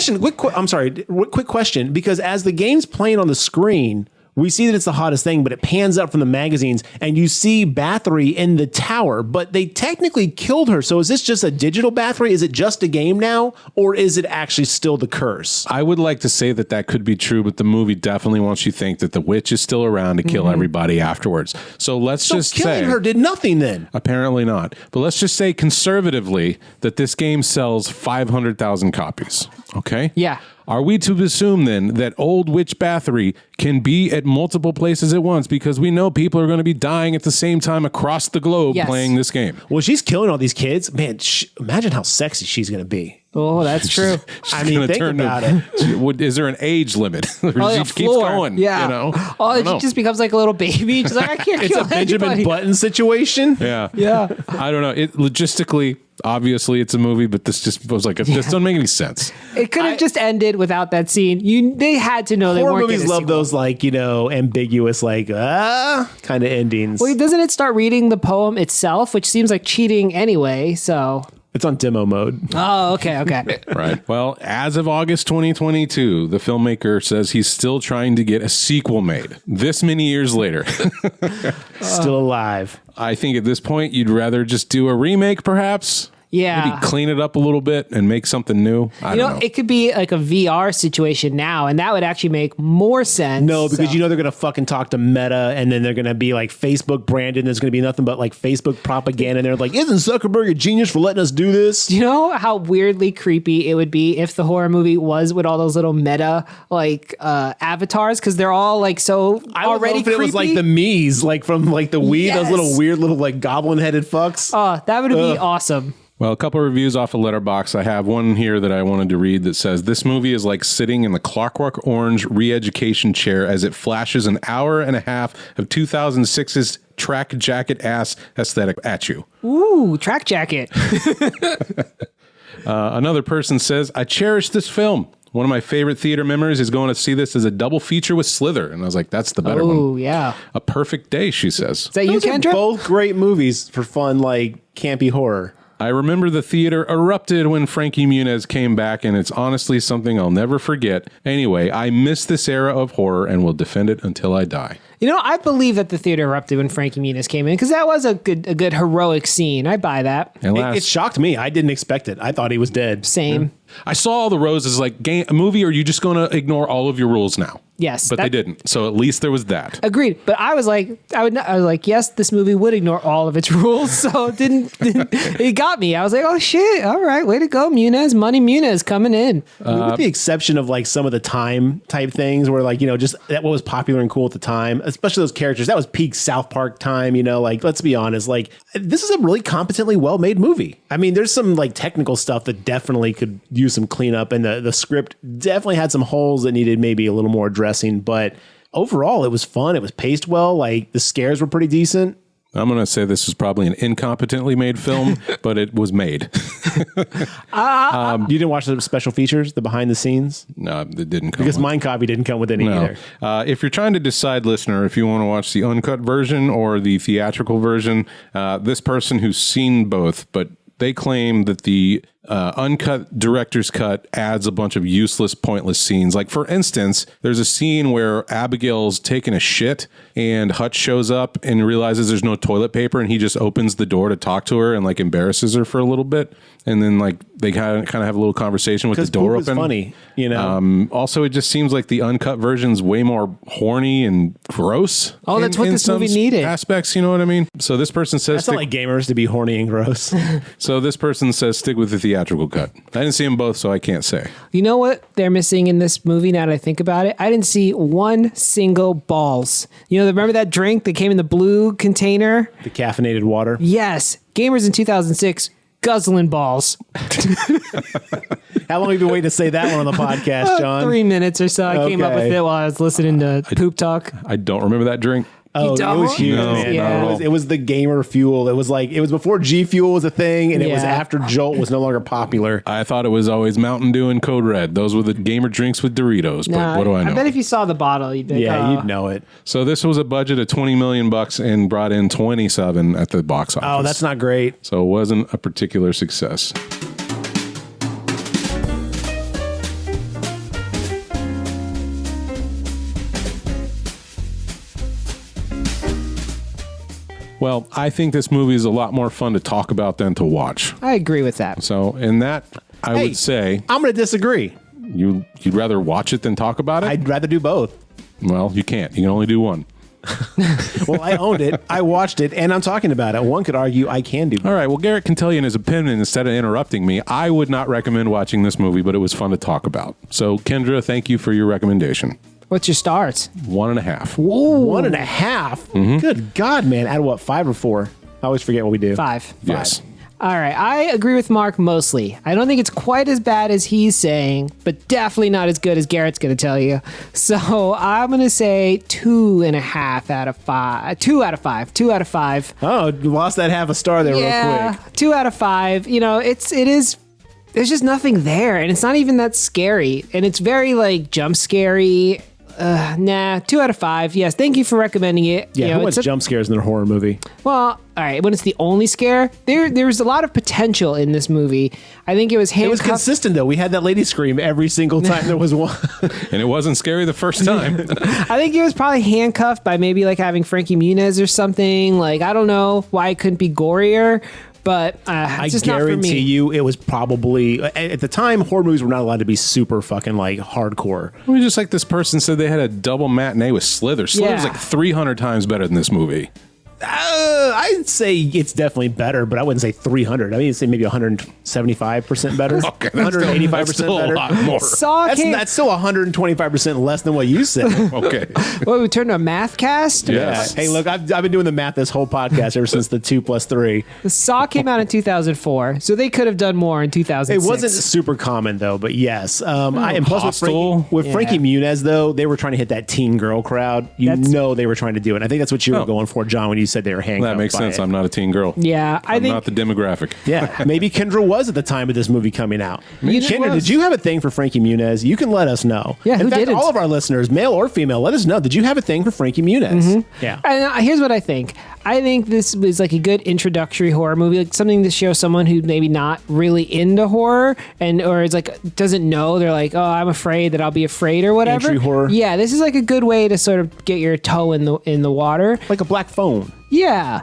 I'm sorry. Quick question, because as the game's playing on the screen, we see that it's the hottest thing, but it pans up from the magazines and you see Bathory in the tower, but they technically killed her. So is this just a digital Bathory? Is it just a game now? Or is it actually still the curse? I would like to say that that could be true, but the movie definitely wants you to think that the witch is still around to kill everybody afterwards. So let's So just killing say... her did nothing then. Apparently not. But let's just say conservatively that this game sells 500,000 copies. Okay? Yeah. Are we to assume then that old witch Bathory can be at multiple places at once because we know people are going to be dying at the same time across the globe Yes. playing this game? Well, she's killing all these kids. Man, imagine how sexy she's going to be. Oh, that's true. I mean, Gonna think turn about to- it. Is there an age limit? Or Oh, yeah, she keeps floor. going. Yeah. You know? Oh, I don't she know. just becomes like a little baby. She's like, I can't It's kill a Benjamin anybody. Button situation. Yeah. Yeah. I don't know. It logistically, obviously, it's a movie, but this just was like, this doesn't make any sense. It could have just ended without that scene. They had to know they Horror weren't movies getting a love sequel. those, like, ambiguous, like, kind of endings. Well, doesn't it start reading the poem itself, which seems like cheating anyway? So It's on demo mode. Oh, okay. Right. Well, as of August 2022, the filmmaker says he's still trying to get a sequel made. This many years later. Still alive. I think at this point, you'd rather just do a remake, perhaps. Yeah. Maybe clean it up a little bit and make something new. I don't know. It could be like a VR situation now, and that would actually make more sense. No, because they're going to fucking talk to Meta, and then they're going to be like Facebook branded, and there's going to be nothing but like Facebook propaganda. And they're like, isn't Zuckerberg a genius for letting us do this? Do you know how weirdly creepy it would be if the horror movie was with all those little Meta like avatars? Because they're all like so already creepy. It was like the Mii's, like from like the Wii, those little weird little like goblin headed fucks. Oh, that would be awesome. Well, a couple of reviews off of Letterboxd. I have one here that I wanted to read that says, this movie is like sitting in the Clockwork Orange re-education chair as it flashes an hour and a half of 2006's track jacket ass aesthetic at you. Ooh, track jacket. Another person says, I cherish this film. One of my favorite theater memories is going to see this as a double feature with Slither. And I was like, that's the better one. Oh, yeah. A Perfect Day, she says. Is that you, Those are Kendra? both great movies for fun, like campy horror. I remember the theater erupted when Frankie Muniz came back, and it's honestly something I'll never forget. Anyway, I miss this era of horror and will defend it until I die. You know, I believe that the theater erupted when Frankie Muniz came in because that was a good heroic scene. I buy that. And It shocked me. I didn't expect it. I thought he was dead. Same. I saw all the roses like a movie, or are you just going to ignore all of your rules now? Yes. But they didn't. So at least there was that. Agreed. But I was like, yes, this movie would ignore all of its rules. So it didn't it got me. I was like, oh shit. All right. Way to go, Muniz. Money Muniz coming in. With the exception of like some of the time type things where like, just that what was popular and cool at the time, especially those characters, that was peak South Park time, like, let's be honest, like this is a really competently well-made movie. I mean, there's some like technical stuff that definitely could use some cleanup, and the script definitely had some holes that needed maybe a little more addressing, but overall it was fun. It was paced well. Like the scares were pretty decent. I'm going to say this is probably an incompetently made film, but it was made. You didn't watch the special features, the behind the scenes? No, it didn't come Because with. Mine Copy didn't come with any either. If you're trying to decide, listener, if you want to watch the uncut version or the theatrical version, this person who's seen both, but they claim that the uncut director's cut adds a bunch of useless, pointless scenes. Like, for instance, there's a scene where Abigail's taking a shit and Hutch shows up and realizes there's no toilet paper, and he just opens the door to talk to her and like embarrasses her for a little bit. And then like they kind of have a little conversation with the door open. Funny, Also, it just seems like the uncut version's way more horny and gross. Oh, that's what this movie needed. Aspects, you know what I mean? So this person says, That's not like gamers to be horny and gross. so this person says, stick with the theatrical cut. I didn't see them both, so I can't say. You know what they're missing in this movie now that I think about it? I didn't see one single balls. Remember that drink that came in the blue container? The caffeinated water. Yes. Gamers in 2006 guzzling balls. How long have you been waiting to say that one on the podcast, John? 3 minutes or so. I came up with it while I was listening to Poop Talk. I don't remember that drink. Oh, it was huge, man. Yeah. It was the gamer fuel. It was before G Fuel was a thing, and it was Yeah. after Jolt was no longer popular. I thought it was always Mountain Dew and Code Red. Those were the gamer drinks with Doritos. But Nah, what do I know? I bet if you saw the bottle, you'd be like, You'd know it. So this was a budget of $20 million and brought in 27 at the box office. Oh, that's not great. So it wasn't a particular success. Well, I think this movie is a lot more fun to talk about than to watch. I agree with that. So in that, I Hey. would say I'm going to disagree. you'd rather watch it than talk about it? I'd rather do both. Well, you can't. You can only do one. Well, I owned it. I watched it, and I'm talking about it. One could argue I can do both. All right. Well, Garrett can tell you in his opinion instead of interrupting me. I would not recommend watching this movie, but it was fun to talk about. So, Kendra, thank you for your recommendation. What's your stars? 1.5. Whoa. 1.5? Good God, man. Out of what, 5 or 4? I always forget what we do. 5. Yes. All right. I agree with Mark mostly. I don't think it's quite as bad as he's saying, but definitely not as good as Garrett's going to tell you. So I'm going to say 2.5 out of 5. 2 out of 5. 2 out of 5. Oh, you lost that half a star there real quick. 2 out of 5. It is. There's just nothing there, and it's not even that scary, and it's very like jump scary. Nah, 2 out of 5. Yes, thank you for recommending it. Yeah, You know, who wants jump scares in a horror movie? Well, all right. When it's the only scare, there's a lot of potential in this movie. I think it was It was handcuffed. consistent though. We had that lady scream every single time there was one. And it wasn't scary the first time. I think it was probably handcuffed by maybe like having Frankie Muniz or something. Like, I don't know why it couldn't be gorier, but I it's just not for guarantee me. you it was probably, at the time, horror movies were not allowed to be super fucking like hardcore. It was just like this person said they had a double matinee with Slither. Slither's Yeah. like 300 times better than this movie. I'd say it's definitely better, but I wouldn't say 300. I mean, I'd say maybe 175% better. Okay, that's 185% still better. a lot more. Saw came. That's still 125% less than what you said. Okay. What, we turned to a math cast? Yes. Hey, look, I've been doing the math this whole podcast ever since the 2 + 3. The Saw came out in 2004, so they could have done more in 2006. It wasn't super common though, but yes. And plus Hostel. with Frankie Muniz though, they were trying to hit that teen girl crowd. They were trying to do it. And I think that's what you were going for, John, when you said they were handcuffed. That makes by sense. it. I'm not a teen girl. Yeah, I I'm think not the demographic. Yeah, maybe Kendra was at the time of this movie coming out. Kendra, was. did you have a thing for Frankie Muniz? You can let us know. Yeah, in who fact, didn't? all of our listeners, male or female, let us know. Did you have a thing for Frankie Muniz? Yeah. And here's what I think. I think this was like a good introductory horror movie, like something to show someone who maybe not really into horror or is like doesn't know. They're like, oh, I'm afraid that I'll be afraid or whatever. Entry horror. Yeah, this is like a good way to sort of get your toe in the water. Like a Black Phone. Yeah,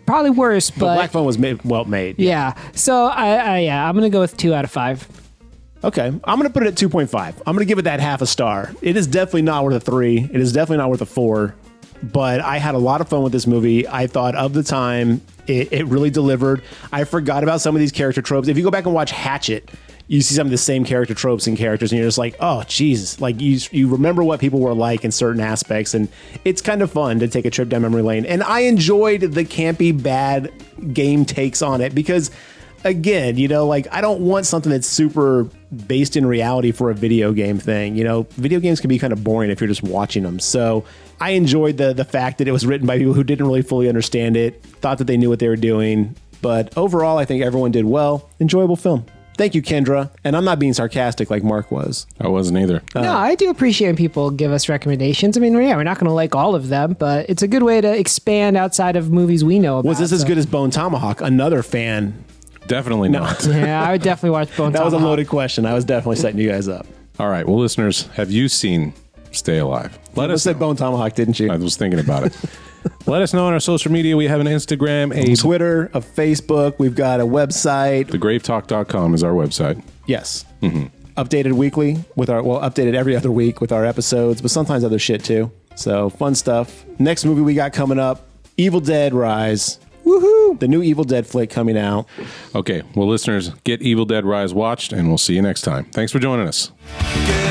probably worse, But but Black Phone was well made. yeah. So I'm gonna go with 2 out of 5. Okay, I'm going to put it at 2.5. I'm going to give it that half a star. It is definitely not worth a 3. It is definitely not worth a 4. But I had a lot of fun with this movie. I thought of the time, it really delivered. I forgot about some of these character tropes. If you go back and watch Hatchet, you see some of the same character tropes and characters, and you're just like, oh, Jesus. Like, you remember what people were like in certain aspects, and it's kind of fun to take a trip down memory lane. And I enjoyed the campy, bad game takes on it because, again, like, I don't want something that's super based in reality for a video game thing. Video games can be kind of boring if you're just watching them. So I enjoyed the fact that it was written by people who didn't really fully understand it, thought that they knew what they were doing. But overall, I think everyone did well. Enjoyable film. Thank you, Kendra. And I'm not being sarcastic like Mark was. I wasn't either. No, I do appreciate when people give us recommendations. I mean, yeah, we're not going to like all of them, but it's a good way to expand outside of movies we know about. Was this as good as Bone Tomahawk? Another fan. Definitely not. Yeah, I would definitely watch Bone That was a Tomahawk. loaded question. I was definitely setting you guys up. All right. Well, listeners, have you seen Stay Alive? Let us said Bone Tomahawk, didn't you? I was thinking about it. Let us know on our social media. We have an Instagram, a Twitter, a Facebook. We've got a website. thegravetalk.com is our website. Yes. Updated weekly updated every other week with our episodes, but sometimes other shit too. So fun stuff. Next movie we got coming up, Evil Dead Rise. Woohoo! The new Evil Dead flick coming out. Okay. Well, listeners, get Evil Dead Rise watched, and we'll see you next time. Thanks for joining us. Good